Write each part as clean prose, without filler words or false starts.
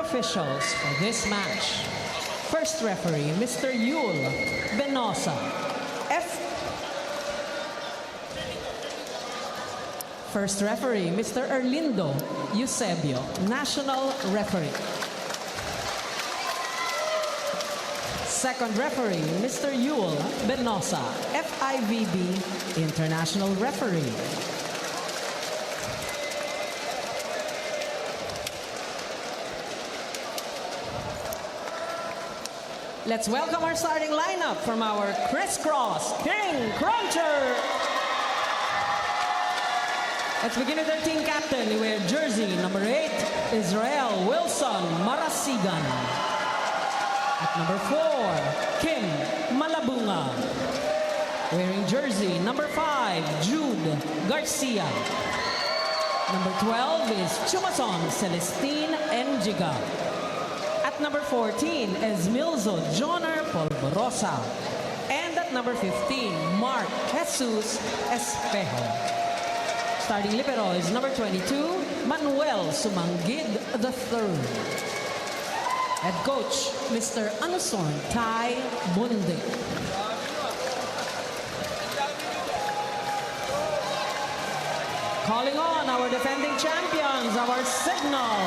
officials for this match. First referee, Mr. Yul Benosa. First referee, Mr. Erlindo Eusebio, National Referee. Second referee, Mr. Yul Benosa, FIVB International Referee. Let's welcome our starting lineup from our Criss Cross King Crunchers. Let's begin with their team captain. He wears jersey number 8, Israel Wilson Marasigan. At number 4, Kim Malabunga. Wearing jersey number 5, Jude Garcia. Number 12 is Chumason Celestine Enjiga. At number 14, Esmilzo Joner Polvorosa. And at number 15, Mark Jesus Espejo. Starting libero is number 22, Manuel Sumanggid III. Head coach, Mr. Anuson Tai Bunde. Calling on our defending champions, our Cignal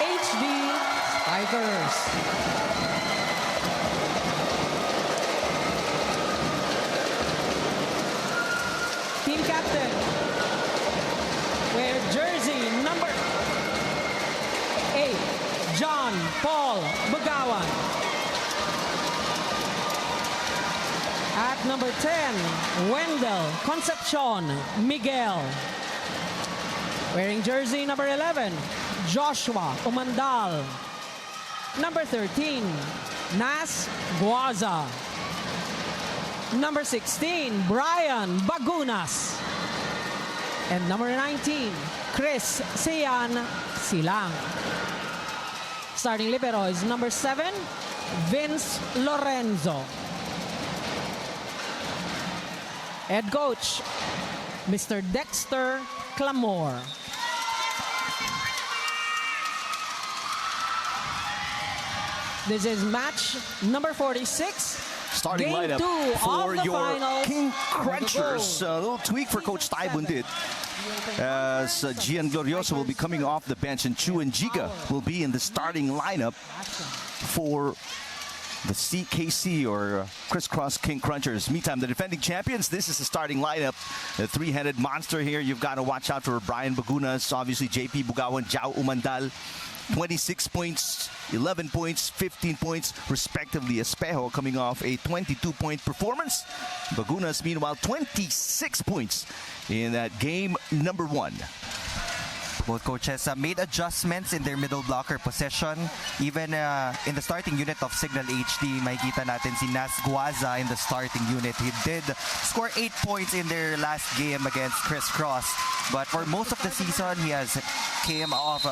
HD Spikers. Team captain, wear jersey number 8, John Paul Bugawan. At number 10, Wendell Concepcion Miguel. Wearing jersey number 11, Joshua Umandal. Number 13, Nas Guaza. Number 16, Brian Bagunas. And number 19, Chris Sian Silang. Starting libero is number 7, Vince Lorenzo. Head coach, Mr. Dexter Clamore. This is match number 46. Starting lineup for your King Crunchers. A little tweak for Coach Tai Bundit, as Gian Glorioso will be coming off the bench and Chu and Giga will be in the starting lineup for the CKC or Criss Cross King Crunchers. Meantime, the defending champions, this is the starting lineup. The three-headed monster here. You've got to watch out for Brian Bagunas, obviously JP Bugawan, Jao Umandal. 26 points, 11 points, 15 points, respectively. Espejo coming off a 22-point performance. Bagunas, meanwhile, 26 points in that game number 1. Both coaches made adjustments in their middle blocker position. Even in the starting unit of Cignal HD, makikita natin si Nas Guaza in the starting unit. He did score 8 points in their last game against Criss Cross. But for most of the season, he has came off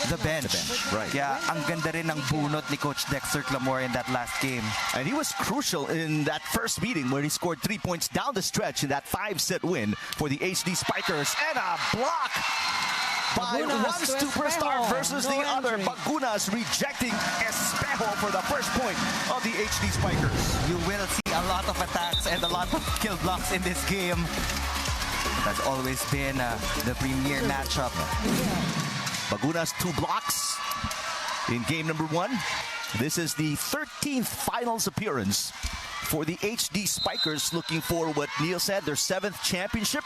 the bench. Right. Yeah, ang ganda rin ng bunot ni Coach Dexter Clamore in that last game. And he was crucial in that first meeting where he scored 3 points down the stretch in that 5-set win for the HD Spikers. And a block by one superstar versus the other. Bagunas rejecting Espejo for the first point of the HD Spikers. You will see a lot of attacks and a lot of kill blocks in this game. That's always been the premier matchup. Bagunas 2 blocks in game number 1. This is the 13th finals appearance for the HD Spikers, looking for what Neil said, their 7th championship.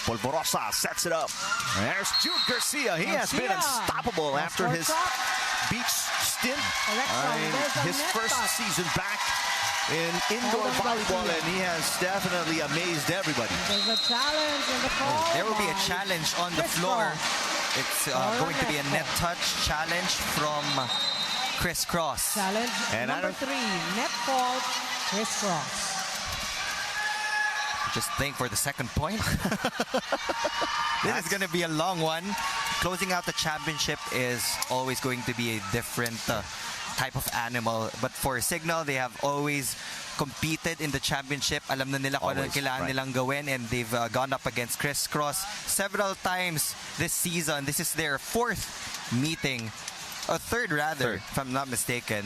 Polvorosa sets it up. There's Jude Garcia. He has been unstoppable after his beach stint. His first season back in indoor volleyball, and he has definitely amazed everybody. There's a challenge in the call. There will be a challenge on the floor. It's going to be a net touch challenge from Criss Cross. Challenge and number 3, net fault, Criss Cross. Just playing for the second point. This is going to be a long one. Closing out the championship is always going to be a different type of animal. But for Cignal, they have always competed in the championship. Alam na nila kung ano kailangan nilang gawin, and they've gone up against Criss Cross several times this season. This is their fourth meeting. Third rather, if I'm not mistaken.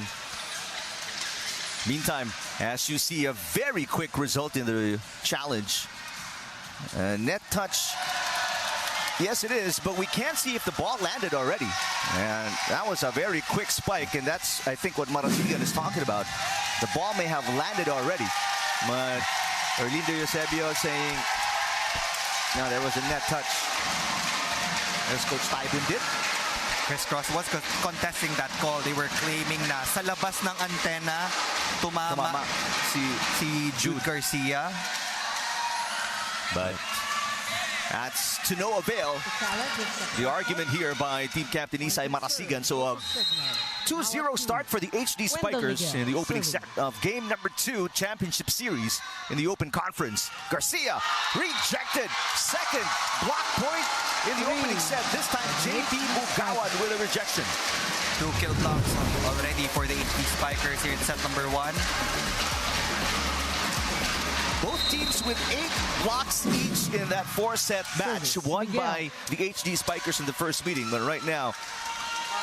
Meantime, as you see, a very quick result in the challenge. Net touch. Yes, it is, but we can't see if the ball landed already. And that was a very quick spike, and that's, I think, what Marasigan is talking about. The ball may have landed already, but Erlindo Eusebio saying, no, there was a net touch. As Coach Taibun did. Crisscross was contesting that call. They were claiming na sa labas ng antena, tumama si Jude Garcia. But that's to no avail. The argument here by team captain Isay Marasigan. So a 2-0 start for the HD Spikers in the opening set of game number 2 championship series in the Open Conference. Garcia rejected. Second block point in the opening set. This time JP Mugawan with a rejection. 2 kill blocks already for the HD Spikers here in set number 1. Both teams with 8 blocks each in that 4-set match, won by the HD Spikers in the first meeting. But right now,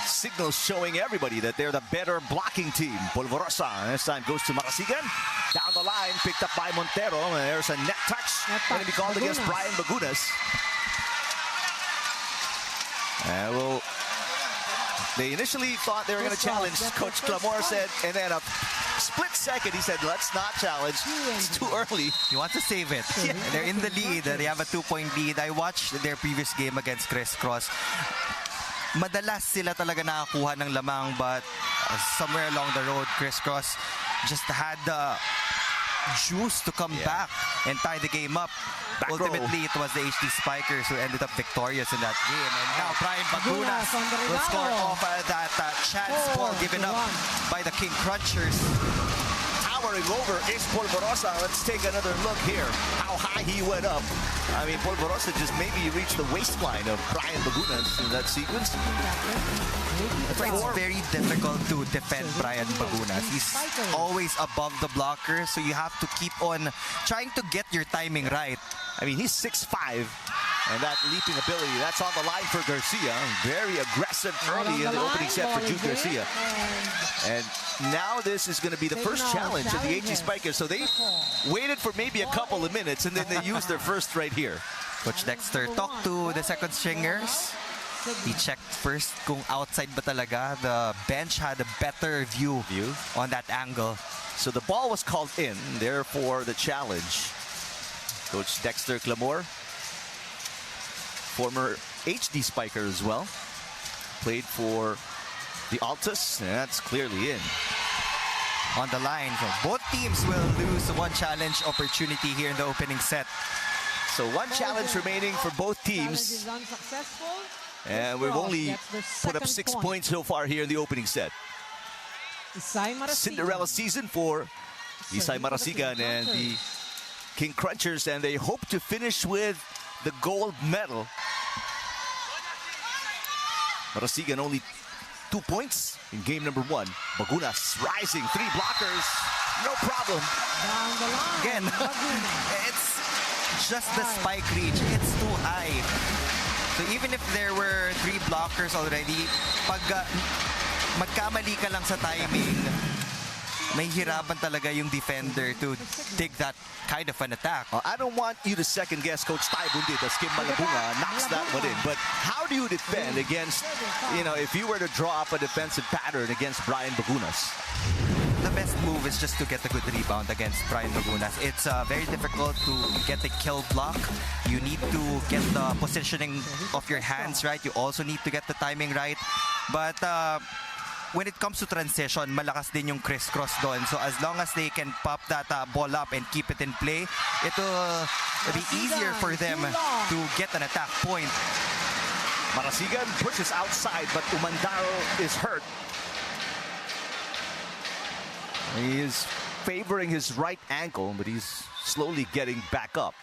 Cignal showing everybody that they're the better blocking team. Polvorosa this time goes to Marasigan. Down the line, picked up by Montero. And there's a net touch. Going to be called against Brian Bagunas. They initially thought they were going to challenge. Coach Clamor said, and then a split second, he said, let's not challenge. It's too early. He wants to save it. Yeah. They're in the lead. They have a 2-point lead. I watched their previous game against Criss Cross. Madalas sila talaga nakakuha ng lamang, but somewhere along the road, Criss Cross just had the juice to come back and tie the game up. Ultimately, it was the HD Spikers who ended up victorious in that game. And now Brian Bagunas will score off that chance ball given up by the King Crunchers. Towering over is Polvorosa. Let's take another look here. How high he went up. I mean, Polvorosa just maybe reached the waistline of Brian Bagunas in that sequence. It's very difficult to defend Brian Bagunas. He's always above the blocker, so you have to keep on trying to get your timing right. I mean, he's 6'5", and that leaping ability, that's on the line for Garcia. Very aggressive early in the opening set for Jude Garcia. And now this is going to be the first challenge of the HD Spikers. So they waited for maybe a couple of minutes, and then they used their first right here. Coach Dexter talked to the second stringers. He checked first kung outside ba talaga. The bench had a better view on that angle. So the ball was called in, therefore the challenge. Coach Dexter Clamor, former HD Spiker as well, played for the Altus, and that's clearly in. On the line, so both teams will lose one challenge opportunity here in the opening set. So one challenge remaining for both teams. And we've only put up 6 points so far here in the opening set. Cinderella season for Isay Marasigan and the King Crunchers, and they hope to finish with the gold medal. Marasigan only 2 points in game number 1. Bagunas rising, 3 blockers, no problem. Again, it's just the spike reach. It's too high. So even if there were 3 blockers already, pag magkamali ka lang sa timing, may hirapan talaga yung defender to take that kind of an attack. I don't want you to second guess Coach Taibun dito as Kim Malabunga knocks that one in. But how do you defend against, if you were to draw up a defensive pattern against Brian Bagunas? The best move is just to get a good rebound against Brian Bagunas. It's very difficult to get a kill block. You need to get the positioning of your hands right. You also need to get the timing right. But when it comes to transition, malakas din yung Criss Cross doon. So as long as they can pop that ball up and keep it in play, it will be easier for them to get an attack point. Marasigan pushes outside, but Umandaro is hurt. He is favoring his right ankle, but he's slowly getting back up.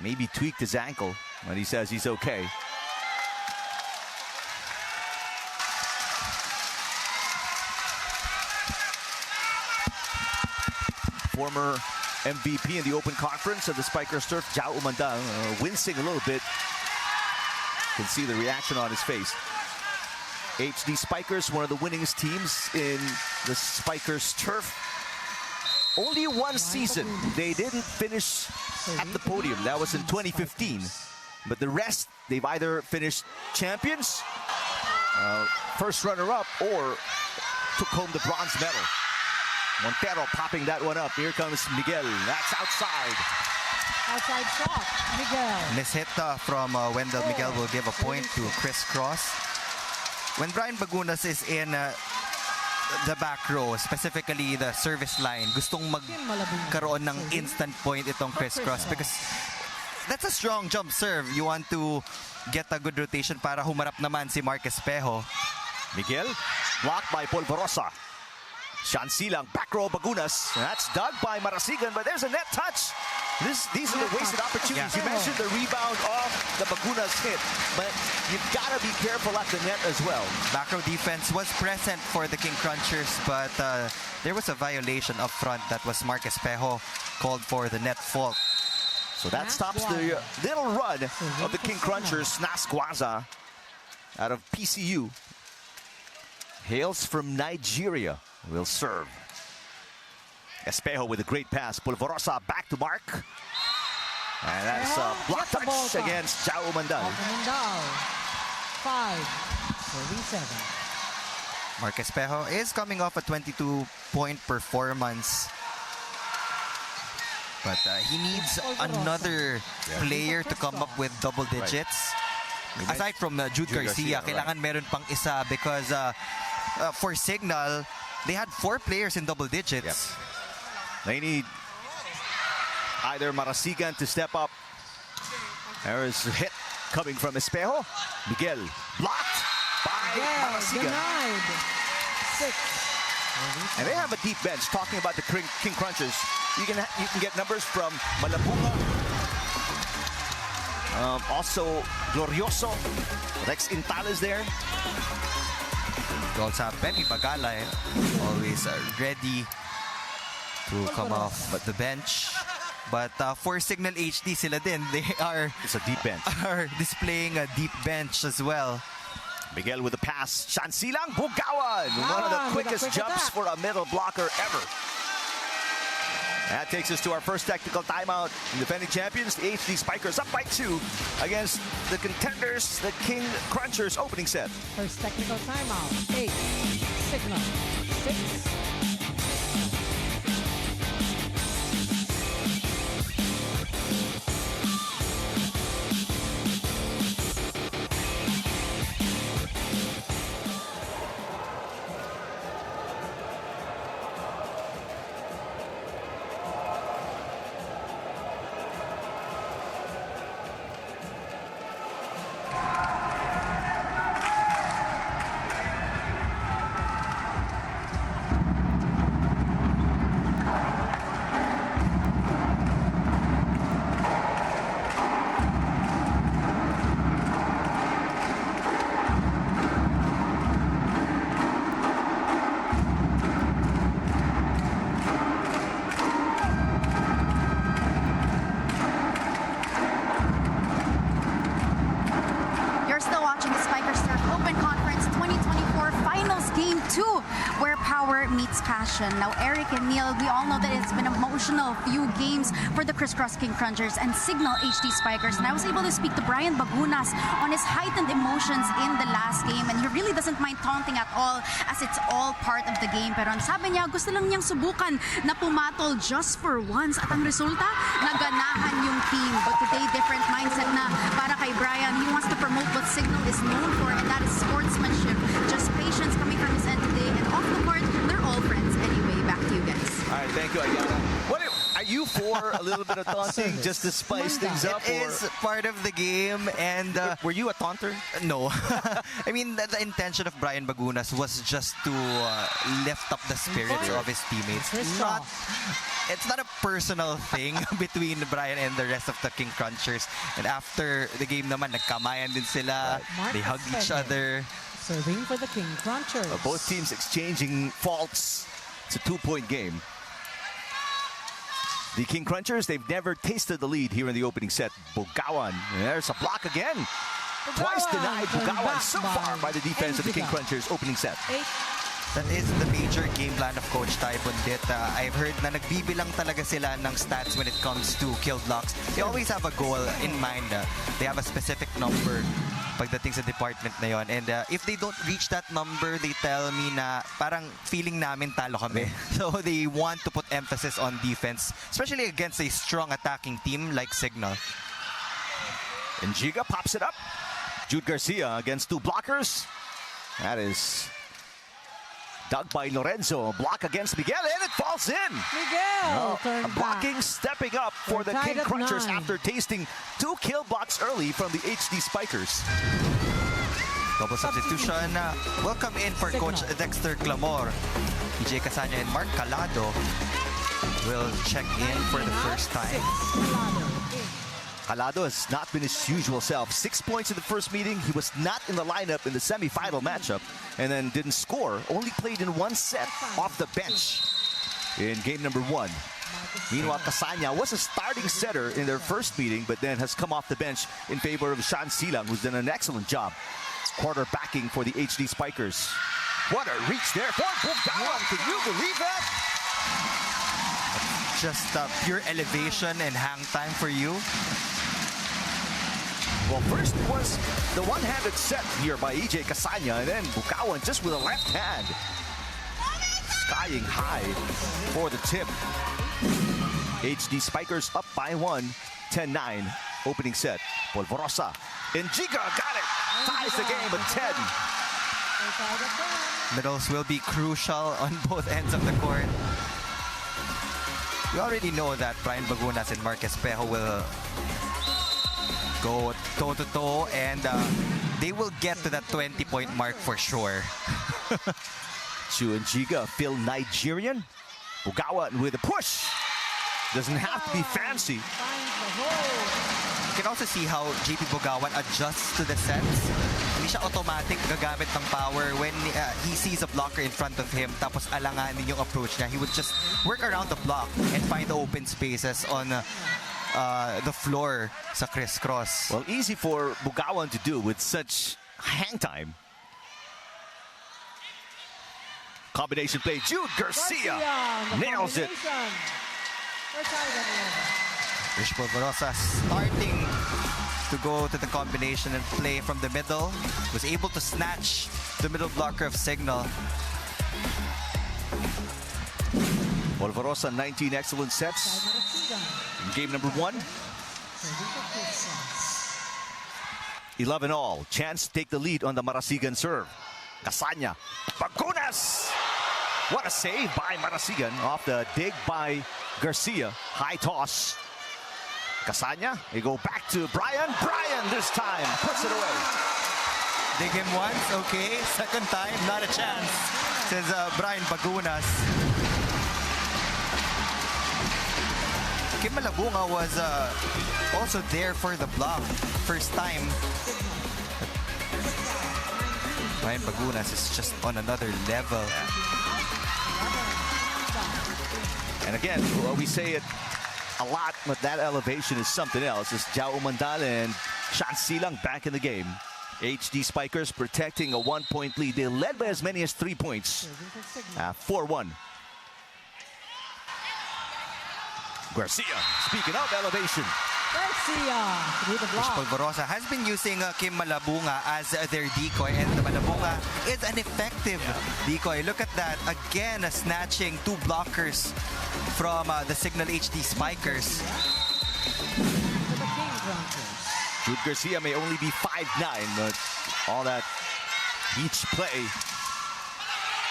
Maybe tweaked his ankle, but he says he's okay. Former MVP in the Open Conference of the Spikers turf, Jao Umandang, wincing a little bit. You can see the reaction on his face. HD Spikers, one of the winningest teams in the Spikers turf. Only one season they didn't finish at the podium. That was in 2015. But the rest, they've either finished champions, first runner-up, or took home the bronze medal. Montero popping that one up. Here comes Miguel. That's outside. Outside shot, Miguel. Mishit from Wendell. Miguel will give a point to Criss Cross. When Brian Bagunas is in the back row, specifically the service line, gustong magkaroon ng instant point itong Criss Cross because that's a strong jump serve. You want to get a good rotation para humarap naman si Mark Espejo. Miguel, blocked by Polvorosa. Shansilang, back row Bagunas. That's dug by Marasigan, but there's a net touch. These are the wasted opportunities. Yeah. You mentioned the rebound off the Bagunas hit, but you've got to be careful at the net as well. Back row defense was present for the King Crunchers, but there was a violation up front. That was Mark Espejo called for the net fault. So that stops the little run of the King Crunchers. Nasgwaza out of PCU. Hails from Nigeria. Will serve. Espejo with a great pass. Polvorosa back to Mark. And that's a block touch against Jao Umandang. 5-37. Mark Espejo is coming off a 22-point performance. But he needs another player to come up with double digits. Right. Aside from Jude Garcia, kailangan meron pang isa because for Cignal, they had 4 players in double digits. Yep. They need either Marasigan to step up. There is a hit coming from Espejo. Miguel blocked by Marasigan. Denied. 6. And they have a deep bench. Talking about the King Crunchers, you can get numbers from Malabunga, also Glorioso, Rex Intales there. You also have Benny Bagala, always ready to come off the bench. But for Cignal HD sila din, they are it's a deep bench. Are displaying a deep bench as well. Miguel with the pass. Shansilang Bugawan, one of the quickest jumps for a middle blocker ever. That takes us to our first technical timeout. Defending champions, the HD Spikers up by 2 against the contenders, the King Crunchers opening set. First technical timeout. 8. Cignal. 6. Now, Eric and Neil, we all know that it's been an emotional few games for the Criss Cross King Crunchers and Cignal HD Spikers. And I was able to speak to Brian Bagunas on his heightened emotions in the last game. And he really doesn't mind taunting at all as it's all part of the game. Pero ang sabi niya, gusto lang niyang subukan na pumatol just for once. At ang resulta, naganahan yung team. But today, different mindset na para kay Brian. He wants to promote what Cignal is known for, and that is sportsmanship. Just patience coming from his end today. And off the court, they're all friends. Anyway, back to you guys. All right, thank you, Ayana. Are you for for a little bit of taunting just to spice things up? It is part of the game, and Were you a taunter? no. I mean, the intention of Brian Bagunas was just to lift up the spirits of his teammates. It's not a personal thing between Brian and the rest of the King Crunchers. And after the game naman, nagkamayan din sila. They hugged each other. Serving for the King Crunchers. Both teams exchanging faults. It's a 2-point game. The King Crunchers, they've never tasted the lead here in the opening set. Bugawan, there's a block again. Twice denied Bugawan so far by the defense of the King Crunchers opening set. That is the major game plan of Coach Tai Bundit. I've heard na nagbibilang talaga sila ng stats when it comes to kill blocks. They always have a goal in mind. They have a specific number pagdating sa department na yon. And if they don't reach that number, they tell me na parang feeling namin talo kami. So they want to put emphasis on defense, especially against a strong attacking team like Cignal. And Giga pops it up. Jude Garcia against two blockers. That is dug by Lorenzo. Block against Miguel, and it falls in. Miguel A blocking stepping up for the King Crunchers 9. after tasting 2 kill blocks early from the HD Spikers. Double substitution will come in for Coach Dexter Clamor. EJ Casanya and Mark Calado will check in for the first time. Calado has not been his usual self. 6 points in the first meeting. He was not in the lineup in the semifinal matchup and then didn't score. Only played in 1 set off the bench in game number 1. Meanwhile, Casanya was a starting setter in their first meeting, but then has come off the bench in favor of Sean Silang, who's done an excellent job quarterbacking for the HD Spikers. What a reach there for Bugawan. Can you believe that? Just pure elevation and hang time for you. Well, first was the one-handed set here by EJ Casanya, and then Bugawan just with a left hand. Skying high for the tip. HD Spikers up by 1, 10-9, opening set. Polvorosa and Giga got it. Ties the game at 10. Middles will be crucial on both ends of the court. We already know that Brian Bagunas and Mark Espejo will go toe-to-toe, and they will get to that 20-point mark for sure. Chu and Giga feel Nigerian. Bugawan with a push. Doesn't have to be fancy. You can also see how JP Bugawan adjusts to the sets. Hindi siya automatic gagamit ng power when he sees a blocker in front of him, tapos alanganin yung approach niya. He would just work around the block and find the open spaces on the floor sa Crisscross. Well, easy for Bugawan to do with such hang time. Combination play. Jude Garcia nails it. Rich Polvorosa starting to go to the combination and play from the middle. Was able to snatch the middle blocker of Cignal. Polvorosa, 19 excellent sets in game number 1. 11 all. Chance to take the lead on the Marasigan serve. Casanya. Bagunas! What a save by Marasigan off the dig by Garcia. High toss. Casanya, they go back to Brian. Brian this time puts it away. Dig him once, okay. Second time, not a chance, says Brian Bagunas. Kim Malabunga was also there for the block. First time. Brian Bagunas is just on another level. And again, well, we say it a lot, but that elevation is something else. It's Jao Mandal and Sean Silang back in the game. HD Spikers protecting a 1-point lead. They led by as many as 3 points. 4-1. Garcia, speaking of elevation. Garcia with the block. Polvorosa has been using Kim Malabunga as their decoy, and Malabunga is an effective decoy. Look at that. Again, snatching 2 blockers from the Cignal HD Spikers. Jude Garcia may only be 5'9", but all that each play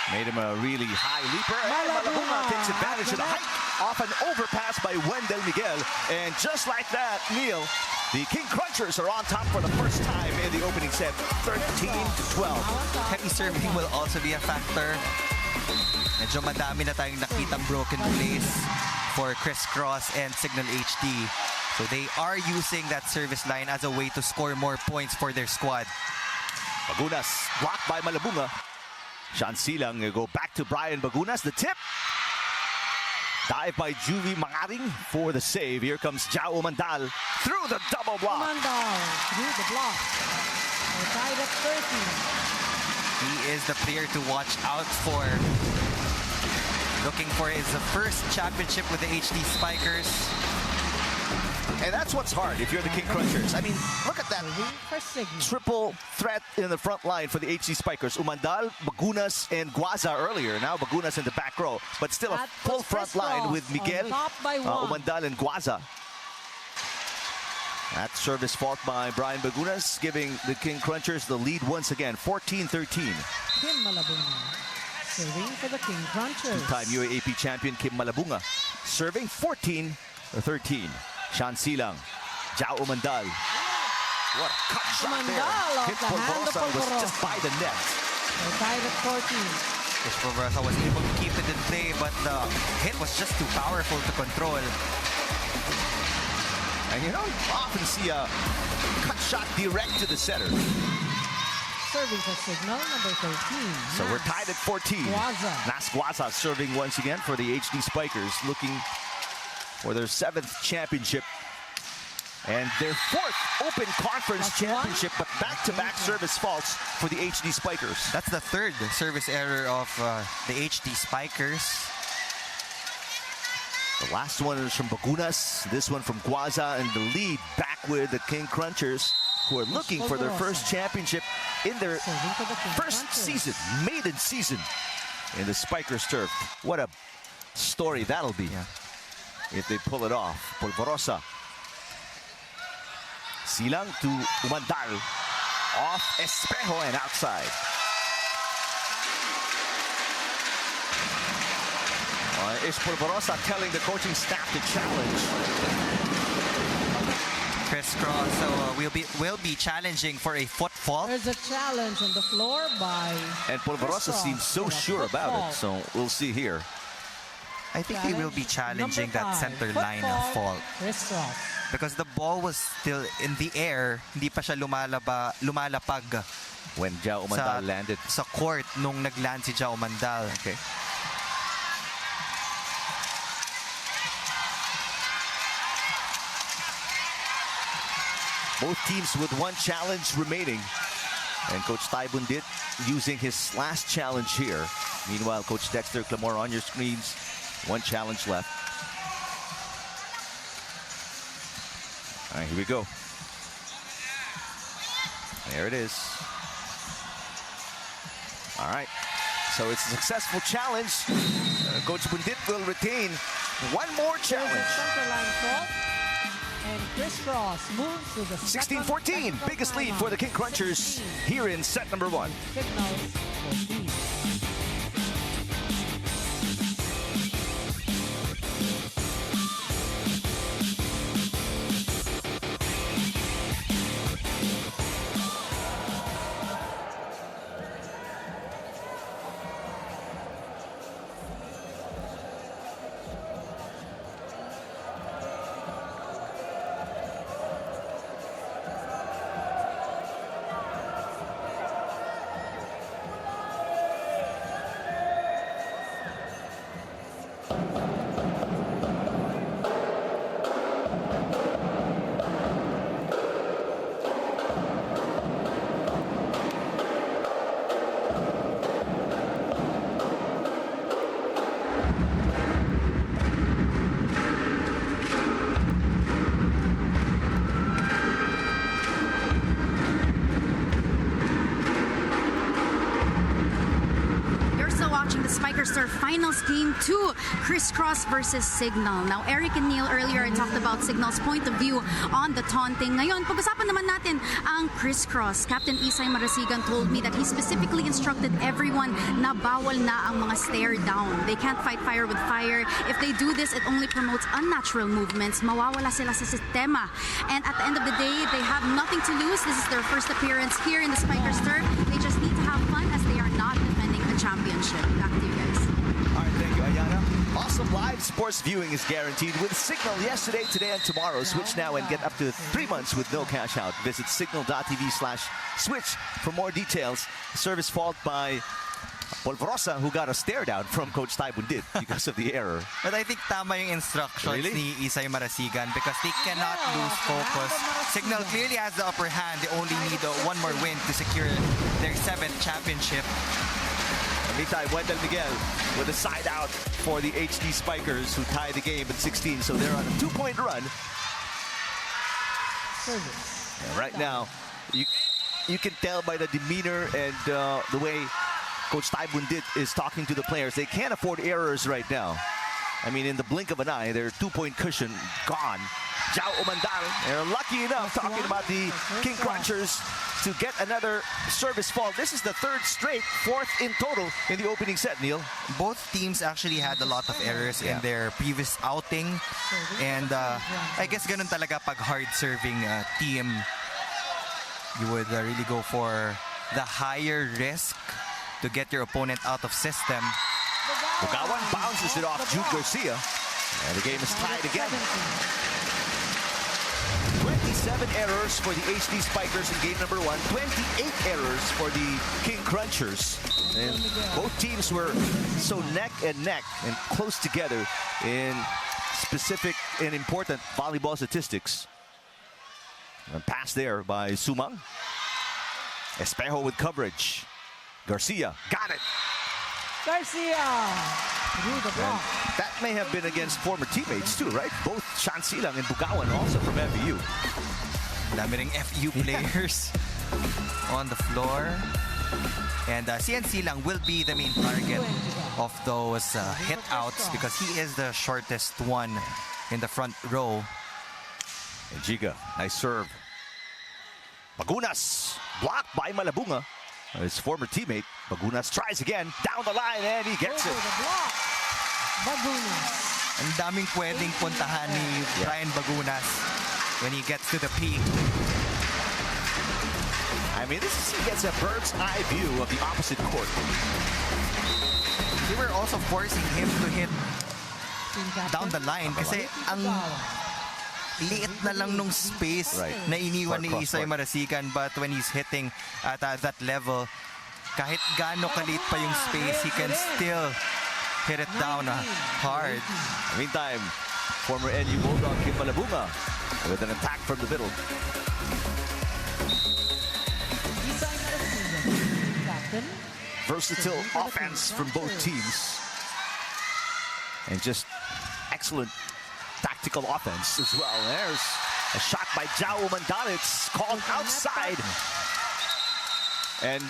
made him a really high leaper. And Malabunga takes advantage of the height off an overpass by Wendell Miguel. And just like that, Neil, the King Crunchers are on top for the first time in the opening set, 13-12. Heavy serving will also be a factor. Medyo madami na tayong nakitang broken plays for Criss Cross and Cignal HD. So they are using that service line as a way to score more points for their squad. Bagunas blocked by Malabunga. Sean Silang go back to Brian Bagunas. The tip. Dive by Juvie Mangaring for the save. Here comes Jao Mandal through the double block. Mandal through the block. We're tied at 13. He is the player to watch out for. Looking for his first championship with the HD Spikers. And that's what's hard if you're the King Crunchers. I mean, look at that triple threat in the front line for the HD Spikers. Umandal, Bagunas, and Guaza earlier. Now Bagunas in the back row. But still a full front line with Miguel, Umandal, and Guaza. That service fault by Brian Bagunas, giving the King Crunchers the lead once again, 14-13. Kim Malabunga serving for the King Crunchers. Two-time UAAP champion Kim Malabunga serving 14-13. Sean Silang, Jao Umandal. What a cut shot there. Hit Polvorosa was just by the net. They're tied at 14. Chris Polvorosa was able to keep it in play, but the hit was just too powerful to control. And you don't often see a cut shot direct to the center. Serving for Cignal, number 13. So we're tied at 14. Guaza. Nas Guaza serving once again for the HD Spikers, looking for their 7th championship and their 4th Open Conference championship, but back-to-back service faults for the HD Spikers. That's the 3rd service error of the HD Spikers. The last one is from Bagunas, this one from Guaza, and the lead back with the King Crunchers, who are looking for their first championship in their first season, maiden season in the Spikers turf. What a story that'll be. Yeah. If they pull it off. Polvorosa. Silang to Umandal. Off Espejo and outside. Is Polvorosa telling the coaching staff to challenge? Crisscross will be challenging for a foot fault. There's a challenge on the floor by And Polvorosa seems so sure about it, so we'll see here. I think he will be challenging that center line fault. Because the ball was still in the air, hindi pa siya lumalapag when Jao Umandal landed sa court nung nagland si Jao Umandal. Okay. Both teams with one challenge remaining. And Coach Taibundit using his last challenge here. Meanwhile, Coach Dexter Clamore on your screens. One challenge left. All right, here we go. There it is. All right. So it's a successful challenge. Coach Bundit will retain one more challenge. And Crisscross moves to the 16-14, biggest lead for the King Crunchers here in set number 1. Spikers Turf Finals Game 2, Criss Cross versus Cignal. Now, Eric and Neil earlier talked about Cignal's point of view on the taunting. Ngayon, pag-usapan naman natin ang Criss Cross. Captain Isay Marasigan told me that he specifically instructed everyone na bawal na ang mga stare down. They can't fight fire with fire. If they do this, it only promotes unnatural movements. Mawawala sila sa sistema. And at the end of the day, they have nothing to lose. This is their first appearance here in the Spikers Turf. They just need to have fun as they are not defending a championship. Back to you guys. All right, thank you, Ayana. Awesome live sports viewing is guaranteed with Cignal yesterday, today, and tomorrow. Switch now and get up to 3 months with no cash out. Visit cignal.tv/switch for more details. Service fault by Polvorosa, who got a stare down from Coach Tai Bundit because of the error. But I think tama yung instructions Really? ni Isay Marasigan because they cannot lose focus. Cignal clearly has the upper hand. They only need one more win to secure their 7th championship. Meantime, Wendell Miguel with a side out for the HD Spikers, who tie the game at 16, so they're on a 2-point run. And right now, you can tell by the demeanor and the way Coach Tai Bundit is talking to the players. They can't afford errors right now. I mean, in the blink of an eye, their 2-point cushion gone. Jao Umandal, they're lucky enough, talking about the King Crunchers, to get another service fault. This is the 3rd straight, 4th in total in the opening set, Neil. Both teams actually had a lot of errors in their previous outing. And I guess ganun talaga pag hard-serving team. You would really go for the higher risk to get your opponent out of system. Bugawan bounces it off Jude Garcia. And the game is tied again. 27 errors for the HD Spikers in game number 1. 28 errors for the King Crunchers. And both teams were so neck and neck and close together in specific and important volleyball statistics. And pass there by Sumang. Espejo with coverage. Garcia got it. Garcia through the block. And that may have been against former teammates too, right? Both Sean Silang and Bugawan, also from FEU. Dami ring FEU players on the floor. And CN Silang will be the main target of those hit outs because he is the shortest one in the front row. And Giga, nice serve. Bagunas, blocked by Malabunga. His former teammate, Bagunas tries again, down the line, and he gets it. The block. Bagunas. Ang daming pwedeng puntahan ni Brian Bagunas when he gets to the peak. I mean, he gets a bird's eye view of the opposite court. They were also forcing him to hit down the line kasi ang liit na lang nung space na iniwan ni Isay Marasigan, but when he's hitting at that level, kahit gaano kalit pa yung space, he can still hit it down hard. Meantime, former NU Bulldog Kim Malabunga with an attack from the middle. Versatile offense from both teams. And just excellent tactical offense as well. There's a shot by Jao Umandal. It's called outside. And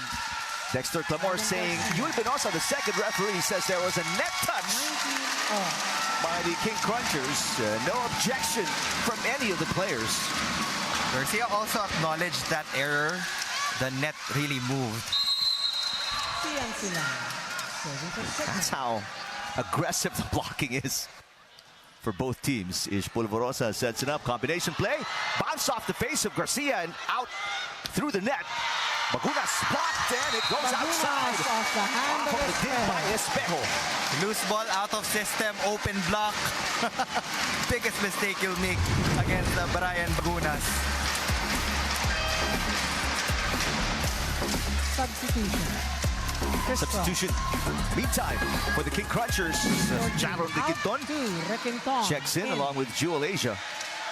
Dexter Clamore saying, Yul Benosa, the second referee, says there was a net touch by the King Crunchers. No objection from any of the players. Garcia also acknowledged that error. The net really moved. That's how aggressive the blocking is for both teams. Ish Polvorosa sets it up. Combination play. Bounce off the face of Garcia and out through the net. Bagunas blocked and it goes outside. Off of the dip by Espejo. Loose ball out of system, open block. Biggest mistake you'll make against Brian Bagunas. Substitution. Meantime, for the King Crunchers, Jaron Requinton checks in along with Jewel Asia.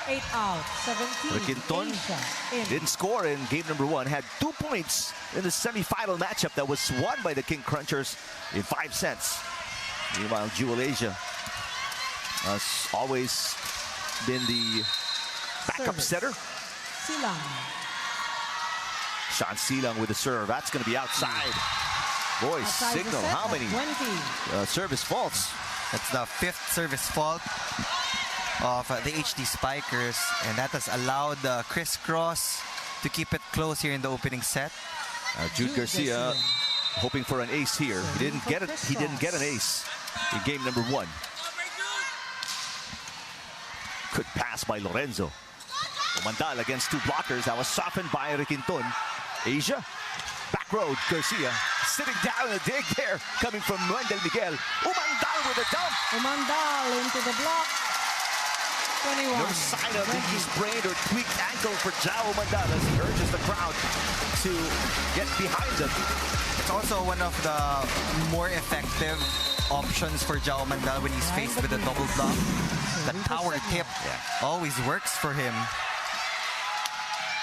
8 out, 17. Requinton didn't score in game number 1. Had 2 points in the semifinal matchup that was won by the King Crunchers in 5 sets. Meanwhile, Jewel Asia has always been the backup setter. Silang. Sean Silang with the serve. That's going to be outside. Boy, Outside the Cignal, set how at many 20. service faults? That's the 5th service fault of the HD Spikers, and that has allowed Crisscross to keep it close here in the opening set. Jude Garcia hoping for an ace here. He didn't get it. He didn't get an ace in game number 1. Good pass by Lorenzo. Umandal against 2 blockers. That was softened by Riquinton. Asia. Back road. Garcia sitting down a dig there. Coming from Wendell Miguel. Umandal with a dump. Umandal into the block. 21. No sign of the sprained or tweaked ankle for Jao Umandal as he urges the crowd to get behind him. It's also one of the more effective options for Jao Umandal when he's faced with a double block. The power tip always works for him.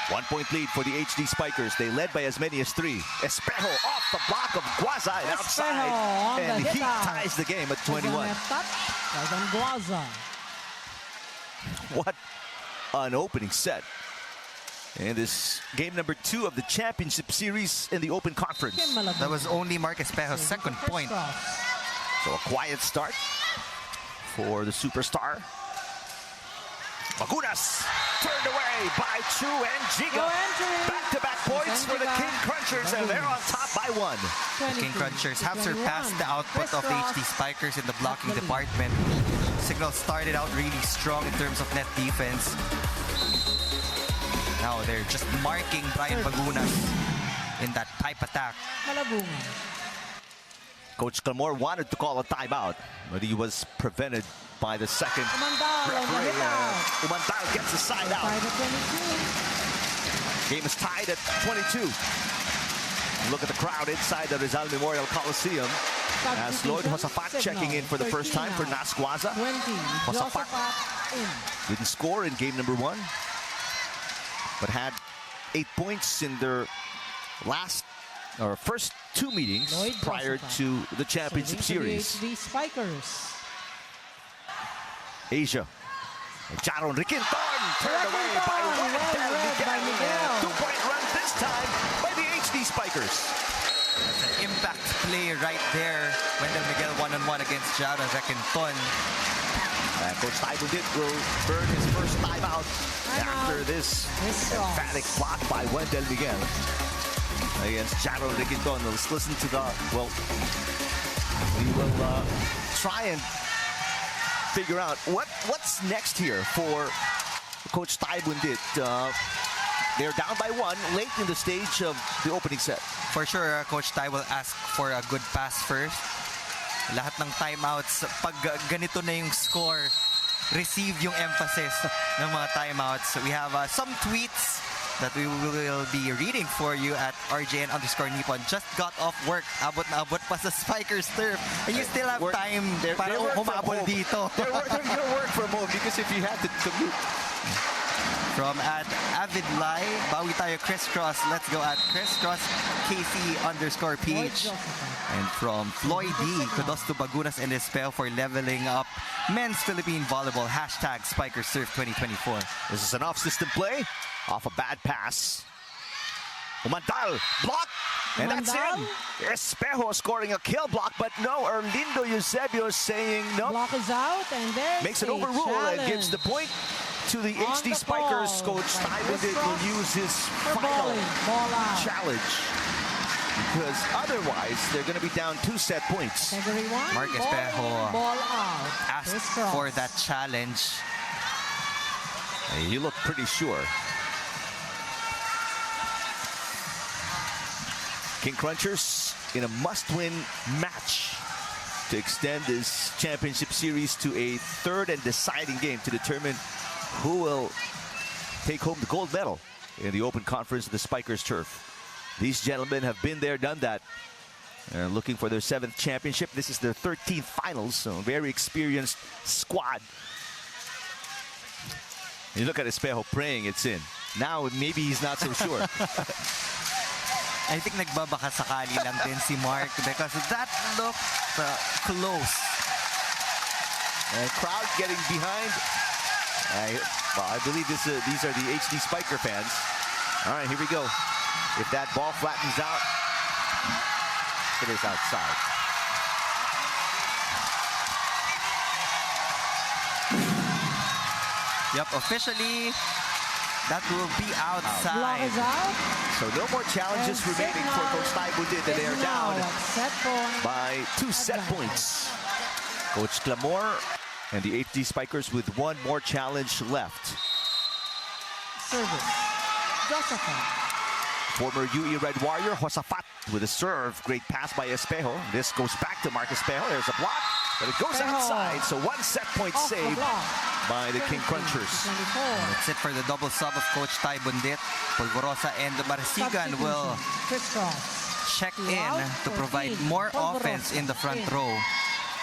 1-point lead for the HD Spikers. They led by as many as 3. Espejo off the block of Guaza and outside. And he ties the game at 21. What an opening set. And this game number 2 of the championship series in the Open Conference. That was only Mark Espejo's second point. So a quiet start for the superstar. Bagunas turned away by Chu and Giga. Back-to-back points for the King Crunchers, and they're on top by 1. The King Crunchers have surpassed the output of the HD Spikers in the blocking department. Cignal started out really strong in terms of net defense. Now they're just marking Brian Bagunas in that type attack. Coach Clamore wanted to call a timeout, but he was prevented by the second referee. Umandal gets a side out. Game is tied at 22. Look at the crowd inside the Rizal Memorial Coliseum. As Lloyd Josafat checking in for the first time for Nas Guaza. Josafat didn't score in game number 1, but had 8 points in their first 2 meetings prior to the championship series. HD Spikers. Asia. Jaron Riquinton turned away by Wendell Miguel. 2-point run this time by the HD Spikers. That's an impact play right there. Wendell Miguel 1-on-1 against Jaron Riquinton. Coach Taibundit will burn his first timeout after this emphatic block by Wendell Miguel against Jaron Riquinton. Let's listen to the, we will try and figure out what's next here for Coach Taibundit. They're down by 1 late in the stage of the opening set. For sure, Coach Tai will ask for a good pass first. Lahat ng timeouts, pag ganito na yung score, receive yung emphasis ng mga timeouts. We have some tweets that we will be reading for you at RJN_Nippon. Just got off work. Abot na abot pa sa Spikers turf. And you still have time para humabol dito. They're gonna work from home because if you had to commute. From at AvidLai, bawi tayo Crisscross. Let's go at Crisscross KC_PH. And from Floyd D, kudos to Bagunas and Espejo for leveling up men's Philippine volleyball. #SpikerSurf 2024. This is an off-system play. Off a bad pass. Umandal, block, and that's in. Espejo scoring a kill block, but no, Erlindo Eusebio saying no. Block is out, and there's Makes an overrule and gives the point to the HD Spikers. Coach Taibundit will use his final challenge, because otherwise they're going to be down 2 set points. Mark Espejo asked for that challenge. You look pretty sure. King Crunchers in a must-win match to extend this championship series to a 3rd and deciding game to determine who will take home the gold medal in the Open Conference of the Spikers turf. These gentlemen have been there, done that. They're looking for their 7th championship. This is their 13th finals, so a very experienced squad. You look at Espejo praying it's in. Now maybe he's not so sure. I think nagbabaka sakali lang din si Mark because that looked close. Crowd getting behind. I believe these are the HD Spiker fans. All right, here we go. If that ball flattens out, It is outside. Yep, officially, that will be Block outside. is out. So no more challenges And remaining for Coach Taibundit, and they are down Set point. by 2 set points. Coach Clamor and the HD Spikers with one more challenge left. Service. Josephine. Former UE Red Warrior, Josafat with a serve. Great pass by Espejo. This goes back to Marcus Espejo. There's a block, but it goes Espejo. outside. So 1 set point Off the saved block. by the King 17 to Crunchers. 24. That's it for the double sub of Coach Taibundit. Polvorosa and Marsigan will Crisscross. check in to provide more offense in the front row.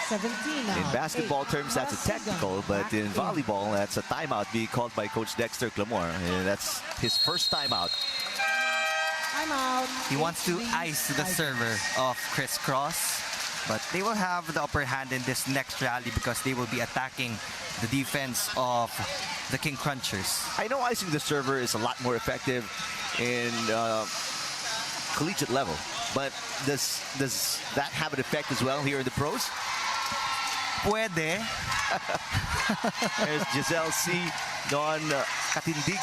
17 now. In basketball 8. terms, that's a technical, but in volleyball, that's a timeout being called by Coach Dexter Clamor. And that's his first timeout. Timeout. He wants to ice the server of Criss Cross, but they will have the upper hand in this next rally because they will be attacking the defense of the King Crunchers. I know icing the server is a lot more effective in collegiate level, but does that have an effect as well here in the pros? Puede. There's Giselle C. Don Katindig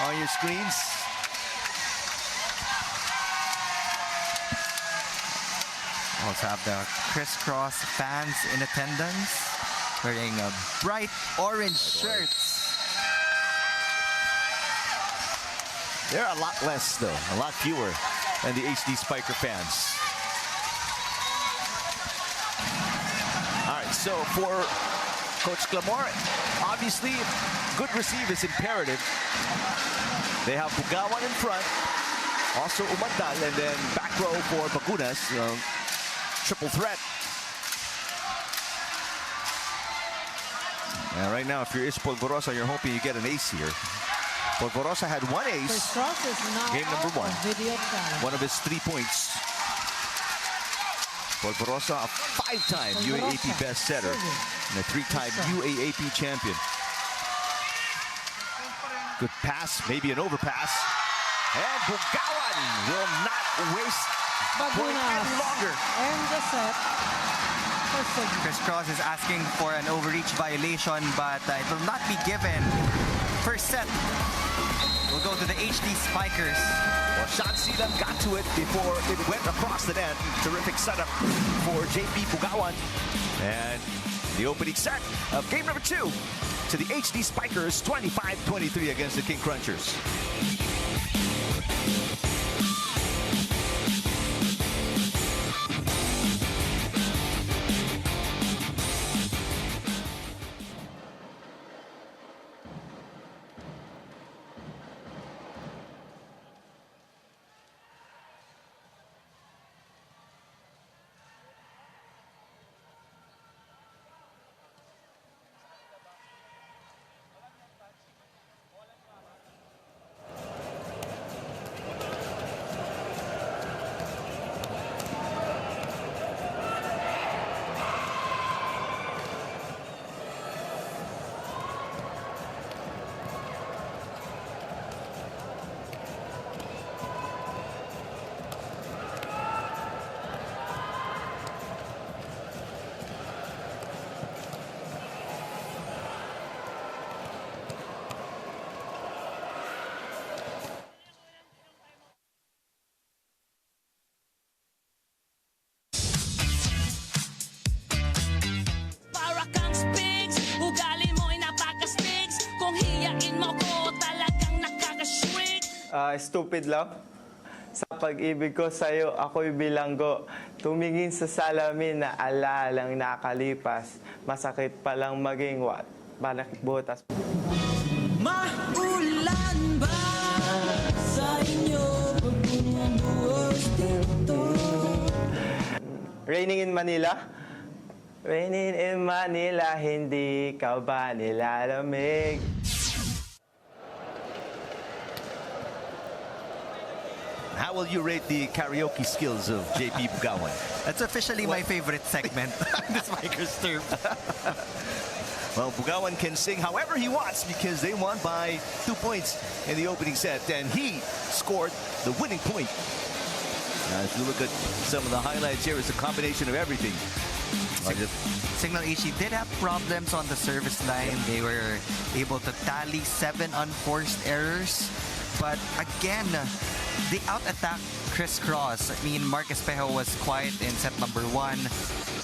on your screens. Also have the Criss Cross fans in attendance wearing bright orange shirts. There are a lot less, though, a lot fewer than the HD Spiker fans. All right, so for Coach Clamor, obviously, good receive is imperative. They have Bugawan in front, also Umandal, and then back row for Bagunas. Triple threat. And right now, if you're Polvorosa, you're hoping you get an ace here. Polvorosa had one ace. Crisscross is now Game number out 1. of video challenge. One of his 3 points. Polvorosa, a 5-time UAAP best setter and a 3-time UAAP champion. Good pass, maybe an overpass. And Bugawan will not waste point any longer. And the set for Cignal. Criss Cross is asking for an overreach violation, but it will not be given. First set will go to the HD Spikers. Well, Sean Sealam got to it before it went across the net. Terrific setup for JP Bugawan. And the opening set of game number 2 to the HD Spikers, 25-23 against the King Crunchers. Stupid love. Sa pag-ibig ko sa'yo, ako'y bilanggo. Tumingin sa salamin na alalang nakalipas. Masakit palang maging balakit butas. Maulan ba sa inyo pag bumubuhos dito? Raining in Manila? Raining in Manila, hindi ka ba nilalamig? How will you rate the karaoke skills of JP Bugawan? That's officially my favorite segment on the Spikers term. Well, Bugawan can sing however he wants because they won by 2 points in the opening set, and he scored the winning point. If you look at some of the highlights here, it's a combination of everything. Signal HD did have problems on the service line. They were able to tally 7 unforced errors. But again, they out-attacked Criss Cross. I mean, Mark Espejo was quiet in set number 1.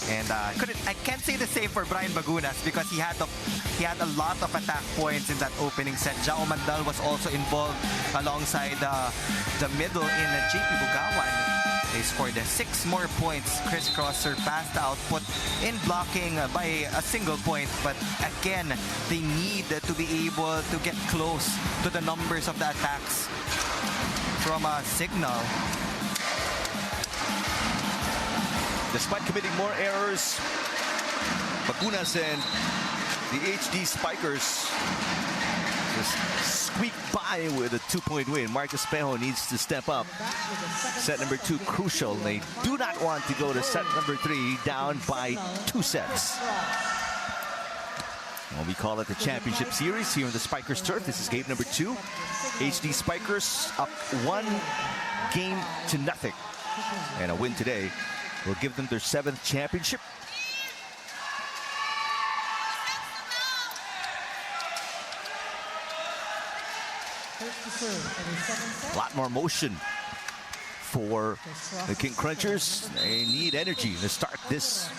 And I can't say the same for Brian Bagunas because he had a lot of attack points in that opening set. Jao Mandal was also involved alongside the middle in JP Bugawan. They scored 6 more points. Crisscross surpassed the output in blocking by a single point. But again, they need to be able to get close to the numbers of the attacks from Cignal. Despite committing more errors, Bagunas and the HD Spikers just squeak by with a 2-point win. Marcus Espejo needs to step up. Set number 2 crucial. They do not want to go to set number 3 down by 2 sets. Well, we call it the championship series here on the Spikers turf. This is game number 2. HD Spikers up 1-0. And a win today will give them their 7th championship. A lot more motion for the King Crunchers. They need energy to start this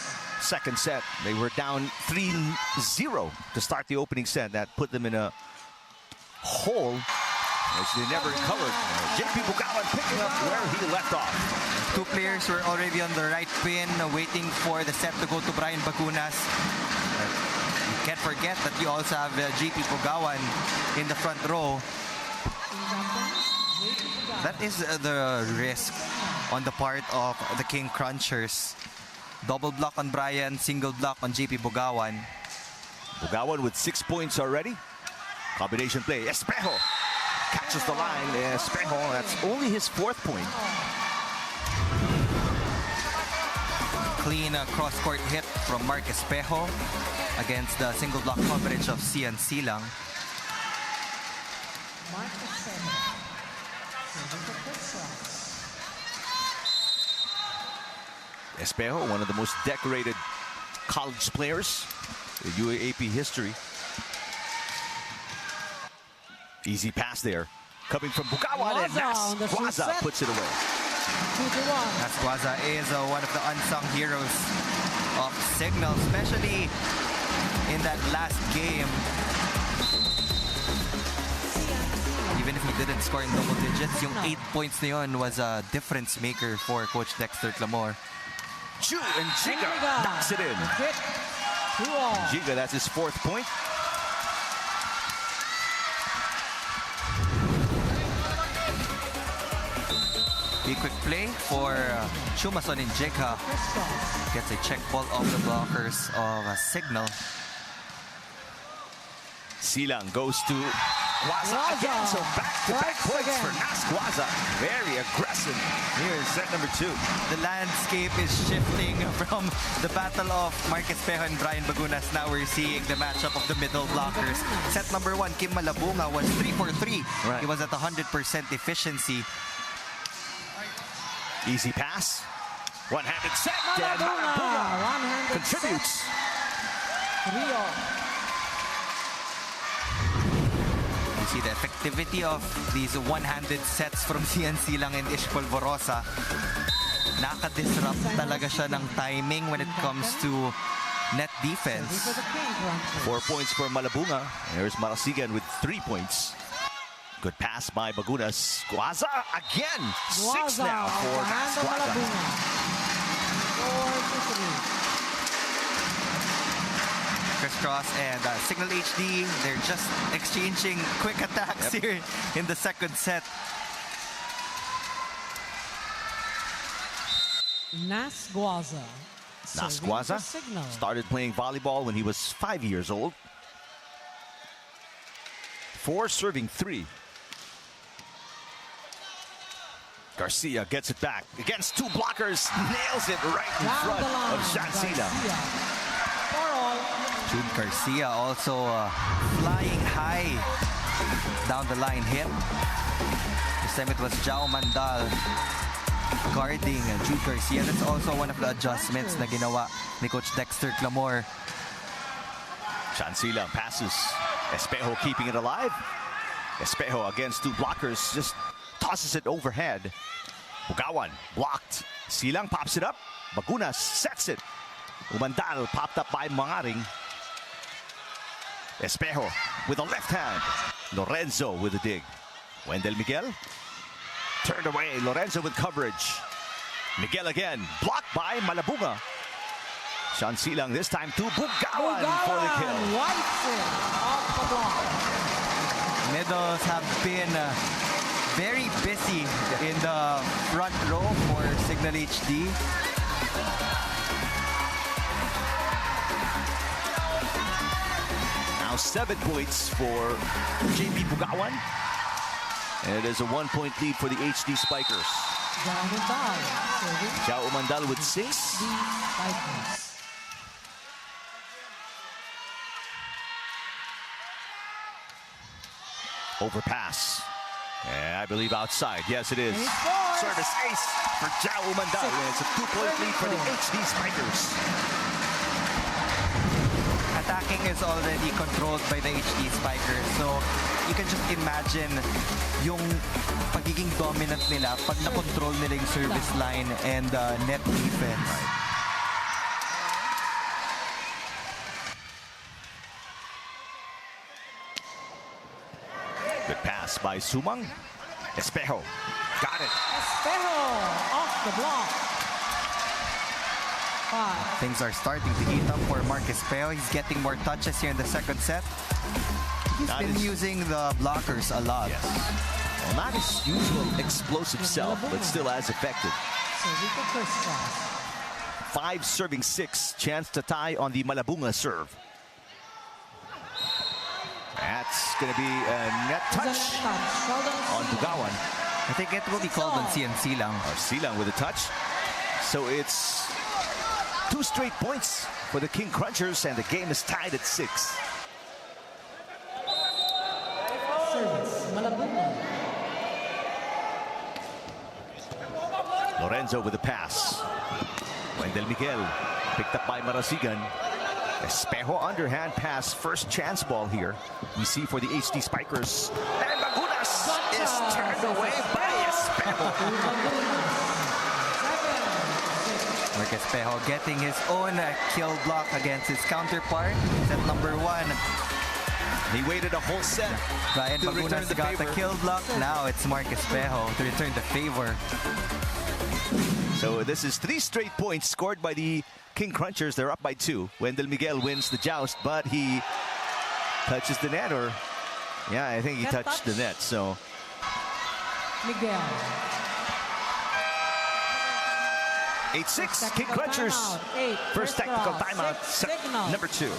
second set. They were down 3-0 to start the opening set. That put them in a hole which they never recovered. JP Bugawan picking up where he left off. 2 players were already on the right pin, waiting for the set to go to Brian Bagunas. You can't forget that you also have JP Bugawan in the front row. That is the risk on the part of the King Crunchers. Double block on Brian, single block on JP Bugawan. Bugawan with 6 points already. Combination play. Espejo catches the line. Espejo, that's only his 4th point. Clean cross-court hit from Mark Espejo against the single block coverage of Cian Silang. Espejo, one of the most decorated college players in UAAP history. Easy pass there. Coming from Bugawan, and Guaza puts it away. 2-1. Guaza is one of the unsung heroes of Cignal, especially in that last game. Even if he didn't score in double digits, yung 8 points na yun was a difference maker for Coach Dexter Clamor. Chu and Giga knocks it in. Giga, that's his 4th point. A quick play for Chumason and Jeka. Gets a check ball off the blockers of Cignal. Silang goes to Guaza again, so back-to-back points for Nas Guaza. Very aggressive here in set number 2. The landscape is shifting from the battle of Mark Espejo and Brian Bagunas. Now we're seeing the matchup of the middle blockers. Set number 1, Kim Malabunga was 3 for 3. Right. He was at 100% efficiency. Easy pass. One-handed set. And Malabunga contributes. You see the effectivity of these one-handed sets from Cian Silang and Ish Polvorosa. Nakadisrupt talaga siya ng timing when it comes to net defense. 4 points for Malabunga. There's Marasigan with 3 points. Good pass by Bagunas. Guaza again. 6 now for Nas Guaza. Crisscross and Cignal HD, they're just exchanging quick attacks here in the second set. Nas Guaza. Nas Guaza started playing volleyball when he was 5 years old. 4 serving 3. Garcia gets it back against 2 blockers, nails it right in front of Shansina. June Garcia also flying high down the line hit. This time it was Jao Mandal guarding Jude Garcia. That's also one of the adjustments na ginawa ni Coach Dexter Clamor. Silang passes. Espejo keeping it alive. Espejo against two blockers, just tosses it overhead. Bugawan blocked. Silang pops it up. Bagunas sets it. Umandal popped up by Mangaring. Espejo with a left hand. Lorenzo with a dig. Wendell Miguel turned away. Lorenzo with coverage. Miguel again. Blocked by Malabunga. Silang this time to Bugawan for the kill. Wipes it off the block. Middles have been very busy in the front row for Cignal HD. Now 7 points for JP Bugawan. And it is a 1-point lead for the HD Spikers. Jao Umandal with 6. Spikers. Overpass. And I believe outside. Yes, it is. He scores. Service ace for Jao Umandal. And it's a 2-point lead for the HD Spikers. Attacking is already controlled by the HD Spikers. So you can just imagine yung pagiging dominant nila pag na-control nila yung service line and net defense. Good pass by Sumang. Espejo. Got it. Espejo off the block. 5. Things are starting to heat up for Marcus Espejo. He's getting more touches here in the second set. He's been using the blockers a lot. Yes. Well, not his usual explosive self, but still as effective. Serving for Crisscross. 5 serving 6. Chance to tie on the Malabunga serve. That's going to be a net touch on Bugawan. I think it will be called on Silang. Or Silang with a touch. So it's 2 straight points for the King Crunchers, and the game is tied at 6. Service, Malabunga. Lorenzo with a pass. Wendell Miguel picked up by Marasigan. Espejo underhand pass, first chance ball here. We see for the HD Spikers. And Bagunas is turned away by Espejo. Marcus Espejo getting his own kill block against his counterpart. Set number 1. He waited a whole set. Brian to return Bagunas the got the favor. kill block. Now it's Marcus Espejo to return the favor. So this is 3 straight points scored by the King Crunchers. They're up by 2. Wendell Miguel wins the joust, but he touches the net, or yeah, I think he Net touched the touch. net. So Miguel. 8-6 King Crunchers. Timeout. 8. First technical Crisscross. timeout. 6. Cignal. Number 2.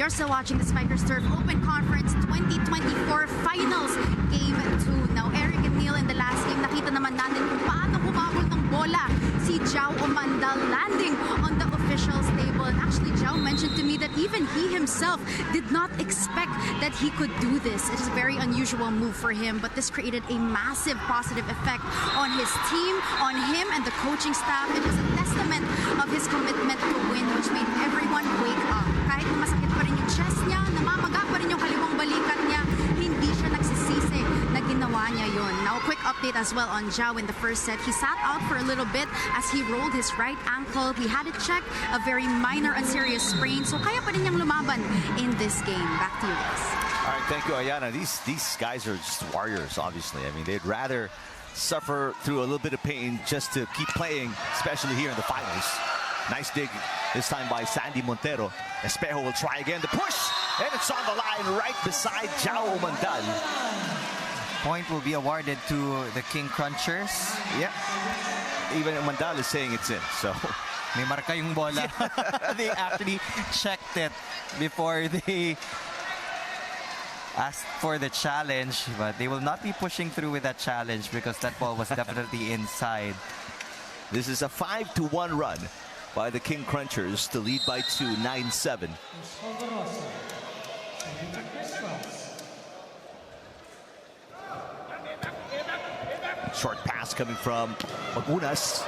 You're still watching the Spikers Turf Open Conference 2024 Finals Game 2. Now, Eric and Neil in the last game, nakita naman natin kung paano humabol ng bola si Jao Umandal, landing on the officials table. And actually, Jao mentioned to me that even he himself did not expect that he could do this. It is a very unusual move for him, but this created a massive positive effect on his team, on him and the coaching staff. It was a testament of his commitment to win, which made everyone wake up. Kahit na masakit pa rin yung chest niya, namamaga pa rin yung kaliwang balikat niya, hindi siya nagsisisi na ginawa ginawa niya yun. Now, quick update as well on Zhao in the first set. He sat out for a little bit as he rolled his right ankle. He had it checked, a very minor unserious sprain. So kaya pa rin niyang lumaban in this game. Back to you guys. All right, thank you, Ayana. These guys are just warriors, obviously. I mean, they'd rather suffer through a little bit of pain just to keep playing, especially here in the finals. Nice dig this time by Sandy Montero. Espejo will try again. The push, and it's on the line right beside Jao Mandal. Point will be awarded to the King Crunchers. Yeah, even Mandal is saying it's in, so. May marka yung bola. They actually checked it before they asked for the challenge, but they will not be pushing through with that challenge because that ball was definitely inside. This is a 5-1 run by the King Crunchers to lead by 2, 9-7. Short pass coming from Magunas.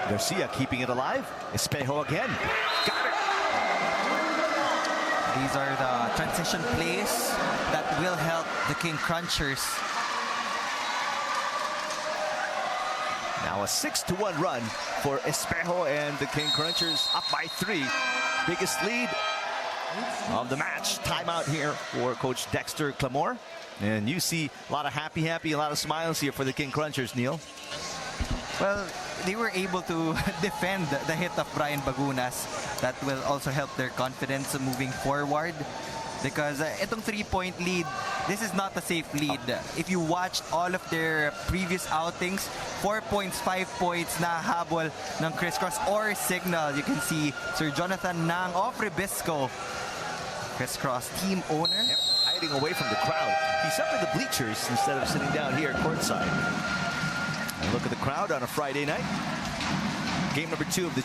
Garcia keeping it alive. Espejo again. Got it. These are the transition plays that will help the King Crunchers. Now a 6-1 run for Espejo and the King Crunchers, up by 3. Biggest lead of the match. Timeout here for Coach Dexter Clamore. And you see a lot of happy, a lot of smiles here for the King Crunchers, Neil. Well, they were able to defend the hit of Brian Bagunas. That will also help their confidence moving forward. Because itong 3-point lead, this is not a safe lead. If you watched all of their previous outings, 4 points, 5 points na habol ng Crisscross or Cignal. You can see Sir Jonathan Nang of Ribisco, Crisscross team owner. Yep, hiding away from the crowd. He's up in the bleachers instead of sitting down here courtside. And look at the crowd on a Friday night. Game number 2 of the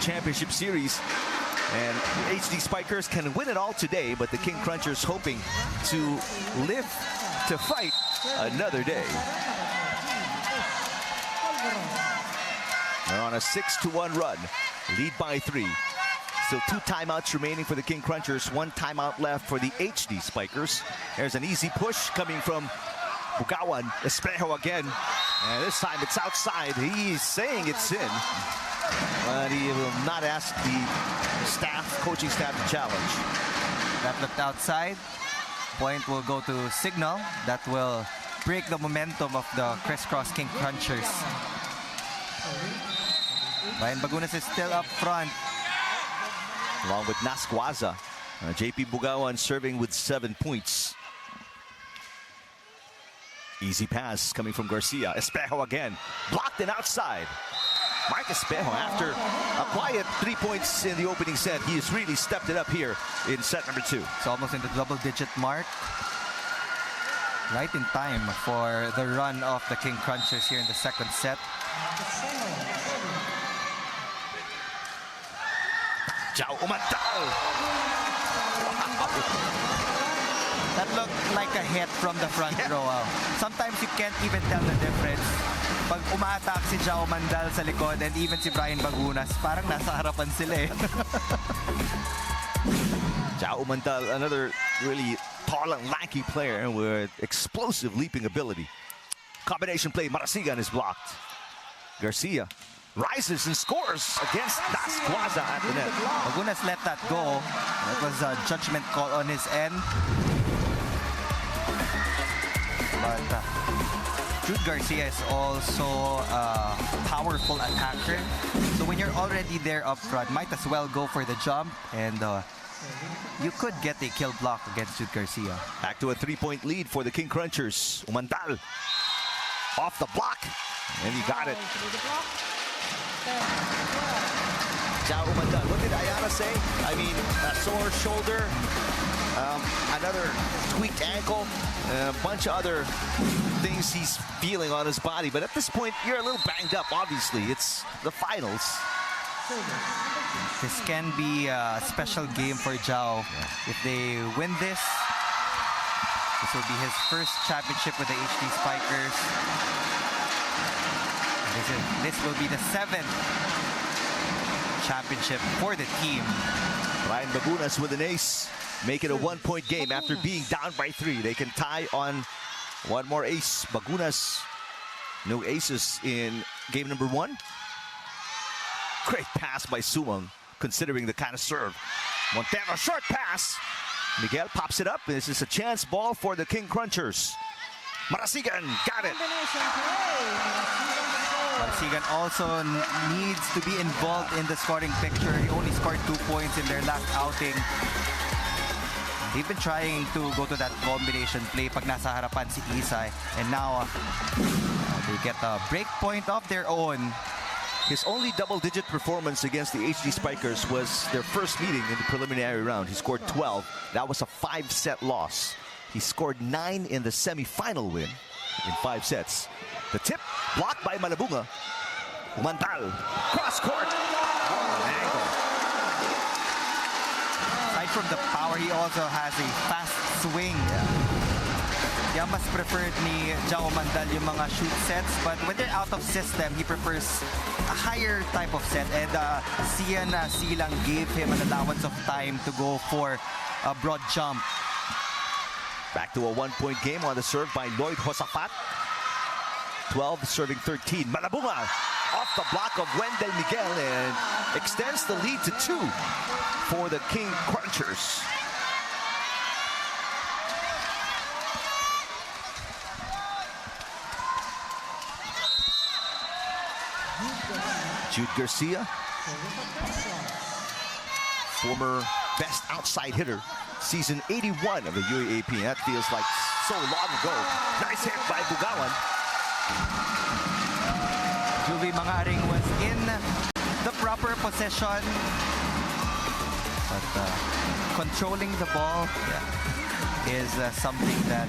championship series. And the HD Spikers can win it all today, but the King Crunchers hoping to live to fight another day. They're on a 6-1 run, lead by 3. Still 2 timeouts remaining for the King Crunchers, 1 timeout left for the HD Spikers. There's an easy push coming from Bugawan. Espejo again, and this time it's outside. He's saying it's in, but he will not ask the coaching staff to challenge. That looked outside. Point will go to Cignal. That will break the momentum of the Criss Cross King Crunchers. Brian Bagunas is still up front. Along with Nasquaza. JP Bugawan serving with 7 points. Easy pass coming from Garcia. Espejo again. Blocked and outside. Mark Espejo, after a quiet 3 points in the opening set, he has really stepped it up here in set number 2. It's almost in the double-digit mark. Right in time for the run of the King Crunchers here in the second set. Jao Umantal. That looked like a hit from the front row. Sometimes you can't even tell the difference. Pag uma-attack si Jao Mandal sa likod and even si Brian Bagunas, parang nasa harapan sila eh. Jao Umantal, another really tall and lanky player with explosive leaping ability. Combination play, Marasigan is blocked. Garcia rises and scores against Nasquaza at the net. Bagunas let that go. That was a judgment call on his end. But Jude Garcia is also a powerful attacker. So when you're already there up front, might as well go for the jump. And you could get a kill block against Jude Garcia. Back to a 3-point lead for the King Crunchers. Umandal off the block. And he got it. Jao Umandal. What did Ayana say? I mean, a sore shoulder, another tweaked ankle, a bunch of other things he's feeling on his body. But at this point, you're a little banged up, obviously. It's the finals. This can be a special game for Jao. If they win this, this will be his first championship with the HD Spikers. This will be the 7th championship for the team. Brian Bagunas with an ace. Make it a 1-point game after being down by 3. They can tie on One more ace. Bagunas. No aces in game number 1. Great pass by Sumang, considering the kind of serve. Montero, short pass. Miguel pops it up. This is a chance ball for the King Crunchers. Marasigan got it. Combination play. Sigan also needs to be involved in the scoring picture. He only scored 2 points in their last outing. They've been trying to go to that combination play pag nasa harapan si Isay. And now they get a break point of their own. His only double-digit performance against the HD Spikers was their first meeting in the preliminary round. He scored 12. That was a 5-set loss. He scored 9 in the semi-final win in 5 sets. The tip, blocked by Malabunga. Umantal, cross-court. Angle. Aside from the power, he also has a fast swing. Kaya mas preferred ni Jao Mandal yung mga shoot sets, but when they're out of system, he prefers a higher type of set. And Sian Silang gave him an allowance of time to go for a broad jump. Back to a 1-point game on the serve by Lloyd Josafat. 12 serving 13. Malabunga off the block of Wendell Miguel and extends the lead to 2 for the King Crunchers. Jude Garcia, former best outside hitter, season 81 of the UAAP. That feels like so long ago. Nice hit by Bugawan. Julie Mangaring was in the proper position, but controlling the ball is something that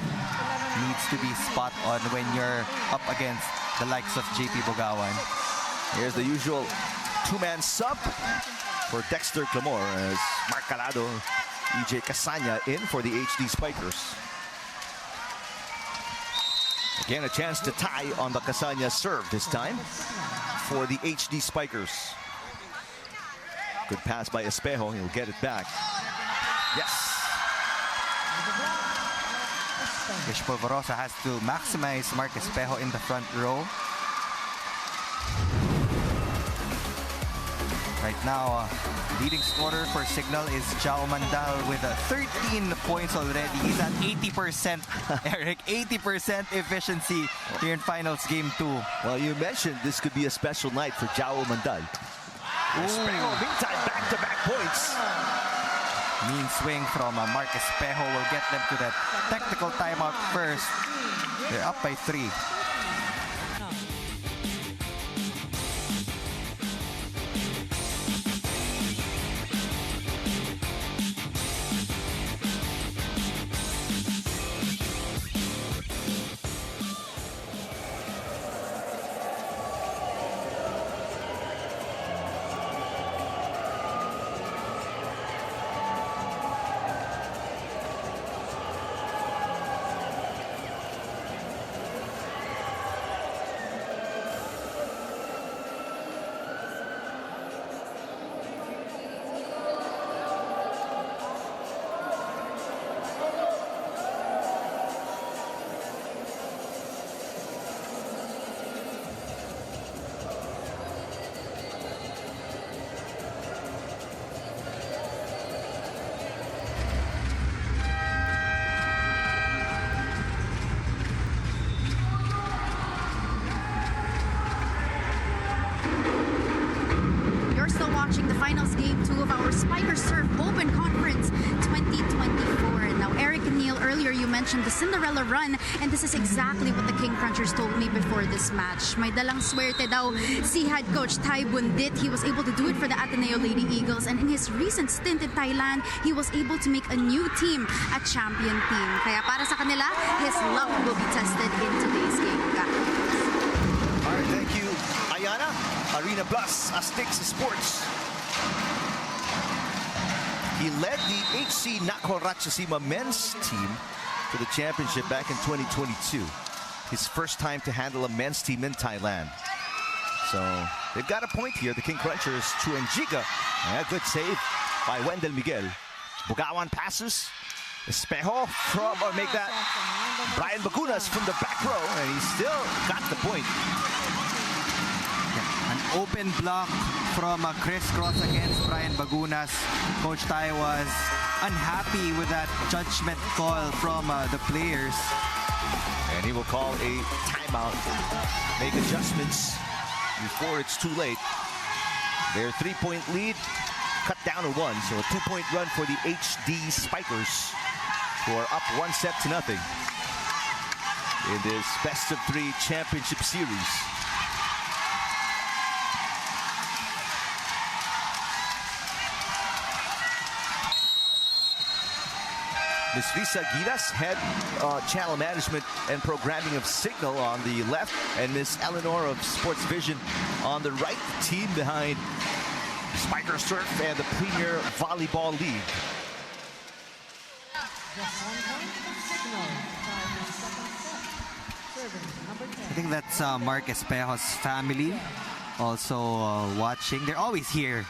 needs to be spot on when you're up against the likes of JP Bugawan. Here's the usual 2-man sub for Dexter Clamor as Mark Calado, EJ Casanya in for the HD Spikers. Again, a chance to tie on the Casanya serve this time for the HD Spikers. Good pass by Espejo. He'll get it back. Yes. Ish Polvorosa has to maximize Mark Espejo in the front row. Right now, leading scorer for Cignal is Jao Mandal with 13 points already. He's at 80%, Eric. 80% efficiency here in finals game 2. Well, you mentioned this could be a special night for Jao Mandal. Espejo, meantime, back-to-back points. Mean swing from Mark Espejo will get them to that technical timeout first. They're up by 3. finals game 2 of our Spikers Surf Open Conference 2024. And now, Eric and Neil, earlier you mentioned the Cinderella run, and this is exactly what the King Crunchers told me before this match. May dalang swerte daw si head coach Ty Bundit. He was able to do it for the Ateneo Lady Eagles, and in his recent stint in Thailand, he was able to make a new team a champion team. Kaya para sa kanila, his luck will be tested in today's game. All right, thank you, Ayana. Arena Plus, Astix Sports. He led the HC Nakhon Ratchasima men's team to the championship back in 2022. His first time to handle a men's team in Thailand. So they've got a point here. The King Crunchers, Chuenjiga. Yeah, good save by Wendell Miguel. Bugawan passes. Espejo make that Brian Bagunas from the back row, and he still got the point. An open block from Crisscross against Brian Bagunas. Coach Tai was unhappy with that judgment call from the players. And he will call a timeout, make adjustments before it's too late. Their 3-point lead cut down to 1, so a 2-point run for the HD Spikers, who are up 1-0 in this best-of-3 championship series. Ms. Risa Giras, head channel management and programming of Cignal on the left, and Ms. Eleanor of Sports Vision on the right, the team behind Spiker Surf and the Premier Volleyball League. I think that's Mark Espejo's family also watching. They're always here.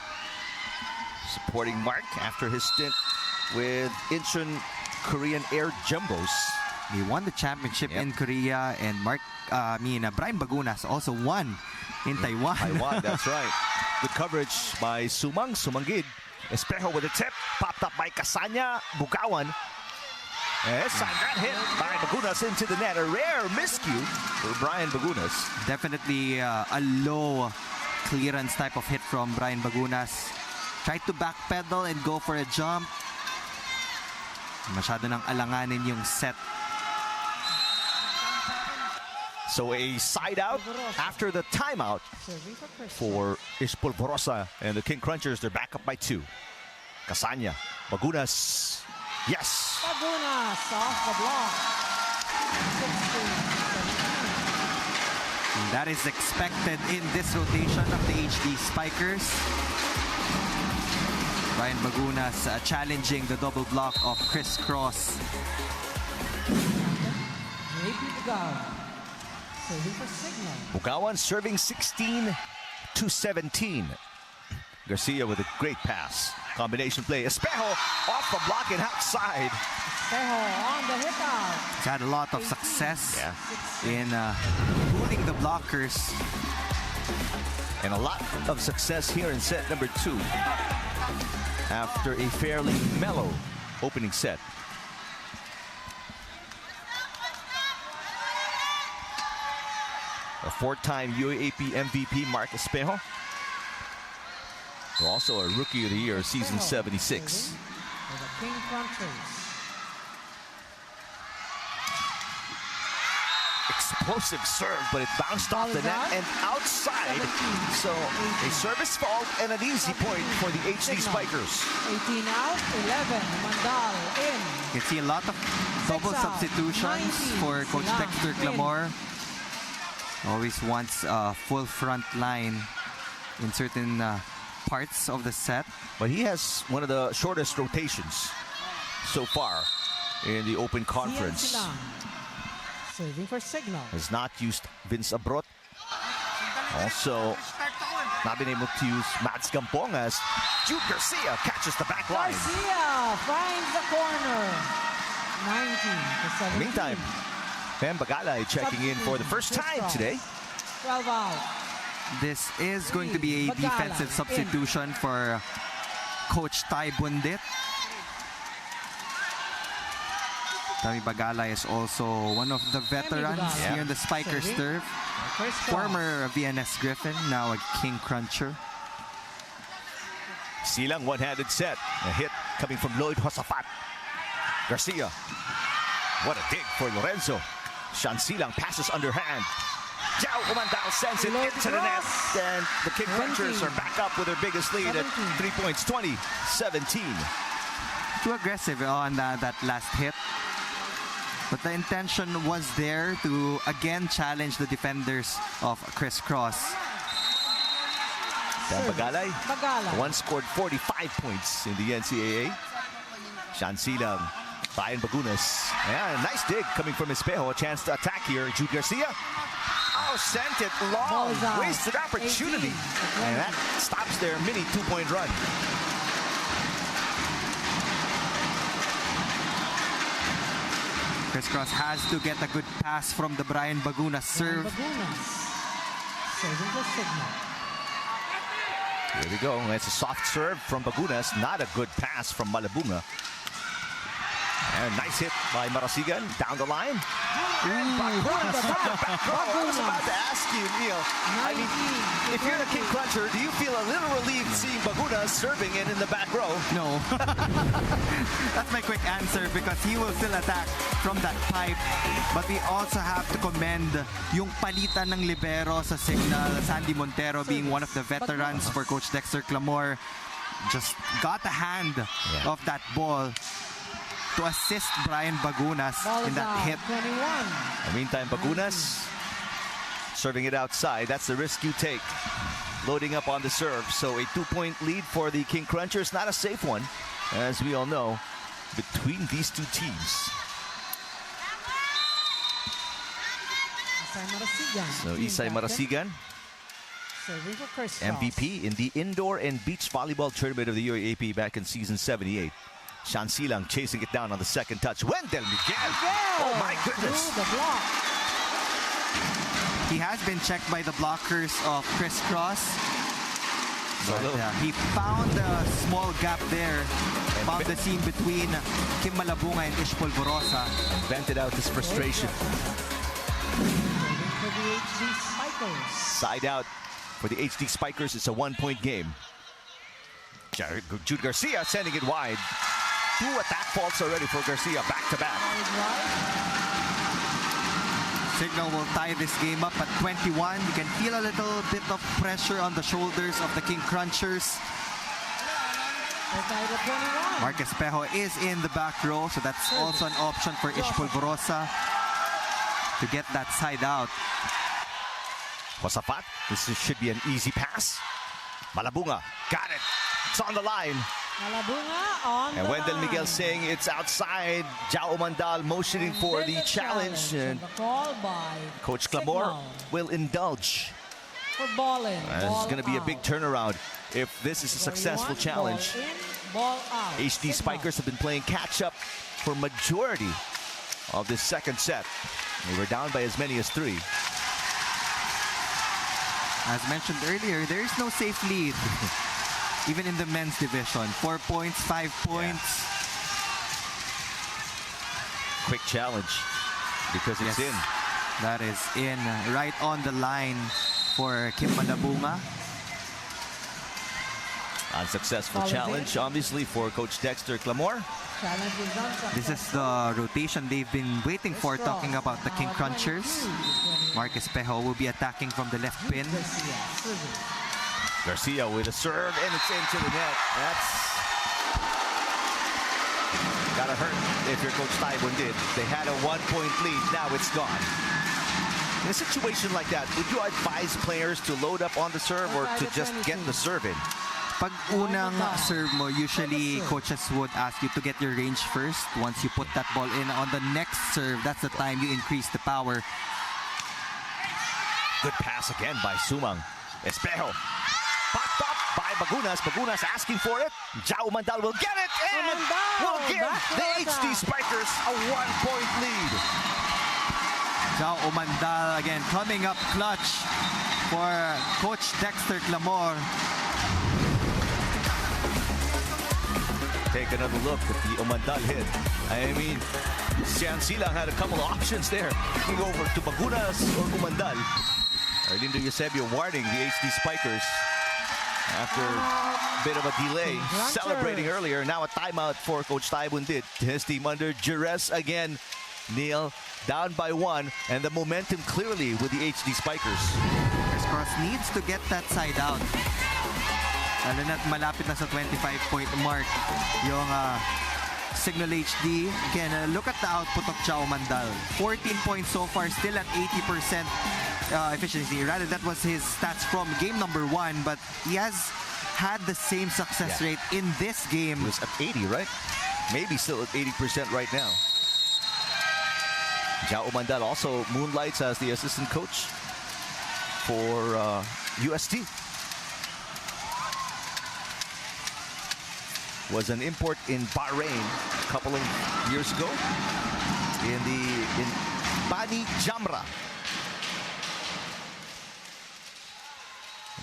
Supporting Mark after his stint with Incheon Korean Air Jumbos. He won the championship in Korea, and Brian Bagunas also won in Taiwan. Taiwan, that's right. Good coverage by Sumanggid. Espejo with a tip, popped up by Kasanya Bukawan. And that hit by Bagunas into the net. A rare miscue for Brian Bagunas. Definitely a low clearance type of hit from Brian Bagunas. Tried to backpedal and go for a jump. Masyado nang alanganin yung set. So a side out after the timeout for Ispolvorosa and the King Crunchers. They're back up by 2. Kasanya, Bagunas, yes. Bagunas off the block. And that is expected in this rotation of the HD Spikers. Brian Bagunas challenging the double block of Criss Cross. Bukawan serving 16-17. Garcia with a great pass. Combination play. Espejo off the block and outside. Espejo on the hit out. He's had a lot of success in pulling the blockers. And a lot of success here in set number 2. After a fairly mellow opening set. A 4-time UAAP MVP, Mark Espejo. Also a Rookie of the Year, season 76. For the King Crunchers. Explosive serve, but it bounced off the net and outside. So a service fault and an easy point for the HD Spikers. 18 out, 11. Mandal in. You can see a lot of double substitutions for Coach Dexter Clamor. Always wants a full front line in certain parts of the set. But he has one of the shortest rotations so far in the Open Conference. Serving for Cignal. Has not used Vince Abrot. Also, not been able to use Mads Gampong as Jude Garcia catches the back line. Garcia finds the corner. 19-17. Meantime, Pam Bagalay checking in for the first time today. 12 out. This is going to be a defensive substitution for Coach Tai Bundit. Tami Bagalay is also one of the veterans here in the Spikers turf. Former VNS Griffin, now a King Cruncher. Silang one-handed set. A hit coming from Lloyd Josafat. Garcia. What a dig for Lorenzo. Sean Silang passes underhand. Jao Umandal sends it into the net. And the King Crunchers are back up with their biggest lead at 3 points, 20-17. Too aggressive on that last hit. But the intention was there to again challenge the defenders of Criss Cross. Dan Bagalay once scored 45 points in the NCAA. Sean Silang, Brian Bagunas. Yeah, nice dig coming from Espejo. A chance to attack here. Jude Garcia. Oh, sent it long. Wasted opportunity. And that stops their mini 2-point run. Crisscross has to get a good pass from the Brian Baguna serve. Bagunas. Serving for Cignal. Here we go. It's a soft serve from Bagunas. Not a good pass from Malabunga. And nice hit by Marasigan down the line. Bagunas from the back row. I was about to ask you, Neil. I mean, if you're the King Cruncher, do you feel a little relieved seeing Bagunas serving it in the back row? No. That's my quick answer because he will still attack from that pipe. But we also have to commend yung palitan ng libero sa Cignal. Sandy Montero being one of the veterans for Coach Dexter Clamor. Just got the hand of that ball to assist Brian Bagunas Ball in is that out. hit. 21. In the meantime, Bagunas serving it outside. That's the risk you take. Loading up on the serve. So a 2-point lead for the King Crunchers. Not a safe one, as we all know, between these two teams. Isay Marasigan. So Isay Marasigan, Serving for Crisscross. MVP in the Indoor and Beach Volleyball Tournament of the UAAP back in season 78. Sean Silang chasing it down on the second touch. Wendell Miguel. Oh my goodness. Through the block. He has been checked by the blockers of Criss Cross. But he found a small gap there. Found the seam between Kim Malabunga and Ish Polvorosa. Vented out his frustration. Serving for the HD Spikers. Side out for the HD Spikers. It's a 1-point game. Jude Garcia sending it wide. 2 attack faults already for Garcia, back-to-back. Cignal will tie this game up at 21. You can feel a little bit of pressure on the shoulders of the King Crunchers. They're tied at 21. Mark Espejo is in the back row, so that's also an option for Ish Polvorosa to get that side out. Josafat, this should be an easy pass. Malabunga, got it. It's on the line. Malabunga on And the Wendell line. Miguel saying it's outside. Jao Mandal motioning for the challenge. And The call by Coach Clamor Cignal will indulge. for ball in. This is going to be a big turnaround if this is a successful challenge. Ball in, ball out. HD Cignal. Spikers have been playing catch-up for majority of this second set. They were down by as many as 3. As mentioned earlier, there is no safe lead. Even in the men's division. 4 points, 5 points. Quick challenge because it's in. That is in. Right on the line for Kim Malabunga. Unsuccessful Ball is challenge, obviously, for Coach Dexter Clamor. Challenge is done. This is the rotation they've been waiting for, talking about the King Crunchers. Mark Espejo will be attacking from the left pin. Garcia with a serve, and it's into the net. That's gotta hurt if you're Coach Taibon did. They had a 1-point lead, now it's gone. In a situation like that, would you advise players to load up on the serve or to just get the serve in? Pag unang serve mo, usually coaches would ask you to get your range first. Once you put that ball in on the next serve, that's the time you increase the power. Good pass again by Sumang. Espejo. Popped up by Bagunas. Bagunas asking for it. Jao Mandal will get it and will give the HD Spikers a 1-point lead. Jao Omandal again coming up clutch for Coach Dexter Clamor. Take another look at the Omandal hit. I mean, Sean Silang had a couple of options there. Looking over to Bagunas or Umandal. Arlindo Eusebio warning the HD Spikers after a bit of a delay. Celebrating earlier. Now a timeout for Coach Taibon did. His team under duress again. Neil down by 1, and the momentum clearly with the HD Spikers. Crisscross needs to get that side out. Lalo na't malapit na sa 25-point mark yung Cignal HD. Again, look at the output of Jao Mandal. 14 points so far, still at 80% efficiency. Rather, that was his stats from game number 1, but he has had the same success rate in this game. He was at 80, right? Maybe still at 80% right now. Jao Mandal also moonlights as the assistant coach for UST. Was an import in Bahrain a couple of years ago. in Bani Jamra.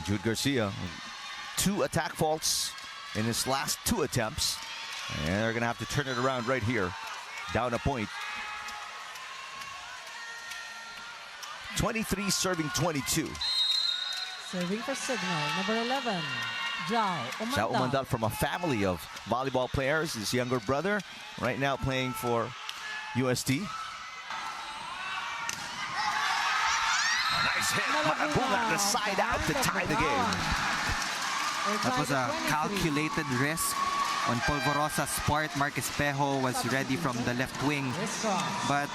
Jude Garcia, 2 attack faults in his last 2 attempts. And they're going to have to turn it around right here. Down a point. 23 serving 22. Serving for Cignal, number 11, Jao Umandal. Jao Umandal from a family of volleyball players. His younger brother right now playing for UST. A nice hit. Malabunga the side out to tie the game. That was a calculated risk on Polvorosa's part. Mark Espejo was ready from the left wing. But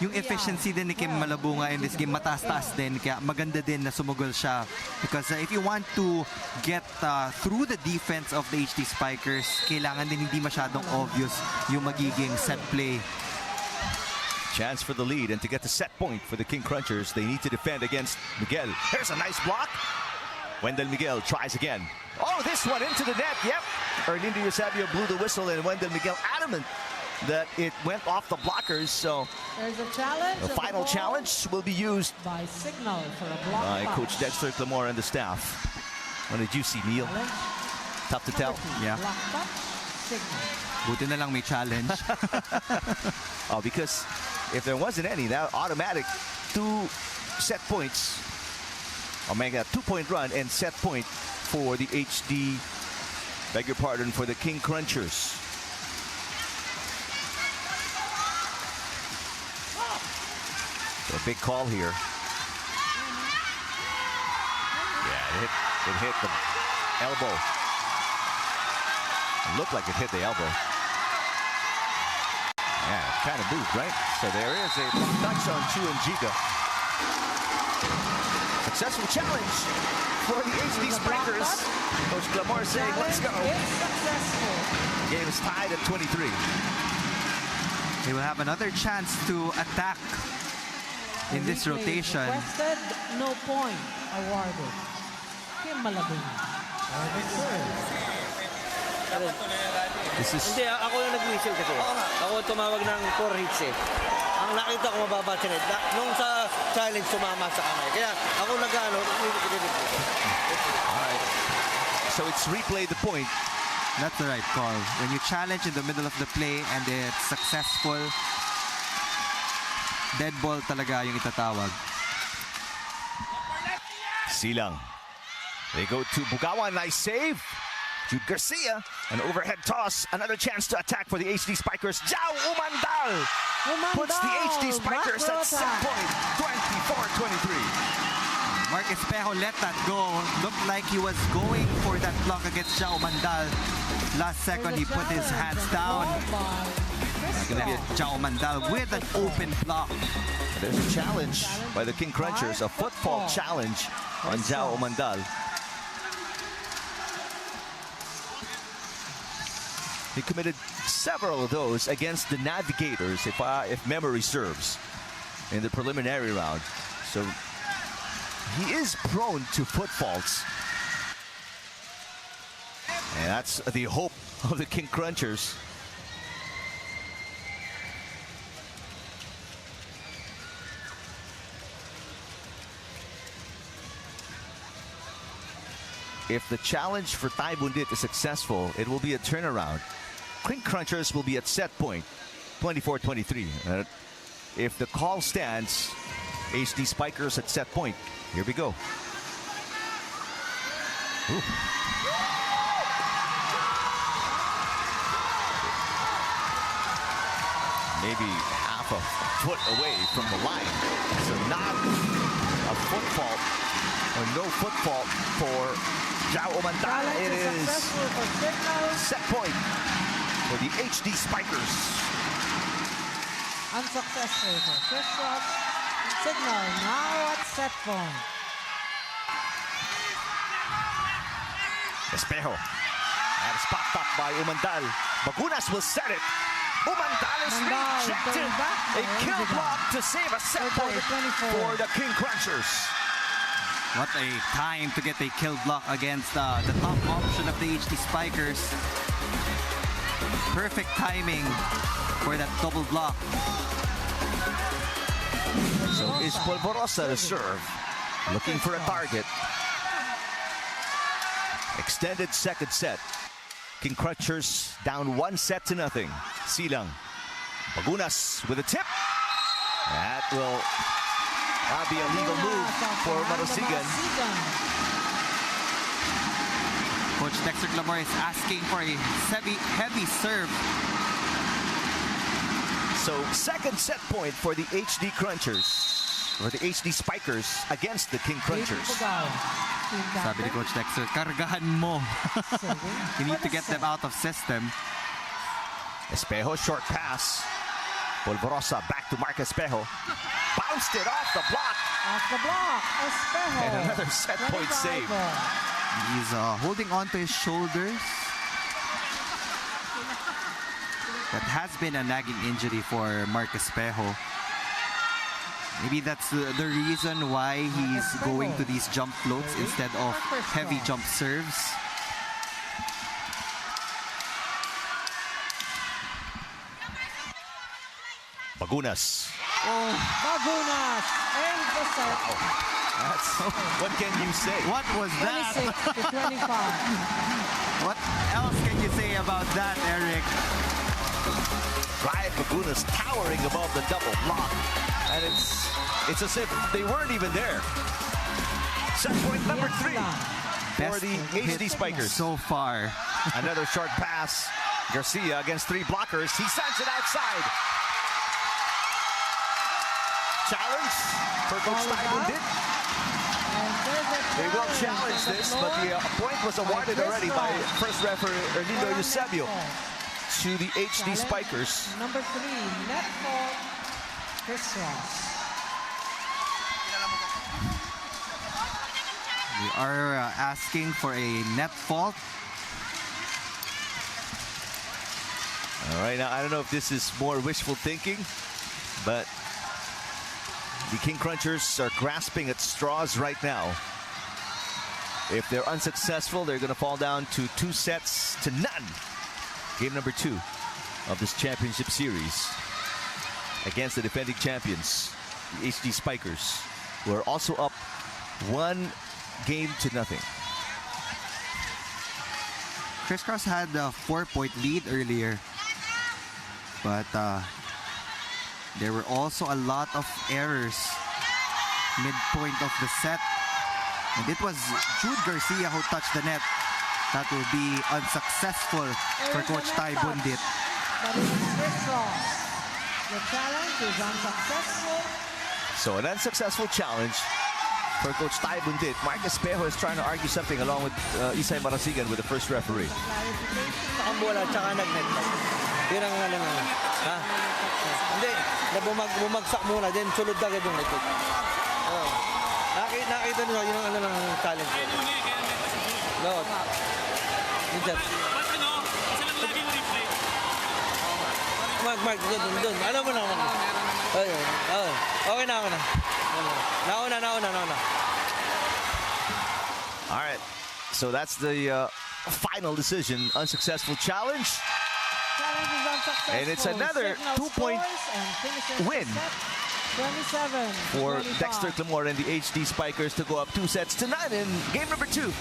yung efficiency din ni Kim Malabunga in this game, mataas-taas din. Kaya maganda din na sumugol siya. Because if you want to get through the defense of the HD Spikers, kailangan din hindi masyadong obvious yung magiging set play. Chance for the lead, and to get the set point for the King Crunchers, they need to defend against Miguel. Here's a nice block. Wendell Miguel tries again. Oh, this one into the net. Yep. Erlindo Eusebio blew the whistle, and Wendell Miguel adamant that it went off the blockers. So There's a challenge. the final challenge will be used by Cignal for a block by touch. Coach Dexter Clamore and the staff. What did you see, Neil? Challenge. Tough to tell. Yeah. Block touch, Cignal. Buti na lang may challenge. Oh, because if there wasn't any, that automatic 2 set points. I'll make a 2-point run and set point for the HD, beg your pardon, for the King Crunchers. So a big call here. Yeah, it hit the elbow. It looked like it hit the elbow. Yeah, it kind of moved, right? So there is a touch on Chu and Giga. Successful challenge for the HD Spikers. Coach Clamore saying, let's go. It's successful. Game is tied at 23. They will have another chance to attack in this Replay rotation. Requested, no point awarded. Kim Malabunga. This is Hindi, ako yung nag-whistle kasi. Ako tumawag ng 4 hits eh. Ang nakita ko mababa sa net. Nung sa challenge, sumama sa kamay. Kaya ako nag-ano. all right. So it's replay the point. That's the right call. When you challenge in the middle of the play and it's successful, dead ball talaga yung itatawag. Silang. They go to Bugawa. Nice save. Jude Garcia. An overhead toss. Another chance to attack for the HD Spikers. Jao Umandal puts the HD Spikers at set point. 24-23. Mark Espejo let that go. Looked like he was going for that block against Jao Mandal. Last second, he put his hands down. Jao Mandal with an open block. There's a challenge by the King Crunchers. A footfall challenge on Jao Umandal. He committed several of those against the Navigators, if memory serves, in the preliminary round. So he is prone to foot faults. And that's the hope of the King Crunchers. If the challenge for Thai Bundit is successful, it will be a turnaround. King Crunchers will be at set point, 24-23. If the call stands, HD Spikers at set point. Here we go. Ooh. Maybe half a foot away from the line. So not a foot fault, or no foot fault for Jao Umandal. It is set point for the HD Spikers. Unsuccessful for Crisscross. Cignal now at set point. Espejo. And it's popped up by Umandal. Bagunas will set it. Umandal is rejected. A kill block to save a set point for the King Crunchers. What a time to get a kill block against the top option of the HD Spikers. Perfect timing for that double block. So is Polvorosa to serve. Looking for a target. Extended second set. King Crunchers down 1-0. Silang. Bagunas with a tip. That will be a legal move for Marasigan. Coach Dexter Clamor is asking for a heavy serve. So second set point for the HD Crunchers, or the HD Spikers against the King Crunchers. Sabi ni Coach Dexter, kargahan mo. You need to get them out of system. Espejo, short pass. Polvorosa back to Mark Espejo. Bounced it off the block. Off the block, Espejo. And another set point save. He's holding on to his shoulders. That has been a nagging injury for Mark Espejo. Maybe that's the reason why he's going to these jump floats instead of heavy jump serves. Bagunas. Bagunas ends the set. That's, what can you say? What was that? 26 to 25. What else can you say about that, Eric? Ryan Bagunas towering above the double block. And it's as if they weren't even there. Set point number 3 for the HD Spikers. So far. Another short pass. Garcia against 3 blockers. He sends it outside. Challenge for Coach Taibundit. They will challenge this, but the point was awarded already by first referee Erlindo Eusebio to the HD Spikers. Number 3, net for Crisscross. We are asking for a net fault. All right, now I don't know if this is more wishful thinking, but the King Crunchers are grasping at straws right now. If they're unsuccessful, they're going to fall down to 2-0. Game number 2 of this championship series against the defending champions, the HD Spikers, who are also up 1-0. Crisscross had a 4-point lead earlier, but there were also a lot of errors midpoint of the set. And it was Jude Garcia who touched the net. That will be unsuccessful for Coach Taibundit. But it is Crisscross. The challenge is unsuccessful. So an unsuccessful challenge for Coach Taibundit. Mark Espejo is trying to argue something along with Isay Marasigan with the first referee. Ang bola tsaka nag-net. Yun ang ano na. Ha? Hindi. Bumagsak muna. Then sulod agad yung net. Nakita nyo yun ang ano ng challenge. Lord. Yun dyan. Mark, doon. Alam mo na. Okay na ako na. Nauna. All right, so that's the final decision. Unsuccessful challenge. Challenge is unsuccessful. And it's another Cignal 2-point scores and finishes win the set 27 for 25. Dexter Clamor and the HD Spikers to go up 2-0 in game number 2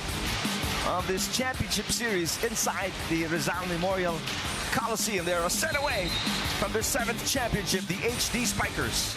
of this championship series inside the Rizal Memorial Coliseum. They're a set away from their 7th championship, the HD Spikers.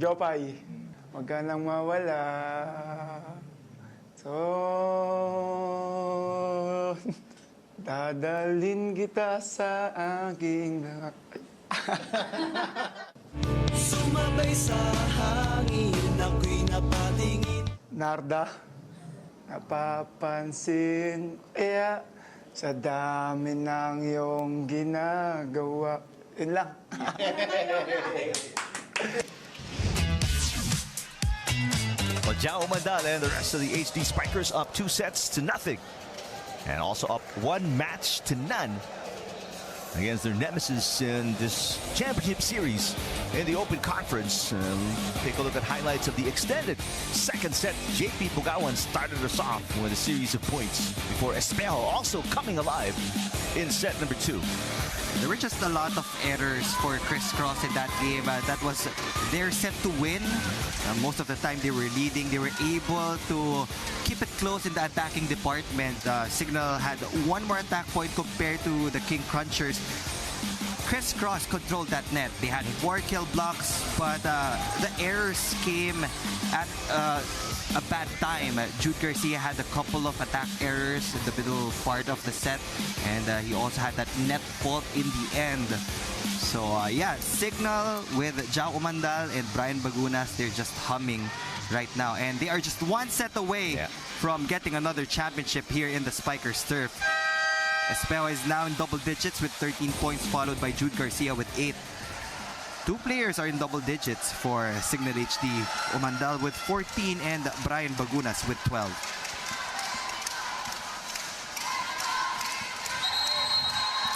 Jopay, wag ka nang mawala. So, dadalhin kita sa aking Sumabay sa hangin, ako'y napatingin. Narda, napapansin kaya sa dami ng iyong ginagawa. Yun lang. But Jao Mandal and the rest of the HD Spikers up 2-0. And also up 1 match to none against their nemesis in this championship series in the Open Conference. Take a look at highlights of the extended second set. JP Bugawan started us off with a series of points before Espejo also coming alive in set number 2. There were just a lot of errors for Criss Cross in that game. That was their set to win. Most of the time they were leading. They were able to keep it close in the attacking department. Cignal had one more attack point compared to the King Crunchers. Criss Cross controlled that net. They had 4 kill blocks, but the errors came at a bad time. Jude Garcia had a couple of attack errors in the middle part of the set, and he also had that net fault in the end. So yeah, Cignal with Jao Umandal and Brian Bagunas, they're just humming right now, and they are just 1 set away from getting another championship here in the Spikers turf. Espejo is now in double digits with 13 points, followed by Jude Garcia with 8. 2 players are in double digits for Cignal HD. Umandal with 14 and Brian Bagunas with 12.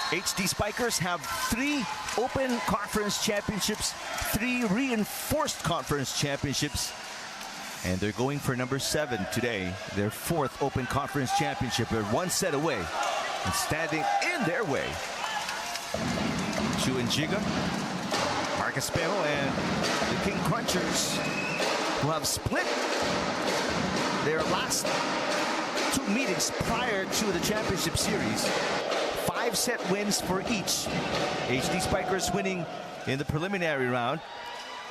HD Spikers have 3 Open Conference Championships, 3 Reinforced Conference Championships, and they're going for number 7 today. Their 4th Open Conference Championship. They're 1 set away and standing in their way. Chu and Giga, Marcus Espejo, and the King Crunchers, who have split their last 2 meetings prior to the championship series. 5 set wins for each. HD Spikers winning in the preliminary round.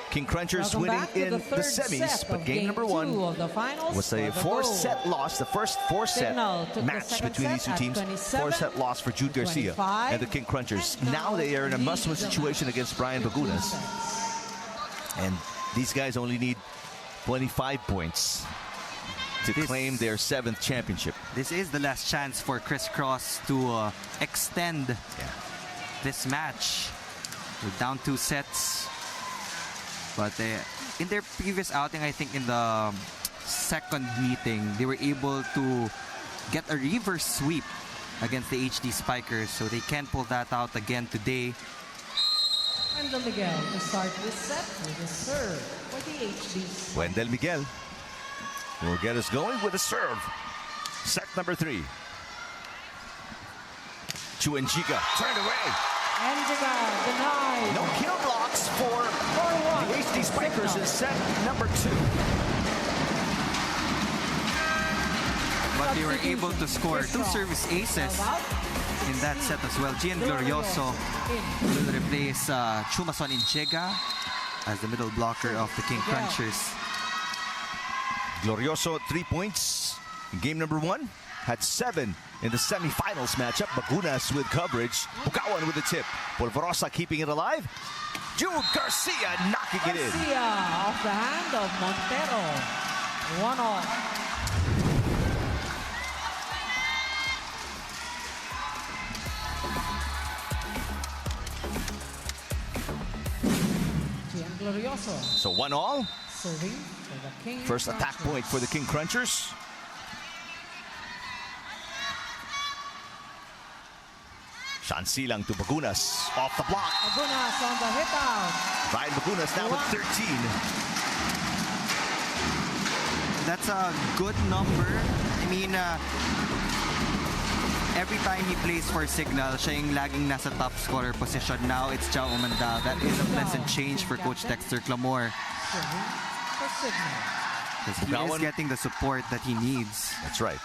King Crunchers winning in the semis, but game number 1 was a 4-set loss, the first 4-set match between these 2 teams. 4-set loss for Jude Garcia and the King Crunchers. Now they are in a must-win situation against Brian Bagunas, and these guys only need 25 points to claim their 7th championship. This is the last chance for Criss Cross to extend this match. We're down 2 sets. But in their previous outing, I think in the second meeting, they were able to get a reverse sweep against the HD Spikers. So they can pull that out again today. Wendell Miguel to start this set with a serve for the HD Spikers. Wendell Miguel will get us going with a serve. Set number 3. Chu and Giga turned away. And Giga denied. No kill blocks for the HD Spikers in set number 2. But they were able to score 2 service aces in that set as well. Gian Glorioso will replace Chumason Inchega as the middle blocker of the King Crunchers. Glorioso 3 points in game number 1. Had 7 in the semifinals matchup. Bagunas with coverage. Bugawan with the tip. Polvorosa keeping it alive. Jude Garcia knocking it in. Garcia off the hand of Montero. 1-all. Gian Glorioso So 1-all. serving for the King First attack Crunchers. point for the King Crunchers. Shansilang to Bagunas. Off the block. Bagunas on the hit out. Brian Bagunas now with 13. That's a good number. I mean, every time he plays for Cignal, siya yung laging nasa top scorer position. Now it's Jao Umandal. That is a pleasant change for Coach Dexter Clamore. Serving for Cignal. Because he is getting the support that he needs. That's right.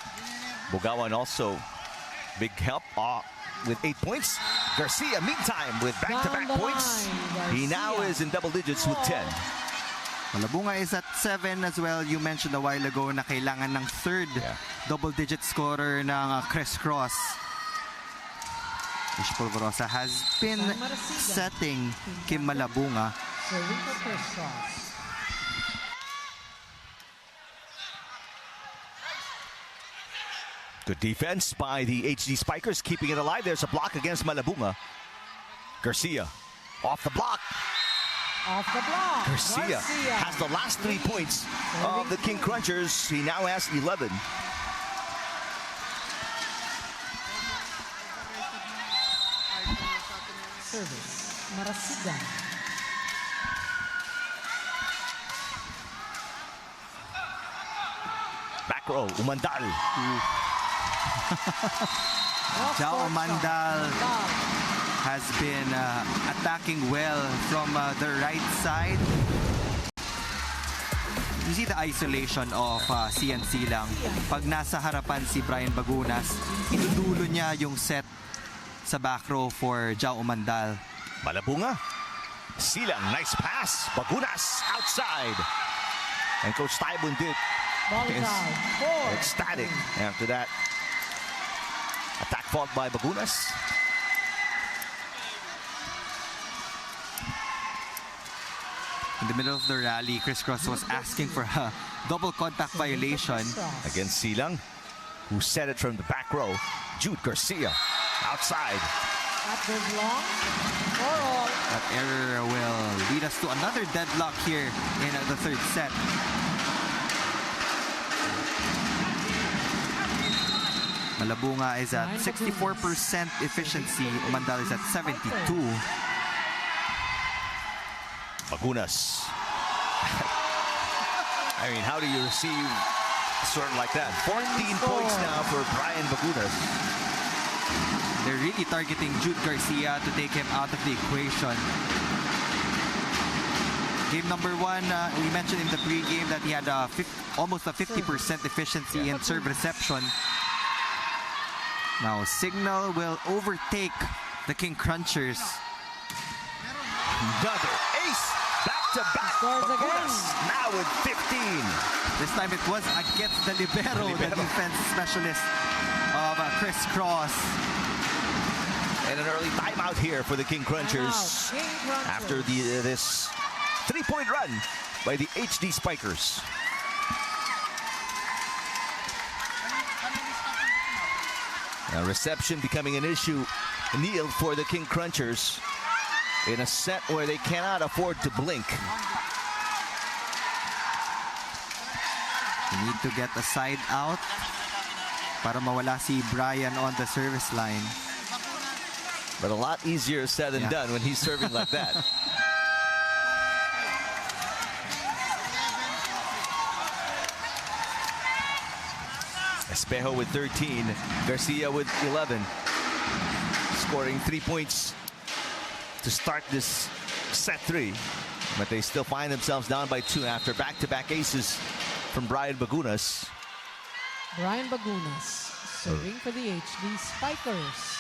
Bugawan also big help with 8 points. Garcia, meantime, with back-to-back Down the points. line, He now Garcia. is in double digits with 10. Malabunga is at 7 as well. You mentioned a while ago na kailangan ng third double-digit scorer ng Criss Cross. Ish Polvorosa has been setting Kim Malabunga. Serving for Crisscross. Good defense by the HD Spikers, keeping it alive. There's a block against Malabunga. Garcia off the block. Off the block. Garcia has the last 3 points of the King Crunchers. He now has 11. Service. Marasigan. Back row, Umandal. Jao Mandal has been attacking well from the right side. You see the isolation of CNC lang. Pag nasa harapan si Brian Bagunas, inudulo niya yung set sa back row for Jao Mandal. Malabunga. Silang, nice pass. Bagunas outside. And Coach Taibun did Ball is is out. ecstatic after that. Attack fought by Bagunas. In the middle of the rally, Crisscross was asking for a double contact violation. Against Silang, who set it from the back row. Jude Garcia outside. That goes long. For all. That error will lead us to another deadlock here in the third set. Malabunga is at 64% efficiency. Umandal is at 72. Bagunas. I mean, how do you receive sort of like that? 14 points now for Brian Bagunas. They're really targeting Jude Garcia to take him out of the equation. Game number 1, we mentioned in the pregame that he had almost a 50% efficiency in serve reception. Now Cignal will overtake the King Crunchers. Another ace. Back-to-back. Scores again. Bagunas now with 15. This time it was against the libero, the defense specialist of Criss Cross. And an early timeout here for the King Crunchers. King Crunchers. After this 3-point run by the HD Spikers. Now reception becoming an issue, Neil, for the King Crunchers in a set where they cannot afford to blink. You need to get a side out para mawala si Brian on the service line. But a lot easier said than done when he's serving like that. Espejo with 13, Garcia with 11. Scoring 3 points to start this set 3. But they still find themselves down by 2 after back-to-back aces from Brian Bagunas. Brian Bagunas serving for the HD Spikers.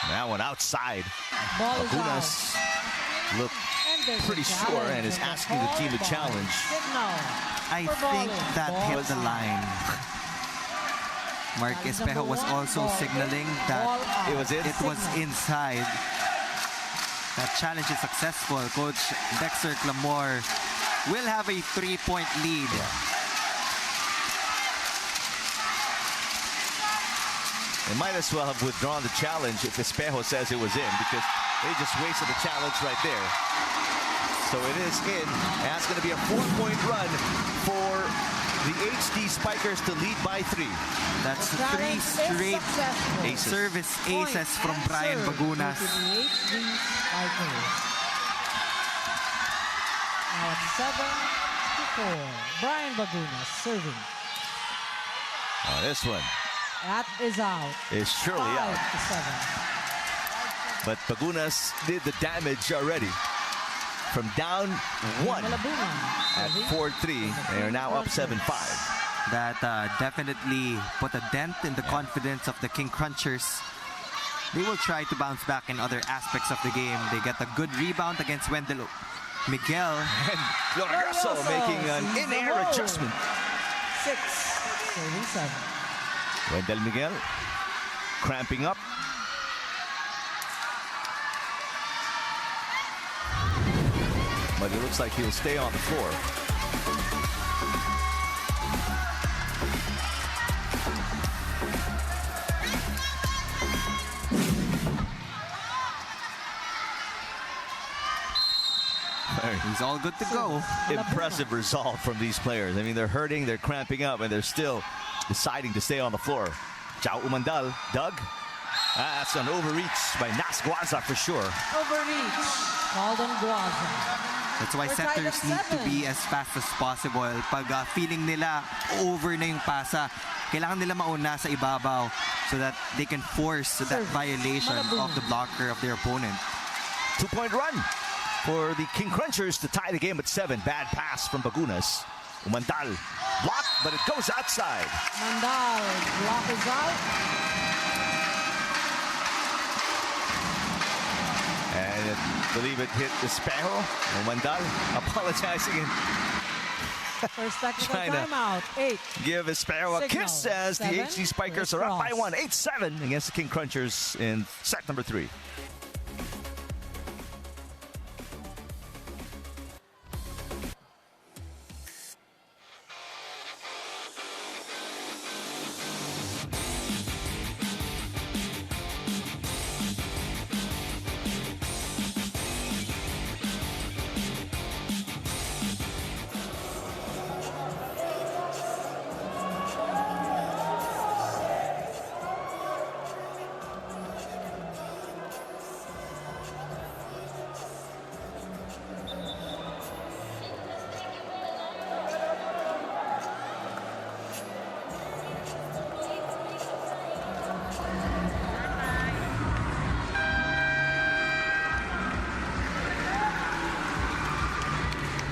That one outside. Ball is Bagunas looked And there's pretty a sure challenge and is and a asking the team to call challenge. by Cignal. I For think balling. that Ball hit the out. line. Mark Challenge Espejo number was 1, also ball signaling in, that ball out. It was in? it was inside. That challenge is successful. Coach Dexter Clamore will have a 3-point lead. They might as well have withdrawn the challenge if Espejo says it was in, because they just wasted the challenge right there. So it is in. And that's going to be a 4-point run for the HD Spikers to lead by 3. That's The challenge 3 is straight successful. Aces. service Point aces from and Brian serve Bagunas. to the HD Spikers. Now it's 7-4. Brian Bagunas serving. This one That is out. is surely out. 5-7. But Bagunas did the damage already. From down 1 Malabunga at serving. 4-3, they are now up 7-5. That definitely put a dent in the confidence of the King Crunchers. They will try to bounce back in other aspects of the game. They get a good rebound against Wendell Miguel. And Glorioso making an in-air adjustment. 6, serving 7. Wendell Miguel cramping up. But it looks like he'll stay on the floor. He's all good to go. Impressive resolve from these players. I mean, they're hurting, they're cramping up, and they're still deciding to stay on the floor. Jao Umandal, Doug. That's an overreach by Nas Guaza for sure. Overreach. Called on Guaza. That's why We're tied setters at need to 7. be as fast as possible. Pag feeling nila over na yung pasa, kailangan nila mauna sa ibabaw so that they can force that violation of the blocker of their opponent. 2-point run for the King Crunchers to tie the game at 7. Bad pass from Bagunas. Umandal blocked, but it goes outside. Mandal. Block is out. And I believe it hit Espejo. Umandal apologizing and First technical Trying to timeout. 8. give Espejo a Cignal, kiss as the 7, HD Spikers are up by Crisscross. 1. 8-7 against the King Crunchers in set number 3.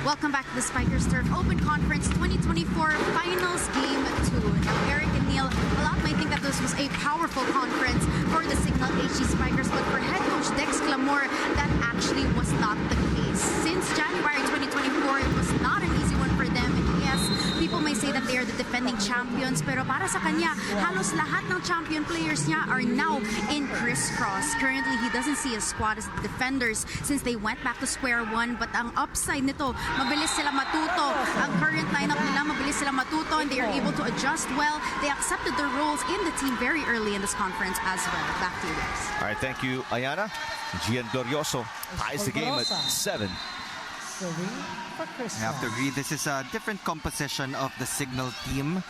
Welcome back to the Spikers Turf Open Conference 2024 Finals Game 2. Now, Eric and Neil, a lot might think that this was a powerful conference for the Cignal HD Spikers, but for head coach Dex Clamor, that actually was not the case. Since January 2024, it was not an easy one for them. And yes, people may say that they are the defending champions, pero para sa kanya, halos lahat ng champion players niya are now in Crisscross. Currently, he doesn't see a squad as the defenders since they went back to square one, but ang upside nito, mabilis sila matuto. Ang current lineup nila, mabilis sila matuto, and they are able to adjust well. They accepted their roles in the team very early in this conference as well. Back to you guys. All right, thank you, Ayana. Gian Glorioso ties the game at 7. Serving for Criss I have to Cross. agree, this is a different composition of the Cignal team.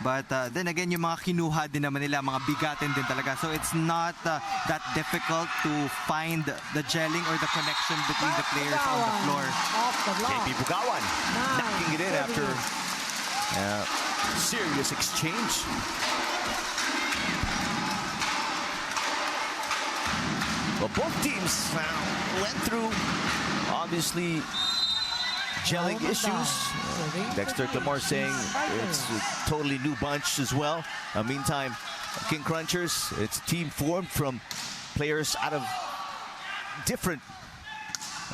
But then again, yung mga kinuha din naman nila, mga bigatin din talaga. So it's not that difficult to find the gelling or the connection between the players on the floor. Off the block. JP Bugawan knocking it in after serious exchange. Well, both teams went through, obviously, gelling issues. Dexter Clamor saying it's a totally new bunch as well. Meantime, King Crunchers, it's a team formed from players out of different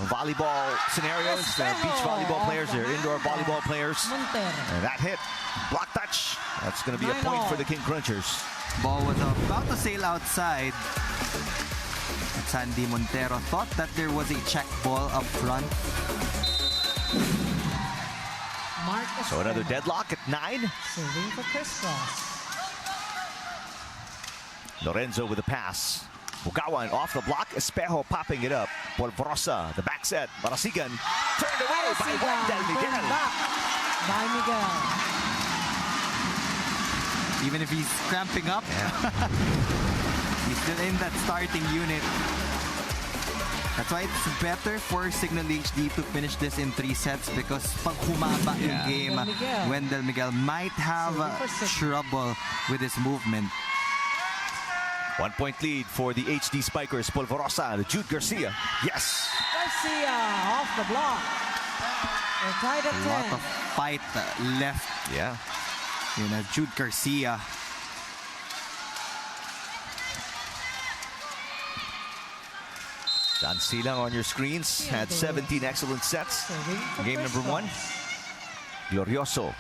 volleyball scenarios. Beach volleyball players, they're indoor volleyball players. And that hit, block touch. That's going to be a point for the King Crunchers. Ball was about to sail outside. Sandy Montero thought that there was a check ball up front. So another deadlock at 9. Serving for Crisscross. Lorenzo with a pass. Bugawan off the block. Espejo popping it up. Polvorosa, the back set. Barasigan turned away by Wendell Miguel. Back by Miguel. Even if he's cramping up, he's still in that starting unit. That's why it's better for Cignal HD to finish this in 3 sets, because pag humaba yung game, Wendell Miguel might have trouble with his movement. 1 point lead for the HD Spikers. Polvorosa, Jude Garcia. Yes. Garcia off the block. They're tied at 10. A lot of fight left. Yeah. You know, Jude Garcia. Silang on your screens had 17 excellent sets. Game number 1. Glorioso.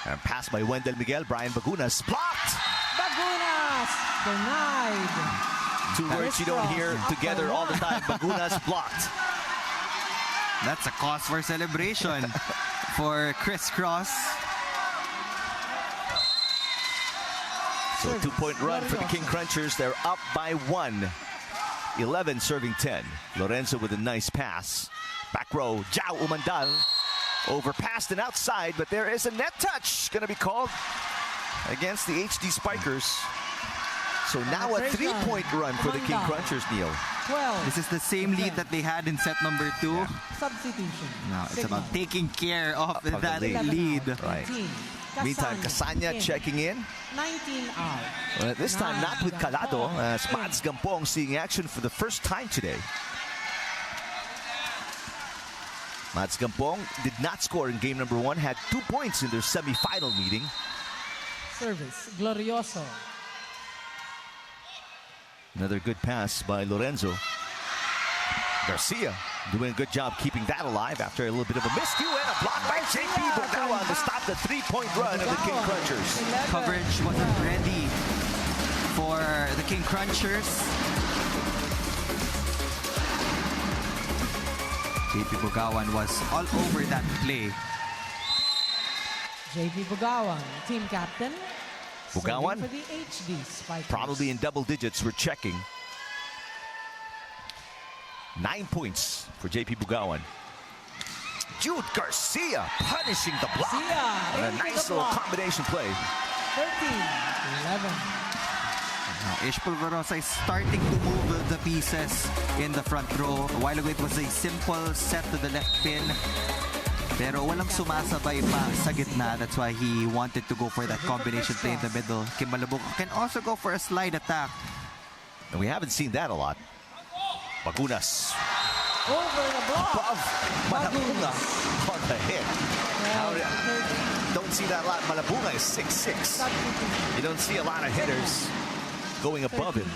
And pass by Wendell Miguel. Brian Bagunas blocked. Bagunas denied. Two words you don't hear together all the time. Bagunas blocked. That's a cause for celebration for Criss Cross. So a 2-point run for the King Crunchers. They're up by 1. 11 serving 10. Lorenzo with a nice pass. Back row, Jao Umandal. Overpassed and outside, but there is a net touch going to be called against the HD Spikers. So now a 3-point run for the King Crunchers, Neil. 12. This is the same lead that they had in set number 2. Substitution. Now it's about taking care of that the lead. Right. Meantime, Casanya checking in. 19 out. Well, this time not with Calado, as Mads Gampong seeing action for the first time today. Mads Gampong did not score in game number 1, had 2 points in their semi-final meeting. Service, Glorioso. Another good pass by Lorenzo. Garcia doing a good job keeping that alive after a little bit of a miscue and a block by JP Bugawan to stop the 3-point run of the King Crunchers. Coverage wasn't ready for the King Crunchers. JP Bugawan was all over that play. JP Bugawan, team captain. Bugawan, serving for the HD Spikers. probably in double digits, we're checking. 9 points for JP Bugawan. Jude Garcia punishing the block. Garcia And a into nice the little block. combination play. 13-11. Ish Polvorosa is starting to move the pieces in the front row. A while ago, it was a simple set to the left pin. Pero walang sumasabay pa sa gitna. That's why he wanted to go for that combination play in the middle. Kim Malabog can also go for a slide attack. And we haven't seen that a lot. Bagunas Over the block. above Malabunga on the hit. Don't see that a lot. Malabunga is 6'6". You don't see a lot of hitters going above him.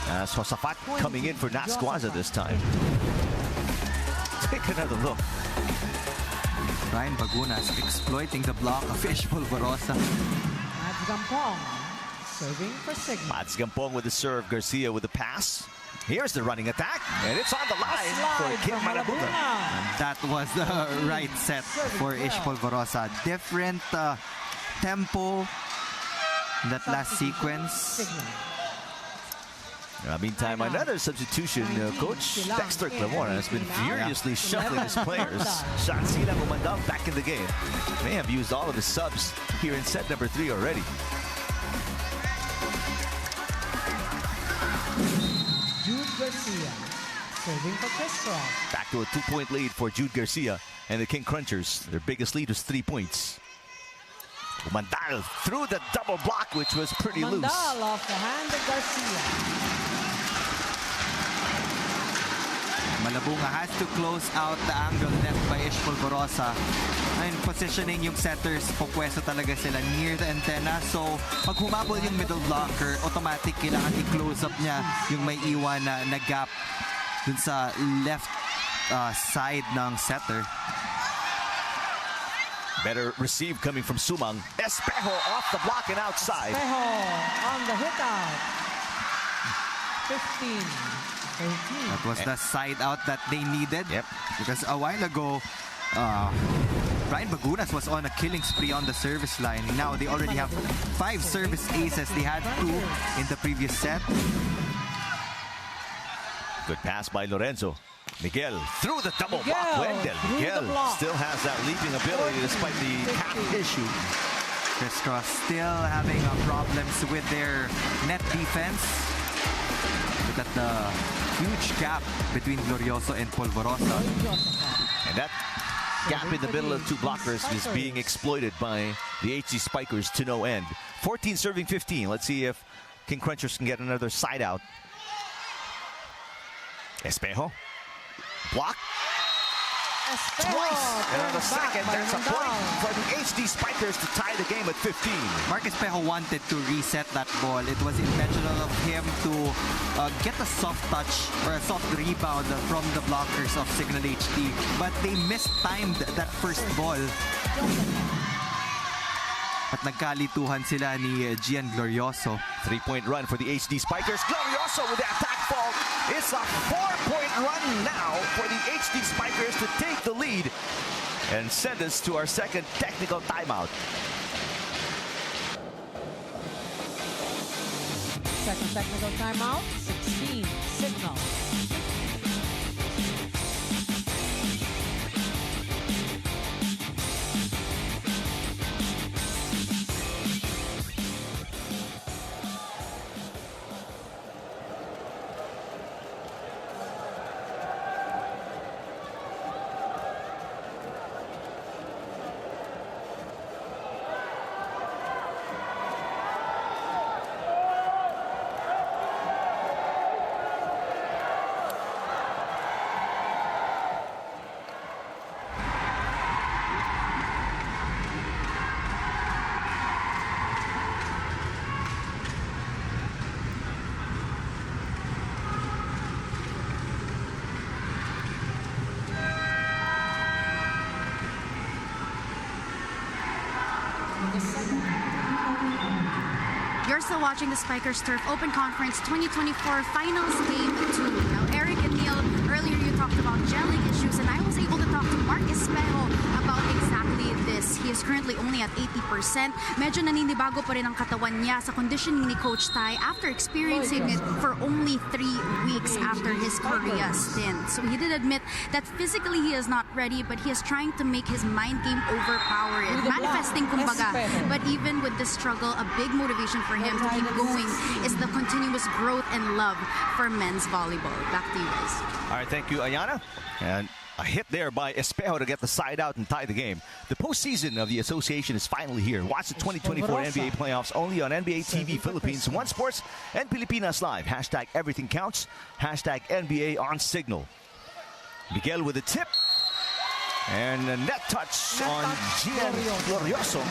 As Josafat coming in for Nasquaza this time. Take another look. Ryan Bagunas exploiting the block of Ish Polvorosa. Mads Gampong serving for Cignal. Mads Gampong with the serve. Garcia with the pass. Here's the running attack. And it's on the line for Slide Kim from Malabunga. Malabunga. That was the right set for Ish Polvorosa. Different tempo in that last sequence. Cignal. Meantime, another substitution. Coach Dexter Clamora has been furiously shuffling his players. Shansila Umandal back in the game. May have used all of his subs here in set number 3 already. Jude Garcia serving for Crisscross. Back to a 2-point lead for Jude Garcia and the King Crunchers. Their biggest lead was 3 points. Umandal through the double block, which was pretty loose. Mandal off the hand of Garcia. Malabunga has to close out the angle left by Ish Polvorosa. And positioning yung setters, pupwesto talaga sila near the antenna. So, pag humabol yung middle blocker, automatic kailangan i-close up niya yung may iwan na gap dun sa left side ng setter. Better receive coming from Sumang. Espejo off the block and outside. Espejo on the hit out. 15-13. That was the side out that they needed. Yep. Because a while ago, Brian Bagunas was on a killing spree on the service line. Now they already have 5 service aces. They had 2 in the previous set. Good pass by Lorenzo. Miguel through the double block. Wendell. through the Miguel block. still has that leaping ability despite the cap issue. Crisscross still having problems with their net defense. Look at the huge gap between Glorioso and Polvorosa. And that gap in the middle of 2 blockers is being exploited by the HD Spikers to no end. 14 serving 15. Let's see if King Crunchers can get another side out. Espejo. Block. twice. And on the Turns back second, by there's a Mundal. point for the HD Spikers to tie the game at 15. Mark Espejo wanted to reset that ball. It was intentional of him to get a soft touch or a soft rebound from the blockers of Cignal HD. But they mistimed that first ball. At nagkalituhan sila ni Gian Glorioso. 3-point run for the HD Spikers. Glorioso with the attack fault. It's a 4-point run now for the HD Spikers to take the lead and send us to our second technical timeout. Second technical timeout, 16, Cignal. You're still watching the Spikers Turf Open Conference 2024 Finals Game 2. Now, Eric and Neil, earlier you talked about gelling issues, and I was able to talk to Mark Espejo about exactly this. He is currently only at 80%. Medyo naninibago pa rin ang katawan niya sa conditioning ni Coach Tai after experiencing it for only 3 weeks after his Korea stint. So he did admit that physically he is not ready, but he is trying to make his mind game overpower it. Manifesting kumbaga. But even with this struggle, a big motivation for him to keep going is the continuous growth and love for men's volleyball. Back to you guys. All right, thank you, Ayana. And a hit there by Espejo to get the side out and tie the game. The postseason of the association is finally here. Watch the 2024 NBA playoffs only on NBA TV Philippines, One Sports, and Pilipinas Live. Hashtag everything counts. Hashtag NBA on Cignal. Miguel with a tip. And a net touch on Gian Glorioso.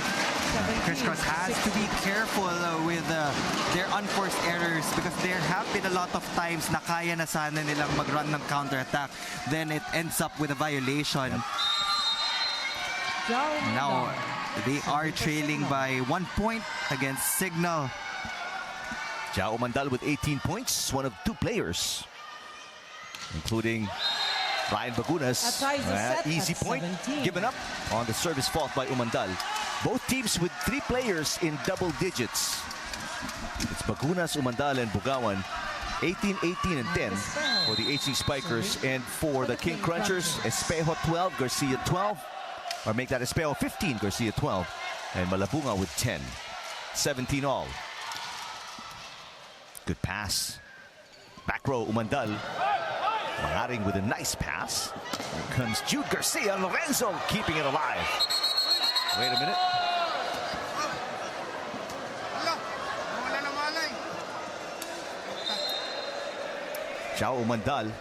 Crisscross has to be careful with their unforced errors because there have been a lot of times na kaya na sana nilang mag-run ng counterattack. Then it ends up with a violation. Now, they are trailing by 1 point against Cignal. Jao Mandal with 18 points, one of 2 players, including Ryan Bagunas. Easy point 17. given up on the service fault by Umandal. Both teams with 3 players in double digits. It's Bagunas, Umandal, and Bugawan. 18, 18, and 10 for the HD Spikers. And for the King Crunchers, Espejo 12, Garcia 12. Or make that Espejo 15, Garcia 12. And Malabunga with 10. 17 all. Good pass. Back row, Umandal. Maharing with a nice pass. Here comes Jude Garcia. Lorenzo keeping it alive. Wait a minute. Jao Mandal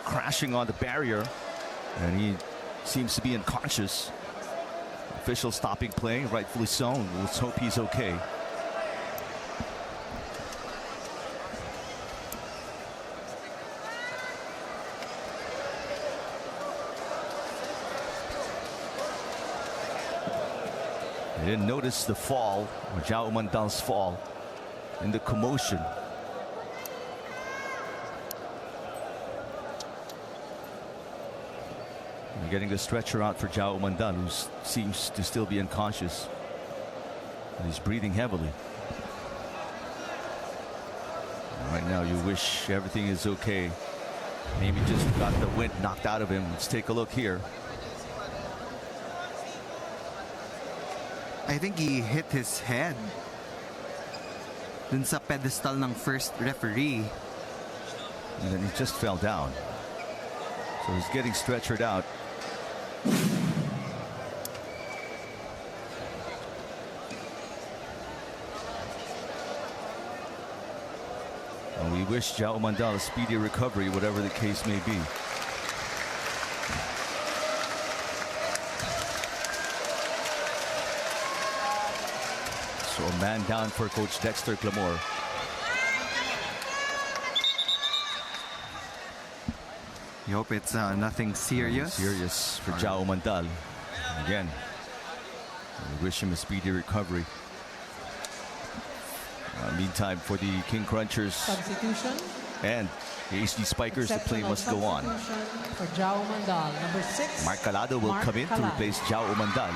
crashing on the barrier, and he seems to be unconscious. Official stopping play, rightfully so. Let's hope he's okay. I didn't notice the fall, or Jao Mandal's fall, in the commotion. We're getting the stretcher out for Jao Mandal, who seems to still be unconscious. And he's breathing heavily. Right now, you wish everything is okay. Maybe just got the wind knocked out of him. Let's take a look here. I think he hit his head dun sa pedestal ng first referee. And then he just fell down. So he's getting stretchered out. And we wish Jao Mandal a speedy recovery, whatever the case may be. So a man down for Coach Dexter Clamor. You hope it's nothing serious. Serious for Jao Mandal. Again, we wish him a speedy recovery. Meantime, for the King Crunchers Substitution. and the HD Spikers, the play must go on. For Jao Mandal, number 6. Mark Calado will come in to replace Jao Mandal.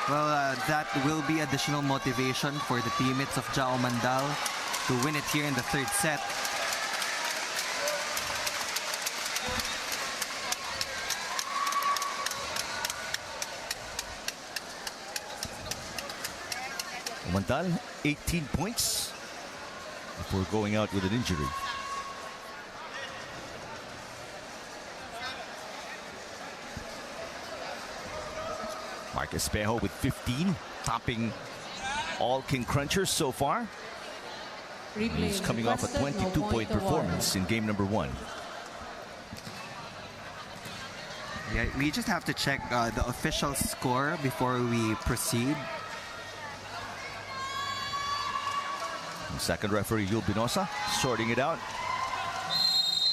Well, that will be additional motivation for the teammates of Jao Mandal to win it here in the third set. Mandal, 18 points before going out with an injury. Mark Espejo with 15, topping all King Crunchers so far. He's coming off a 22-point performance in game number 1. Yeah, we just have to check the official score before we proceed. Second referee Yul Binosa sorting it out,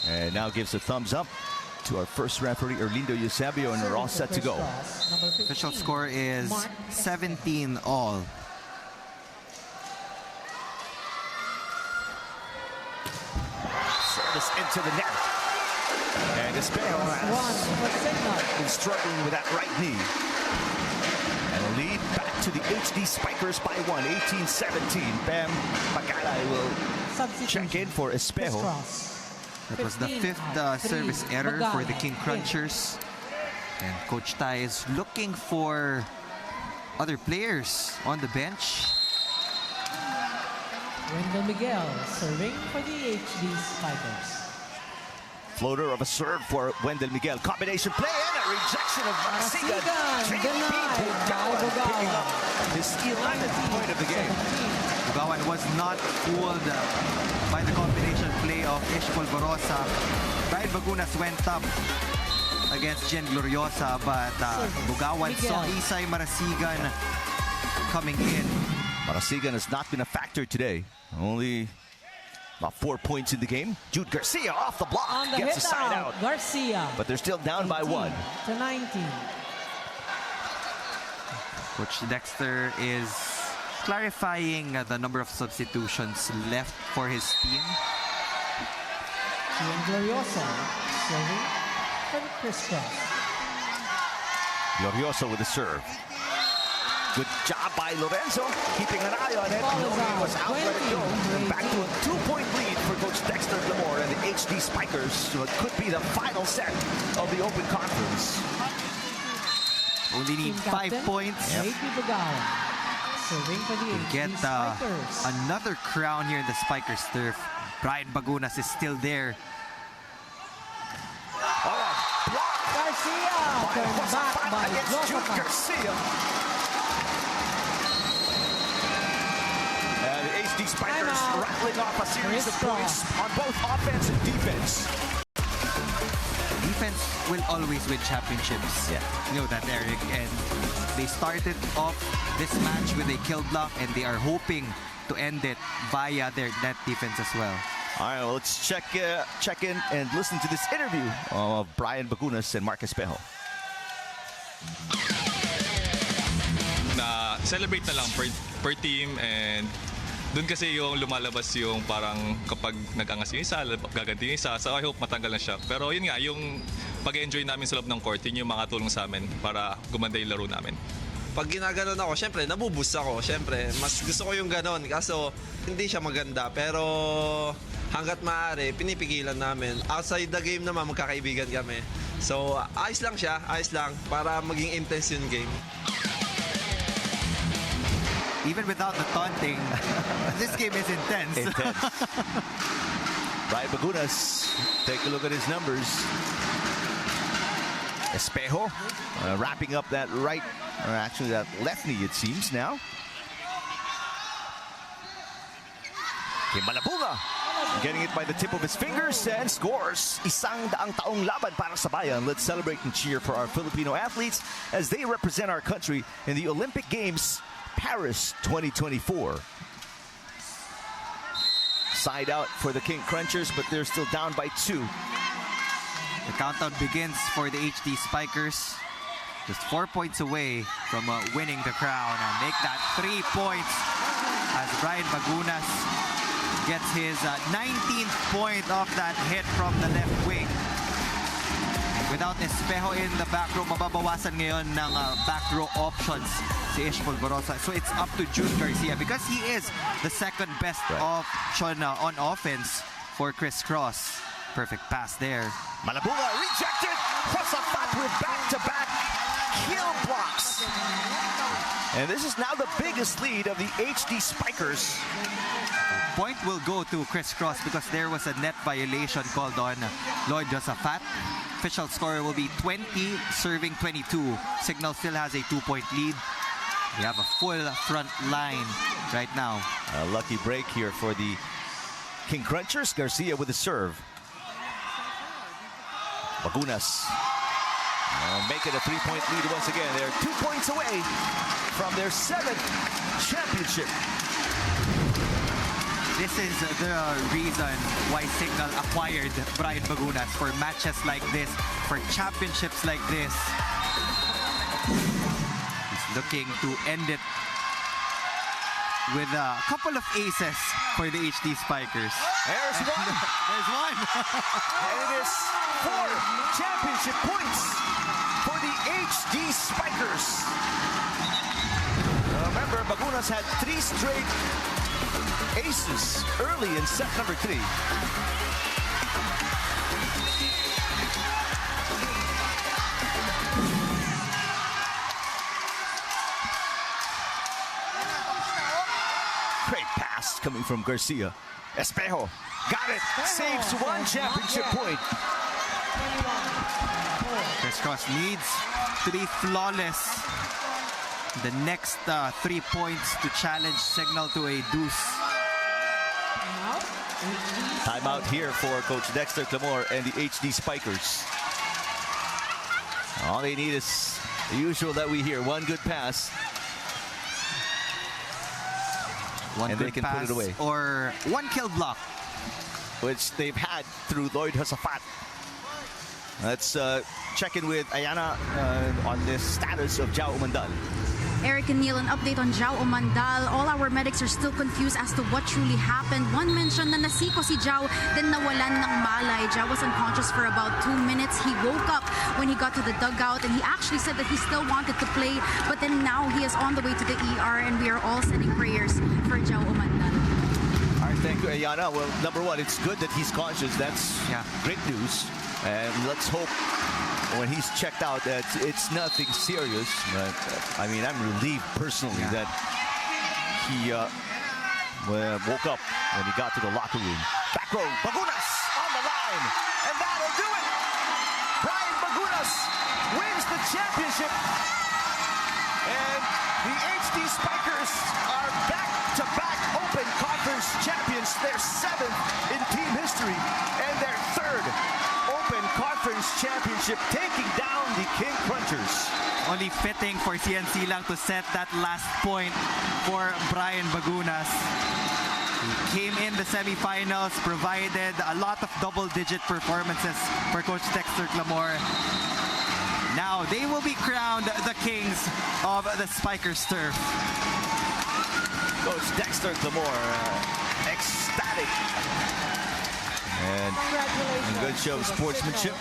and now gives a thumbs up to our first referee Erlindo Eusebio, and we're all set to go. Official score is 17 all. Service into the net, and Espejo has been struggling with that right knee, and a lead back to the HD Spikers by 1, 18-17. Bam Bagala will check in for Espejo. That was the 5th service error for the King Crunchers. And Coach Tai is looking for other players on the bench. Wendell Miguel serving for the HD Spikers. Floater of a serve for Wendell Miguel. Combination play and a rejection of Marasigan. Picking up his 11th point of the game. Bugawan was not fooled by the combination play of Ish Polvorosa. Brian Bagunas went up against Jen Gloriosa, but Bugawan saw Isay Marasigan coming in. Marasigan has not been a factor today. Only about 4 points in the game. Jude Garcia off the block. On the gets hit a side out. Garcia. But they're still down by 1. To 19. Coach Dexter is clarifying the number of substitutions left for his team. Gian Gloriosa serving for the Crisscross. Glorioso with the serve. Good job by Lorenzo, keeping an eye on it. Nobody was out, let it go. And back to a 2-point lead for Coach Dexter Clamor and the HD Spikers. So it could be the final set of the Open Conference. Only need 5 points. Yep. Serving for the HD Get Spikers. another crown here in the Spikers turf. Brian Bagunas is still there. Oh, block Garcia turned back by against Jude Josephine. Garcia. And the HD Spikers rattling off a series of points on both offense and defense. Defense will always win championships. Yeah. You know that, Eric. And they started off this match with a kill block, and they are hoping to end it via their net defense as well. All right, well, let's check in and listen to this interview of Brian Bagunas and Mark Espejo. Na celebrate na lang per team, and doon kasi yung lumalabas yung parang kapag nag-angas yung isa, gaganti yung isa. So I hope matanggal na siya. Pero yun nga, yung pag-enjoy namin sa loob ng court, yun yung mga tulong sa amin para gumanda yung laro namin. Pag ginaganon ako, syempre, nabuboost ako. Syempre, mas gusto ko yung ganon. Kaso, hindi siya maganda. Pero, hanggat maaari, pinipigilan namin. Outside the game naman, magkakaibigan kami. So, ayos lang siya. Ayos lang. Para maging intense yung game. Even without the taunting, this game is intense. Brian Bagunas, take a look at his numbers. Espejo wrapping up that right, or actually that left knee, it seems now. Kay Malabunga, getting it by the tip of his fingers and scores. 100 taong laban para sa bayan. Let's celebrate and cheer for our Filipino athletes as they represent our country in the Olympic Games, Paris 2024. Side out for the King Crunchers, but they're still down by 2. The countdown begins for the HD Spikers. Just 4 points away from winning the crown and make that 3 points as Brian Bagunas gets his 19th point off that hit from the left wing. Without Espejo in the back row, mababawasan ngayon ng back row options si Ish Polvorosa. So it's up to June Garcia because he is the second best option on offense for Criss Cross. Perfect pass there. Malabunga rejected. Crossapat with back-to-back kill blocks. And this is now the biggest lead of the HD Spikers. Point will go to Criss Cross because there was a net violation called on Lloyd Josaphat. Official score will be 20, serving 22. Cignal still has a 2-point lead. We have a full front line right now. A lucky break here for the King Crunchers. Garcia with the serve. Bagunas make it a 3-point lead once again. They're 2 points away from their 7th championship. This is the reason why Cignal acquired Brian Bagunas for matches like this, for championships like this. He's looking to end it with a couple of aces for the HD Spikers. There's one. There's one. And it is 4 championship points for the HD Spikers. Remember, Bagunas had 3 straight aces early in set number 3. Great pass coming from Garcia. Espejo got it. Saves 1 championship point. Crisscross needs to be flawless. The next 3 points to challenge Cignal to a deuce. Timeout here for Coach Dexter Clamore and the HD Spikers. All they need is the usual that we hear. 1 good pass. One and good they can pass put it away. Or 1 kill block. Which they've had through Lloyd Josaphat. Let's check in with Ayana on the status of Jao Umandal. Eric and Neil, an update on Jao Umandal. All our medics are still confused as to what truly happened. One mentioned na nasiko si Jao, then nawalan ng malay. Jao was unconscious for about 2 minutes. He woke up when he got to the dugout, and he actually said that he still wanted to play, but then now he is on the way to the ER, and we are all sending prayers for Jao Umandal. All right, thank you, Ayana. Well, number 1, it's good that he's conscious. That's great news. And let's hope when he's checked out that it's nothing serious. But, I mean, I'm relieved personally that he woke up when he got to the locker room. Back row, Bagunas on the line, and that'll do it. Brian Bagunas wins the championship, and the HD Spikers are back-to-back Open Conference champions. Their 7th in team history, and their 3rd Open Conference championship, taking down the King Crunchers. Only fitting for CNC lang to set that last point for Brian Bagunas. He came in the semifinals, provided a lot of double-digit performances for Coach Dexter Clamore. Now they will be crowned the kings of the Spikers turf. Coach Dexter Clamore, ecstatic. And a good show of sportsmanship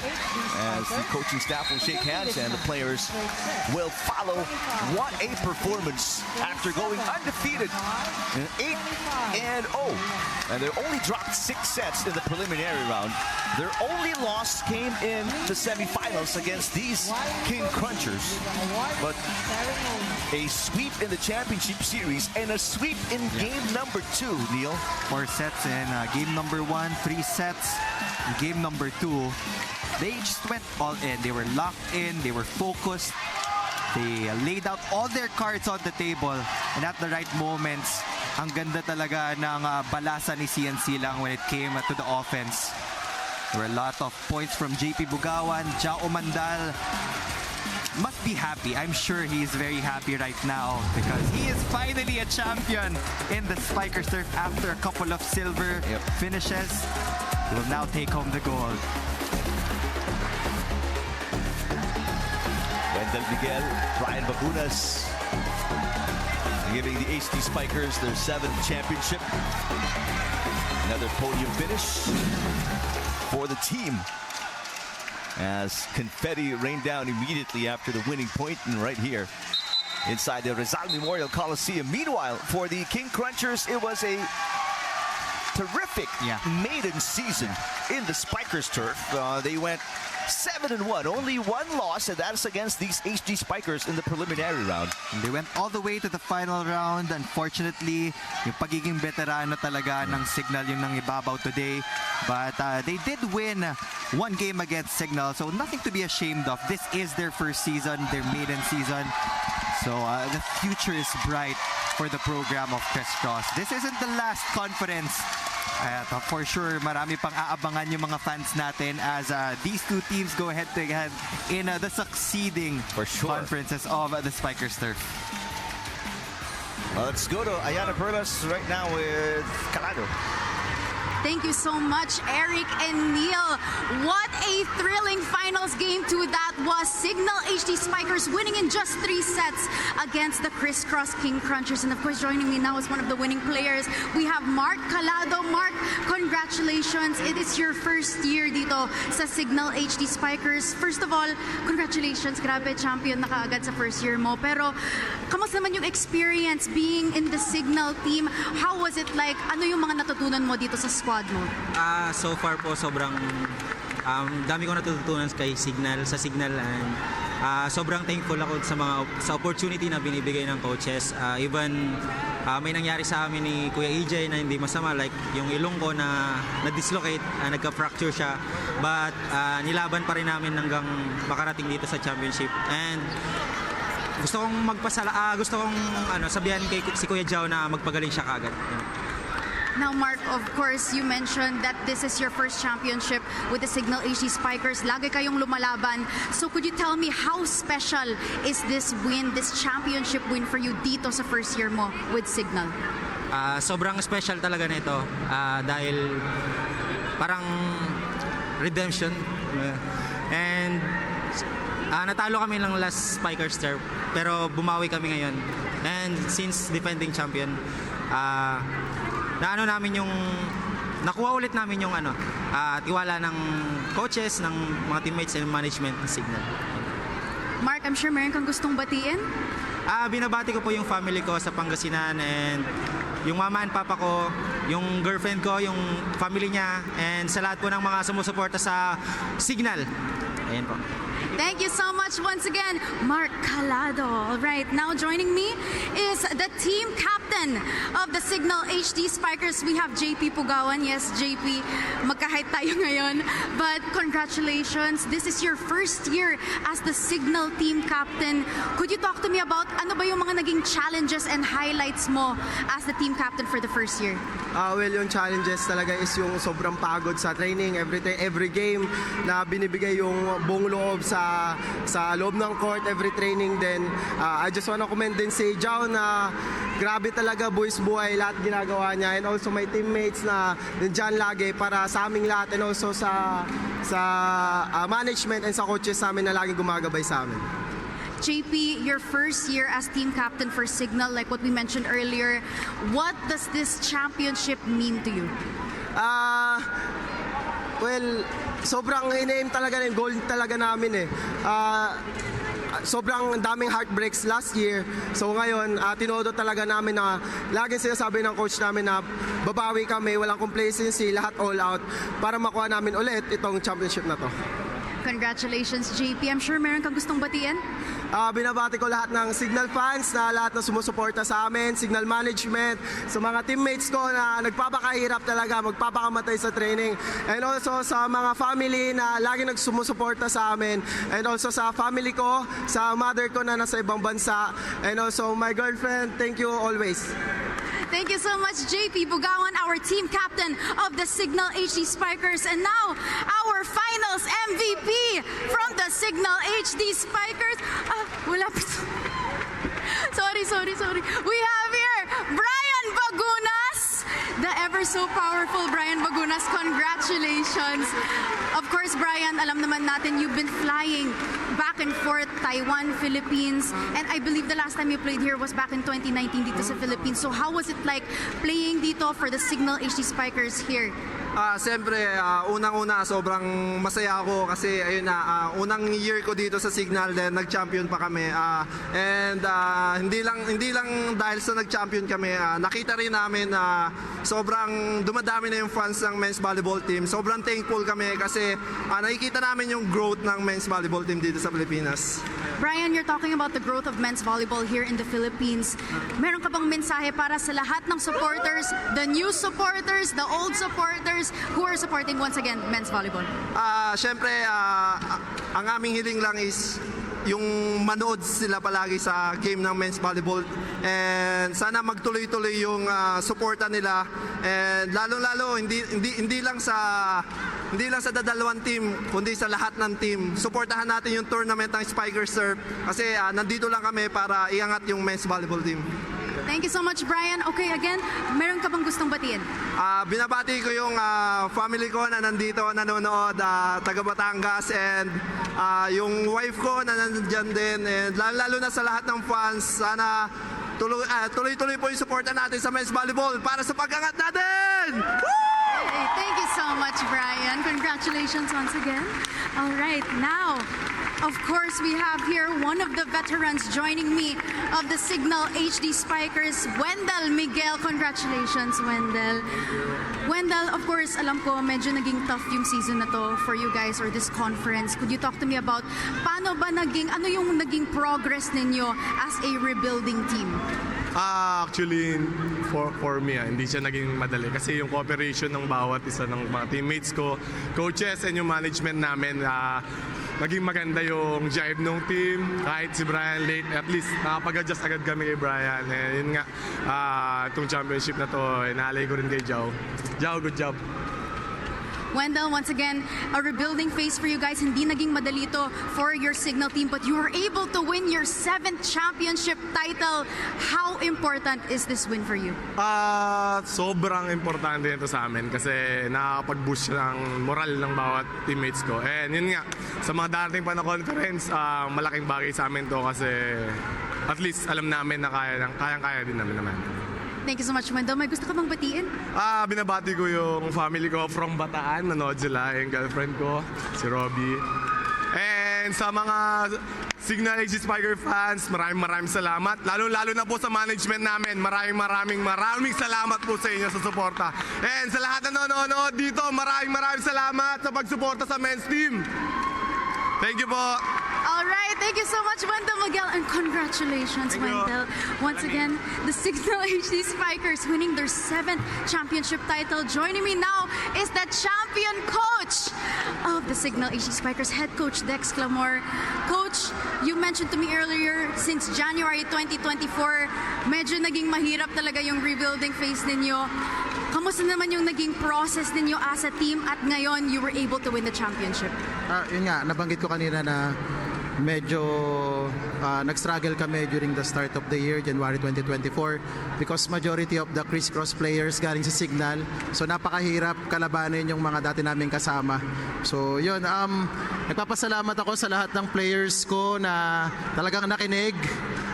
as the coaching staff will shake hands and the players will follow. What a performance after going undefeated in 8-0. And they only dropped 6 sets in the preliminary round. Their only loss came in the semifinals against these King Crunchers. But a sweep in the championship series and a sweep in game number 2, Neil. 4 sets in game number 1, 3 sets in game number 2. They just went all in. They were locked in. They were focused. They laid out all their cards on the table, and at the right moments, Ang ganda talaga ng balasa ni CNC lang when it came to the offense. There were a lot of points from JP Bugawan. Jao Mandal must be happy. I'm sure he is very happy right now because he is finally a champion in the Spikers turf after a couple of silver finishes. He will now take home the gold. Wendell Miguel, Brian Babunas, giving the HD Spikers their 7th championship. Another podium finish for the team as confetti rained down immediately after the winning point, and right here inside the Rizal Memorial Coliseum. Meanwhile, for the King Crunchers, it was a terrific maiden season in the Spikers turf. They went 7-1, only one loss, and that's against these HD Spikers in the preliminary round. They went all the way to the final round. Unfortunately, yung pagiging veterano talaga ng Cignal yung nangibabaw today. But they did win one game against Cignal, so nothing to be ashamed of. This is their first season, their maiden season. So the future is bright for the program of Criss Cross. This isn't the last conference. At for sure, marami pang aabangan yung mga fans natin as these two teams go head-to-head in the succeeding conferences of the Spikers turf. Let's go to Ayana Perlas right now with Calado. Thank you so much, Eric and Neil. What a thrilling finals game two that was. Cignal HD Spikers winning in just 3 sets against the Criss Cross King Crunchers. And of course, joining me now is one of the winning players. We have Mark Calado. Mark, congratulations. It is your first year dito sa Cignal HD Spikers. First of all, congratulations. Grabe, champion na kaagad sa first year mo. Pero, kamusta naman yung experience being in the Cignal team? How was it like? Ano yung mga natutunan mo dito sa squad mo? So far po sobrang dami ko natutunan kay Cignal, sa Cignal, and sobrang thankful ako sa opportunity na binibigay ng coaches. Even may nangyari sa amin ni Kuya EJ na hindi masama, like yung ilong ko na na-dislocate, nagka-fracture siya, but nilaban pa rin namin hanggang makarating dito sa championship. And gusto kong sabihan kay si Kuya Jao na magpagaling siya kaagad. Now, Mark, of course, you mentioned that this is your first championship with the Cignal HD Spikers. Lagi kayong lumalaban. So could you tell me how special is this win, this championship win for you dito sa first year mo with Cignal? Sobrang special talaga nito dahil parang redemption. And natalo kami ng last Spikers turf, pero bumawi kami ngayon. And since defending champion, nakuha ulit namin yung tiwala ng coaches, ng mga teammates and management ng Cignal. Mark, I'm sure meron kang gustong batiin? Binabati ko po yung family ko sa Pangasinan, and yung mama and papa ko, yung girlfriend ko, yung family niya, and sa lahat po ng mga sumusuporta sa Cignal. Ayan po. Thank you so much once again, Mark Calado. All right, now joining me is the team captain of the Cignal HD Spikers. We have JP Pugawan. Yes, JP, magka-height tayo ngayon. But congratulations. This is your first year as the Cignal team captain. Could you talk to me about ano ba yung mga naging challenges and highlights mo as the team captain for the first year? Well, yung challenges talaga is yung sobrang pagod sa training, every game na binibigay yung buong loob sa loob ng court, every training. Then I just wanna commend din si Jao na grabe talaga, buwis buhay lahat ginagawa niya, and also my teammates na nandiyan lagi para sa aming lahat, and also sa management and sa coaches namin na laging gumagabay sa amin. JP, your first year as team captain for Cignal, like what we mentioned earlier, what does this championship mean to you? Well, sobrang ina-aim talaga, yung goal talaga namin sobrang daming heartbreaks last year. So ngayon, tinodo talaga namin na laging sinasabi ng coach namin na babawi kami, walang complacency, lahat all out para makuha namin ulit itong championship na to. Congratulations, JP. I'm sure meron kang gustong batiin? Binabati ko lahat ng Cignal fans na lahat na sumusuporta sa amin, Cignal management, sa mga teammates ko na nagpapakahirap talaga, magpapakamatay sa training, and also sa mga family na lagi nagsumusuporta sa amin, and also sa family ko, sa mother ko na nasa ibang bansa, and also my girlfriend. Thank you always. Thank you so much, JP Bugawan, our team captain of the Cignal HD Spikers. And now, our finals MVP from the Cignal HD Spikers. Wala pa. Sorry. We have here Brian Bagunas, the ever so powerful Brian Bagunas. Congratulations. Of course, Brian, alam naman natin you've been flying back and forth, Taiwan, Philippines, and I believe the last time you played here was back in 2019 dito sa Philippines. So how was it like playing dito for the Cignal HD Spikers here? Siyempre, unang-una, sobrang masaya ako kasi ayun na, unang year ko dito sa Cignal, then nag-champion pa kami. Hindi lang dahil sa nag-champion kami, nakita rin namin na sobrang dumadami na yung fans ng men's volleyball team. Sobrang thankful kami kasi nakikita namin yung growth ng men's volleyball team dito sa Pilipinas. Brian, you're talking about the growth of men's volleyball here in the Philippines. Meron ka bang mensahe para sa lahat ng supporters, the new supporters, the old supporters who are supporting once again men's volleyball? Siyempre, ang aming hiling lang is yung manood sila palagi sa game ng men's volleyball, and sana magtuloy-tuloy yung suporta nila, and lalo-lalo hindi lang sa dadalawang team kundi sa lahat ng team. Suportahan natin yung tournament ng Spikers Surf kasi nandito lang kami para iangat yung men's volleyball team. Thank you so much, Brian. Okay, again, meron ka bang gustong batiin? Binabati ko yung family ko na nandito, nanonood, taga Batangas, and yung wife ko na nandyan din, and lalo na sa lahat ng fans, sana tuloy-tuloy po yung suporta natin sa men's volleyball para sa pag-angat natin! Hey, thank you so much, Brian. Congratulations once again. All right, now, of course, we have here one of the veterans joining me of the Cignal HD Spikers, Wendell Miguel. Congratulations, Wendell. Wendell, of course, alam ko medyo naging tough yung season na to for you guys, or this conference. Could you talk to me about ano yung naging progress ninyo as a rebuilding team? Actually, for me, hindi siya naging madali kasi yung cooperation ng bawat isa ng mga teammates ko, coaches, and yung management namin, naging maganda yung jive ng team. Kahit si Brian late, at least nakapag-adjust agad kami kay Brian. Yun nga, itong championship na to, inaalay ko rin kay Jao. Jao, good job. Wendell, once again, a rebuilding phase for you guys. Hindi naging madali to for your Cignal team, but you were able to win your 7th championship title. How important is this win for you? Sobrang importante ito sa amin kasi nakakapag-boost ng moral ng bawat teammates ko. And yun nga, sa mga darating pa na conference, malaking bagay sa amin to kasi at least alam namin na kayang-kaya din namin naman. Thank you so much, Wendell. May gusto ka bang batiin? Binabati ko yung family ko from Bataan. Nanood sila, yung girlfriend ko, si Robbie. And sa mga Cignal HD Spiker fans, maraming salamat. Lalo na po sa management namin, maraming salamat po sa inyo sa suporta. And sa lahat na nanonood dito, maraming salamat sa pagsuporta sa men's team. Thank you po. All right, thank you so much, Wendell Miguel, and congratulations, Wendell. Once again, the Cignal HD Spikers winning their 7th championship title. Joining me now is the champion coach of the Cignal HD Spikers, head coach Dex Clamor. Coach, you mentioned to me earlier, since January 2024, medyo naging mahirap talaga yung rebuilding phase ninyo. Kamusta naman yung naging process ninyo as a team at ngayon you were able to win the championship? Yun nga, nabanggit ko kanina na medyo nag-struggle kami during the start of the year, January 2024, because majority of the Criss Cross players galing sa Cignal. So napakahirap kalabanin yung mga dati naming kasama. So yun, nagpapasalamat ako sa lahat ng players ko na talagang nakinig,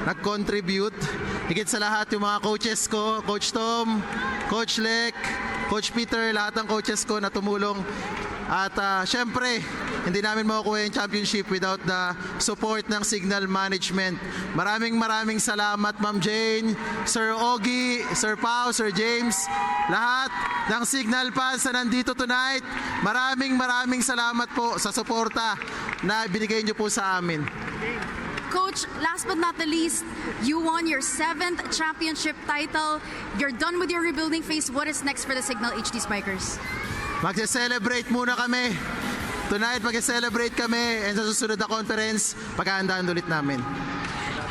nag-contribute. Higit sa lahat yung mga coaches ko, Coach Tom, Coach Lek, Coach Peter, lahat ng coaches ko na tumulong. At syempre, hindi namin makukuha yung championship without the support ng Cignal management. Maraming salamat, Ma'am Jane, Sir Ogie, Sir Pao, Sir James, lahat ng Cignal fans na nandito tonight. Maraming salamat po sa suporta na binigay niyo po sa amin. Coach, last but not the least, you won your 7th championship title. You're done with your rebuilding phase. What is next for the Cignal HD Spikers? Mag-celebrate muna kami. Tonight, mag-celebrate kami, and sa susunod na conference, paghahandaan ulit namin.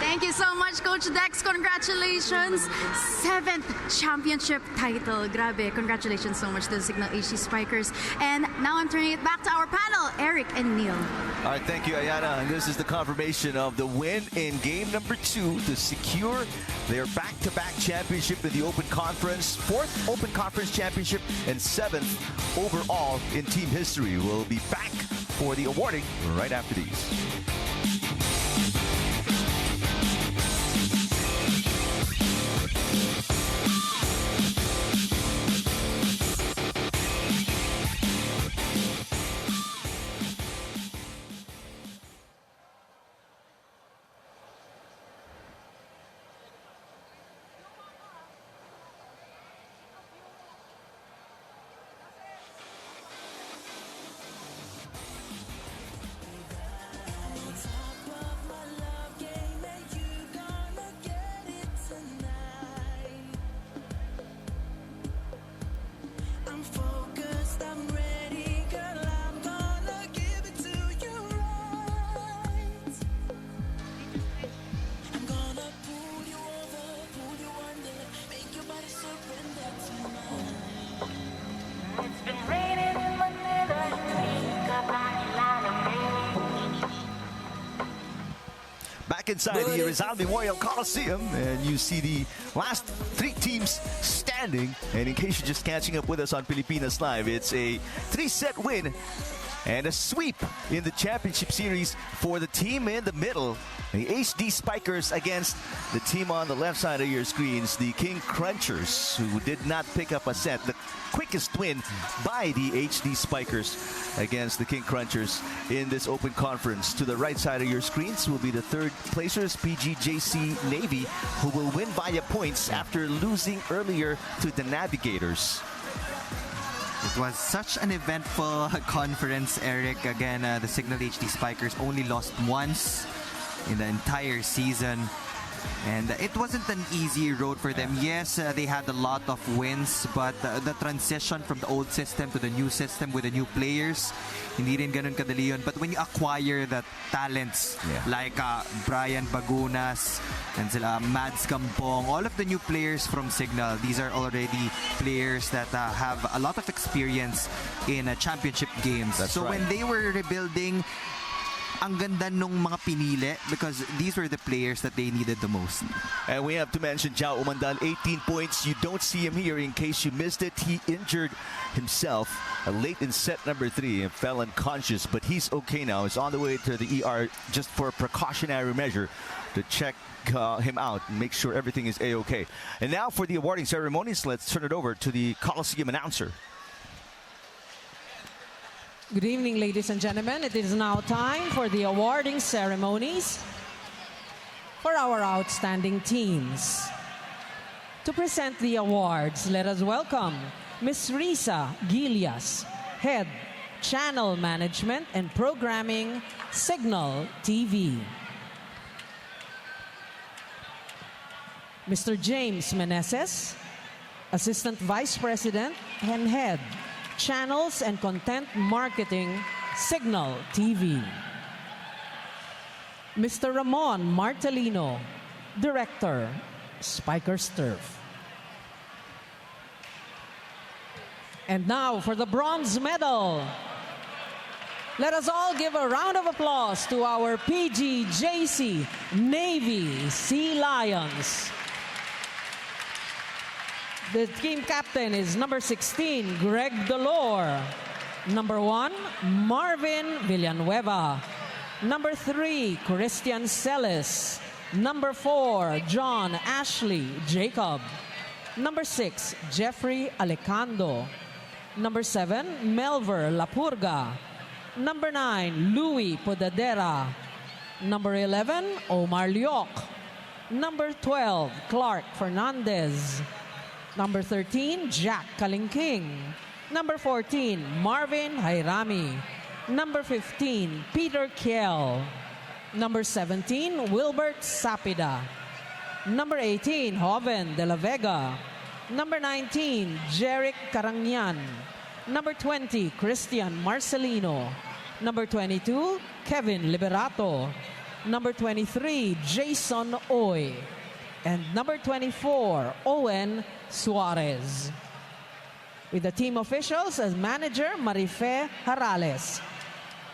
Thank Thank you so much, Coach Dex. Congratulations. 7th championship title. Grabe. Congratulations so much to the Cignal HD Spikers. And now I'm turning it back to our panel, Eric and Neil. All right, thank you, Ayana. And this is the confirmation of the win in game number 2 to secure their back-to-back championship in the Open Conference, 4th Open Conference championship, and 7th overall in team history. We'll be back for the awarding right after these. Back inside the Rizal Memorial Coliseum, and you see the last 3 teams standing. And in case you're just catching up with us on Pilipinas Live, it's a 3-set win and a sweep in the championship series for the team in the middle, the HD Spikers, against the team on the left side of your screens, the King Crunchers, who did not pick up a set. The quickest win by the HD Spikers against the King Crunchers in this Open Conference. To the right side of your screens will be the 3rd placers, PGJC Navy, who will win via points after losing earlier to the Navigators. It was such an eventful conference, Eric. Again, the Cignal HD Spikers only lost once in the entire season. And it wasn't an easy road for them. Yes, they had a lot of wins, but the transition from the old system to the new system with the new players, hindi rin ganun kadali yun. But when you acquire the talents like Brian Bagunas and sila Mads Campong, all of the new players from Cignal, these are already players that have a lot of experience in championship games. That's so right. When they were rebuilding, ang ganda nung mga pinili because these were the players that they needed the most. And we have to mention Jao Umandan, 18 points. You don't see him here in case you missed it. He injured himself late in set number 3 and fell unconscious, but he's okay now. He's on the way to the ER just for a precautionary measure to check him out and make sure everything is A-okay. And now for the awarding ceremonies, let's turn it over to the Coliseum announcer. Good evening, ladies and gentlemen. It is now time for the awarding ceremonies for our outstanding teams. To present the awards, let us welcome Ms. Risa Gilias, Head, Channel Management and Programming, Cignal TV. Mr. James Meneses, Assistant Vice President and Head, Channels and Content Marketing, Cignal TV. Mr. Ramon Martelino, Director, Spikers Turf. And now for the bronze medal. Let us all give a round of applause to our PGJC Navy Sea Lions. The team captain is number 16, Greg Dolor. Number 1, Marvin Villanueva. Number 3, Christian Celis. Number 4, John Ashley Jacob. Number 6, Jeffrey Alecando. Number 7, Melver Lapurga. Number 9, Louis Podadera. Number 11, Omar Liok. Number 12, Clark Fernandez. Number 13, Jack Kalingking. Number 14, Marvin Hairami. Number 15, Peter Kiel. Number 17, Wilbert Sapida. Number 18, Joven de la Vega. Number 19, Jeric Carangyan. Number 20, Christian Marcelino. Number 22, Kevin Liberato. number 23, Jason Oy, and number 24, Owen Suarez. With the team officials as manager, Marife Harales.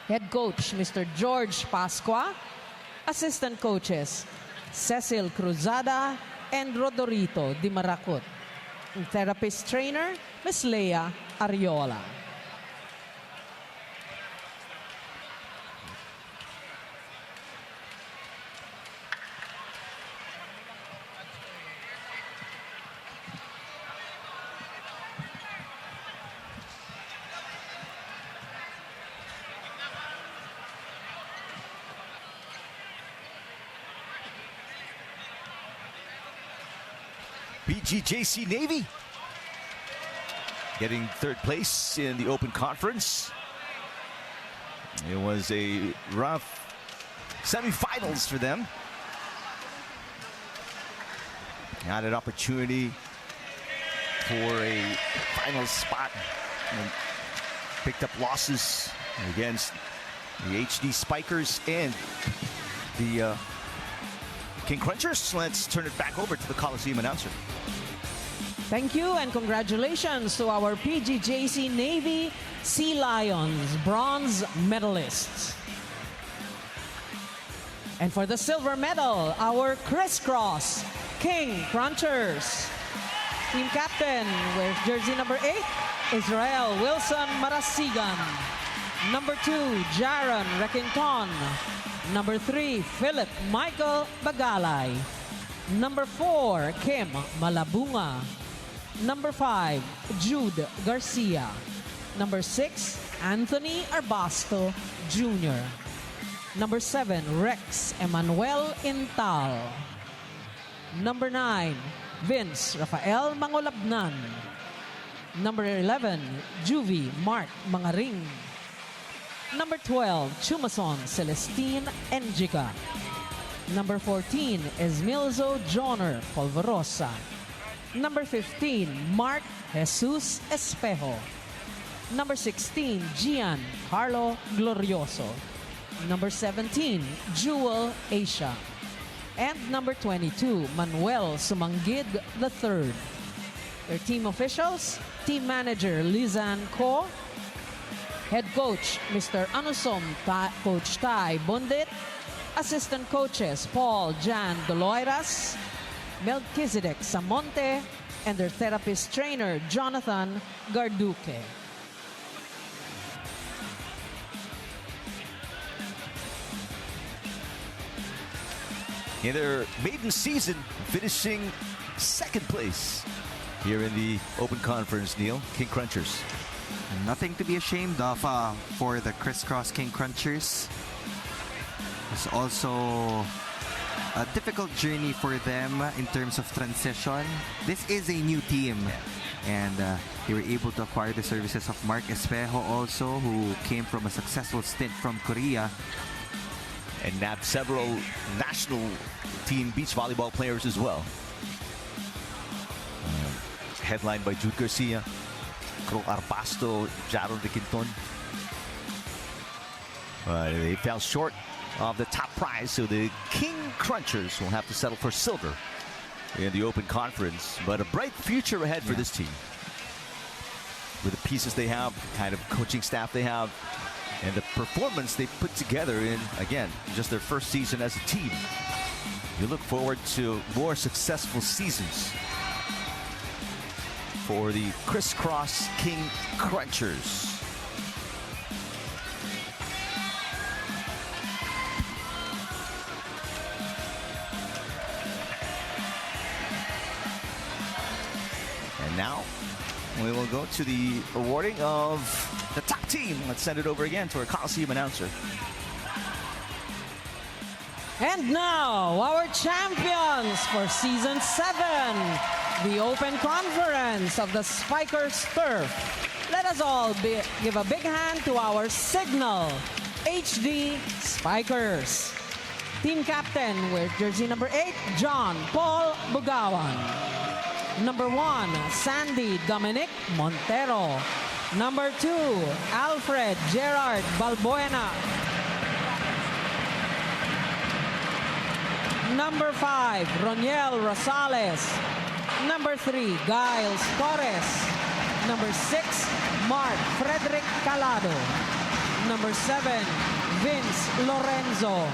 Head coach, Mr. George Pascua. Assistant coaches, Cecil Cruzada and Rodorito Di Maracut. And therapist trainer, Ms. Leia Ariola. BGJC Navy getting third place in the Open Conference. It was a rough semifinals for them. Had an opportunity for a final spot and picked up losses against the HD Spikers and the King Crunchers. Let's turn it back over to the Coliseum announcer. Thank you and congratulations to our PGJC Navy Sea Lions bronze medalists. And for the silver medal, our Criss Cross King Crunchers. Team captain with jersey number 8, Israel Wilson Marasigan. Number 2, Jaron Requinton. Number 3, Philip Michael Bagalay. Number 4, Kim Malabunga. Number 5, Jude Garcia. Number 6, Anthony Arbasto Jr. Number 7, Rex Emmanuel Intal. Number 9, Vince Rafael Mangolabnan. Number 11, Juvie Mark Mangaring. Number 12, Chumason Celestine Enjica. Number 14, Esmilzo Joner Polvorosa. Number 15, Mark Jesus Espejo. Number 16, Gian Carlo Glorioso. Number 17, Jewel Asia. And number 22, Manuel Sumanggid III. Their team officials, team manager Lizan Ko, head coach Mr. Anusom Coach Tai Bundit, assistant coaches Paul Jan Doloiras, Melchizedek Samonte, and their therapist trainer Jonathan Garduque. In their maiden season, finishing second place here in the Open Conference, Neil, King Crunchers. Nothing to be ashamed of for the Criss Cross King Crunchers. It's also a difficult journey for them in terms of transition. This is a new team, and they were able to acquire the services of Mark Espejo also, who came from a successful stint from Korea. And nabbed several national team beach volleyball players as well. Headlined by Jude Garcia, Cro Arbasto, Jaron Requinton. They fell short of the top prize, so the King Crunchers will have to settle for silver in the Open Conference. But a bright future ahead for this team. With the pieces they have, kind of coaching staff they have, and the performance they put together in, again, just their first season as a team. You look forward to more successful seasons for the Criss Cross King Crunchers. And now we will go to the awarding of the top team. Let's send it over again to our Coliseum announcer. And now, our champions for Season 7, the Open Conference of the Spikers Turf. Let us all give a big hand to our Cignal HD Spikers. Team captain with jersey number 8, John Paul Bugawan. Number 1, Sandy Dominic Montero. Number 2, Alfred Gerard Balbuena. Number 5, Roniel Rosales. Number 3, Giles Torres. Number 6, Mark Frederick Calado. Number 7, Vince Lorenzo.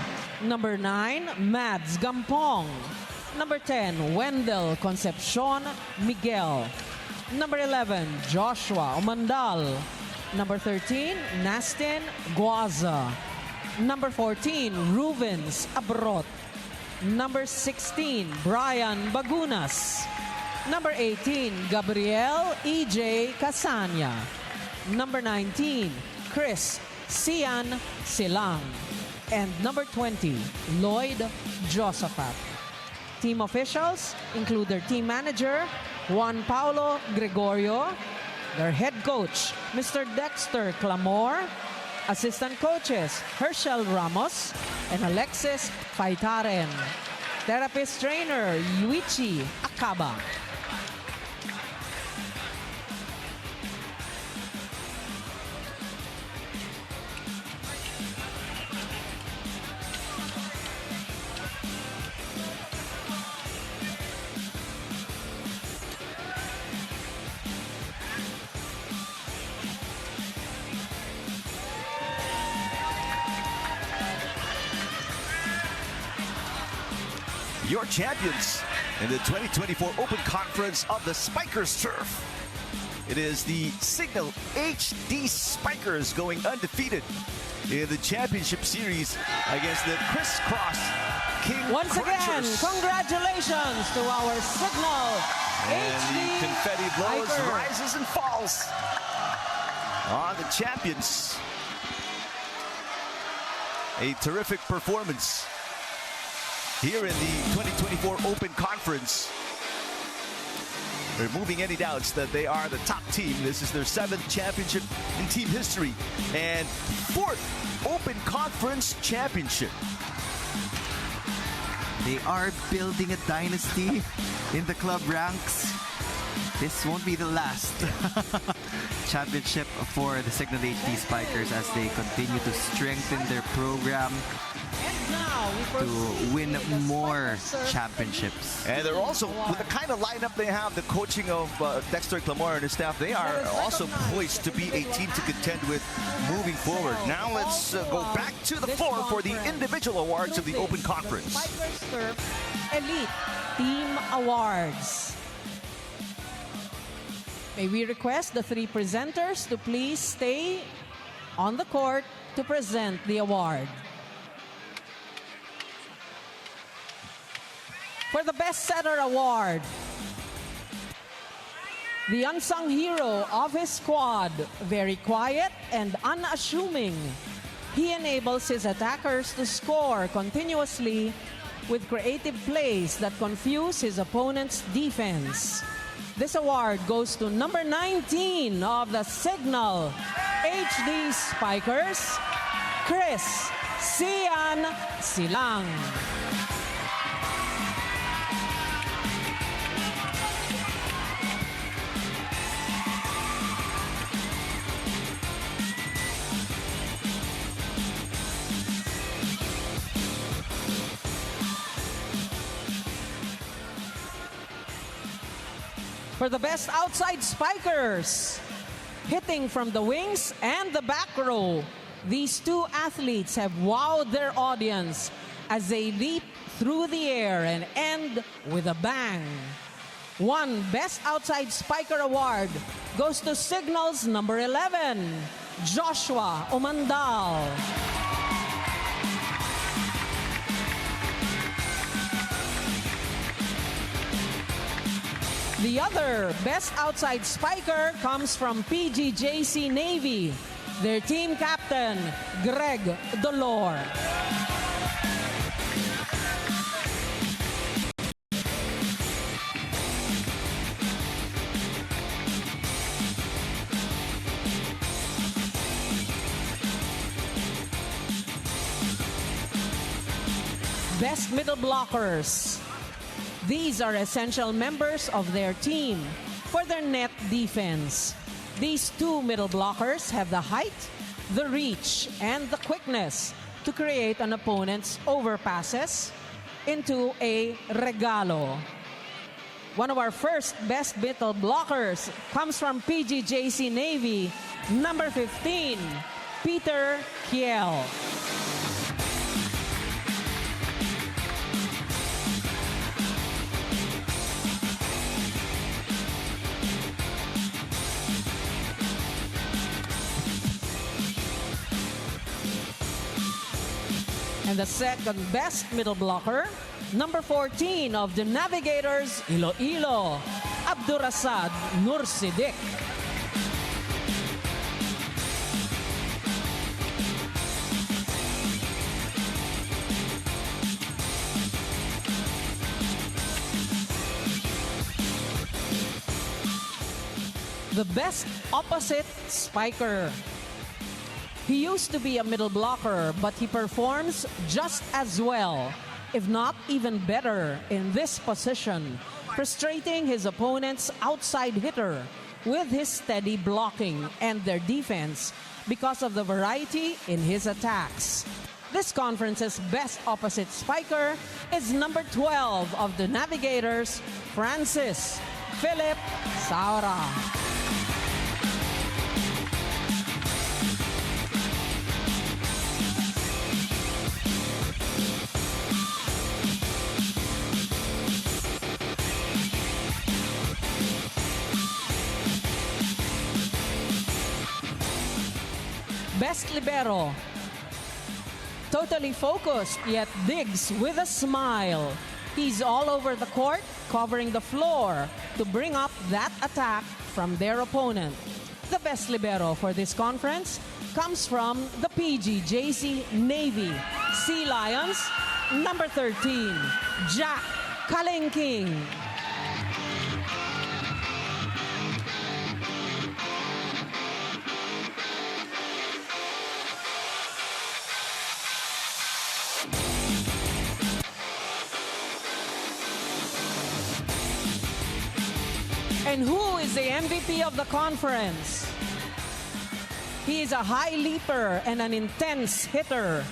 Number 9, Mads Gampong. Number 10, Wendell Concepcion Miguel. Number 11, Joshua Omandal. Number 13, Nastin Guaza. Number 14, Rubens Abrot. Number 16, Brian Bagunas. Number 18, Gabriel E.J. Casanya. Number 19, Chris Sian Silang. And number 20, Lloyd Josaphat. Team officials include their team manager, Juan Paulo Gregorio, their head coach, Mr. Dexter Clamor, assistant coaches, Herschel Ramos and Alexis Faitaren, therapist trainer, Yuichi Akaba. Your champions in the 2024 Open Conference of the Spikers turf. It is the Cignal HD Spikers going undefeated in the championship series against the Criss Cross King Once again, Crunchers. congratulations to our Cignal And HD the confetti blows, Spikers. rises and falls on the champions. A terrific performance here in the 2024 Open Conference. Removing any doubts that they are the top team. This is their 7th championship in team history and 4th Open Conference championship. They are building a dynasty in the club ranks. This won't be the last championship for the Cignal HD Spikers as they continue to strengthen their program to win more championships. And they're also, with the kind of lineup they have, the coaching of Dexter Clamor and his staff, they are also poised to be a team to contend with moving forward. Now let's go back to the floor for the individual awards of the Open Conference. Spikers Turf Elite Team Awards. May we request the 3 presenters to please stay on the court to present the award. For the Best Setter Award, the unsung hero of his squad, very quiet and unassuming. He enables his attackers to score continuously with creative plays that confuse his opponent's defense. This award goes to number 19 of the Cignal HD Spikers, Chris Sian Silang. For the Best Outside Spikers, hitting from the wings and the back row, these 2 athletes have wowed their audience as they leap through the air and end with a bang. One Best Outside Spiker Award goes to Cignal's number 11, Joshua Omandal. The other Best Outside Spiker comes from PGJC Navy, their team captain, Greg Dolor. Best Middle Blockers. These are essential members of their team for their net defense. These 2 middle blockers have the height, the reach, and the quickness to create an opponent's overpasses, into a regalo. One of our first best middle blockers comes from PGJC Navy, number 15, Peter Kiel. And the second best middle blocker, number 14 of the Navigators, Iloilo, Abdurasad Nursidik. The best opposite spiker. He used to be a middle blocker, but he performs just as well, if not even better, in this position, frustrating his opponent's outside hitter with his steady blocking and their defense because of the variety in his attacks. This conference's best opposite spiker is number 12 of the Navigators, Francis Philip Saura. Best libero. Totally focused, yet digs with a smile. He's all over the court, covering the floor to bring up that attack from their opponent. The best libero for this conference comes from the PGJC Navy Sea Lions, number 13, Jack Kalingking. And who is the MVP of the conference? He is a high leaper and an intense hitter.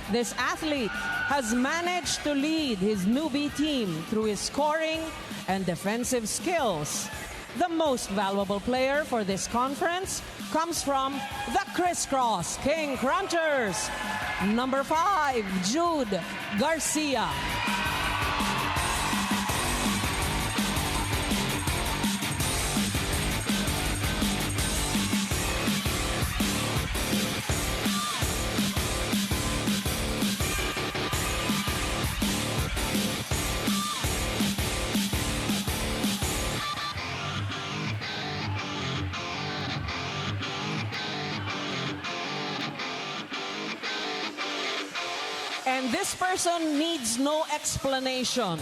This athlete has managed to lead his newbie team through his scoring and defensive skills. The most valuable player for this conference comes from the Criss Cross King Crunchers, number 5, Jude Garcia. And this person needs no explanation.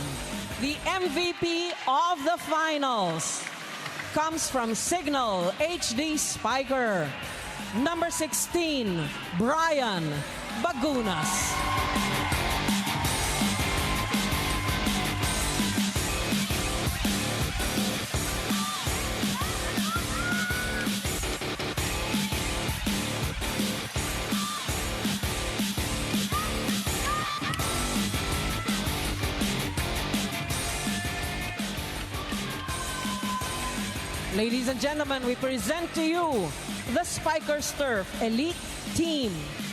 The MVP of the finals comes from Cignal HD Spiker, number 16, Brian Bagunas. Ladies and gentlemen, we present to you the Spikers Turf Elite Team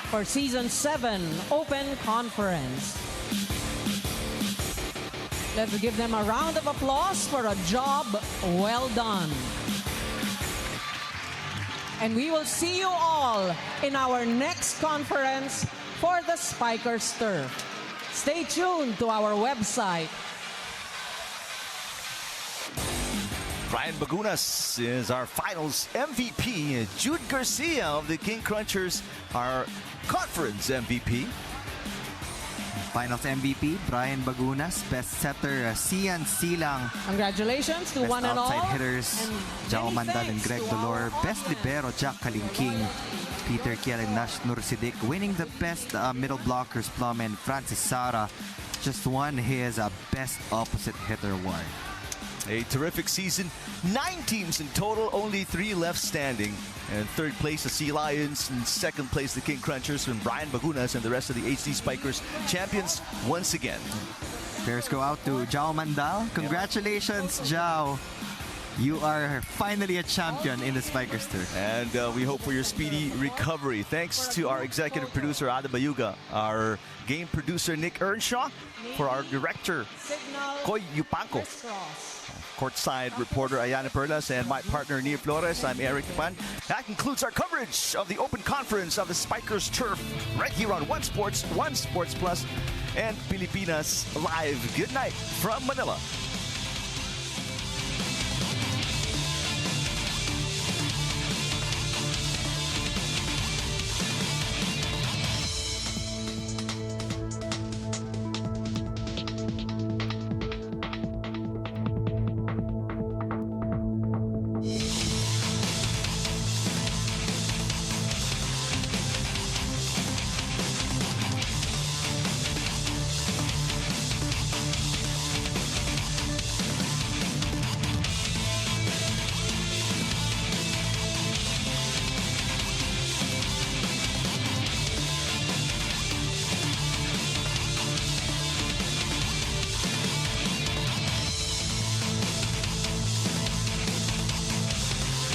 for Season 7 Open Conference. Let's give them a round of applause for a job well done. And we will see you all in our next conference for the Spikers Turf. Stay tuned to our website. Brian Bagunas is our finals MVP. Jude Garcia of the King Crunchers, our conference MVP. Finals MVP, Brian Bagunas. Best setter, Sian Silang. Congratulations to Best one and all. outside hitters, Jao Mandal and Greg Dolor. Best libero, Jack Kalingking. Peter Kiel and Nash Nursidik. Winning the best middle blockers, Plum and Francis Sara. Just won his best opposite hitter award. A terrific season. 9 teams in total, only 3 left standing. And third place, the Sea Lions. And second place, the King Crunchers. And Brian Bagunas and the rest of the HD Spikers champions once again. Prayers go out to Jao Mandal. Congratulations, Jao. You are finally a champion in the Spikers Tour. And we hope for your speedy recovery. Thanks to our executive producer, Ada Bayuga, our game producer, Nick Earnshaw, for our director, Koy Yupanco, courtside reporter, Ayana Perlas, and my partner, Nia Flores. I'm Eric Pan. That concludes our coverage of the Open Conference of the Spikers Turf right here on One Sports, One Sports Plus, and Pilipinas Live. Good night from Manila.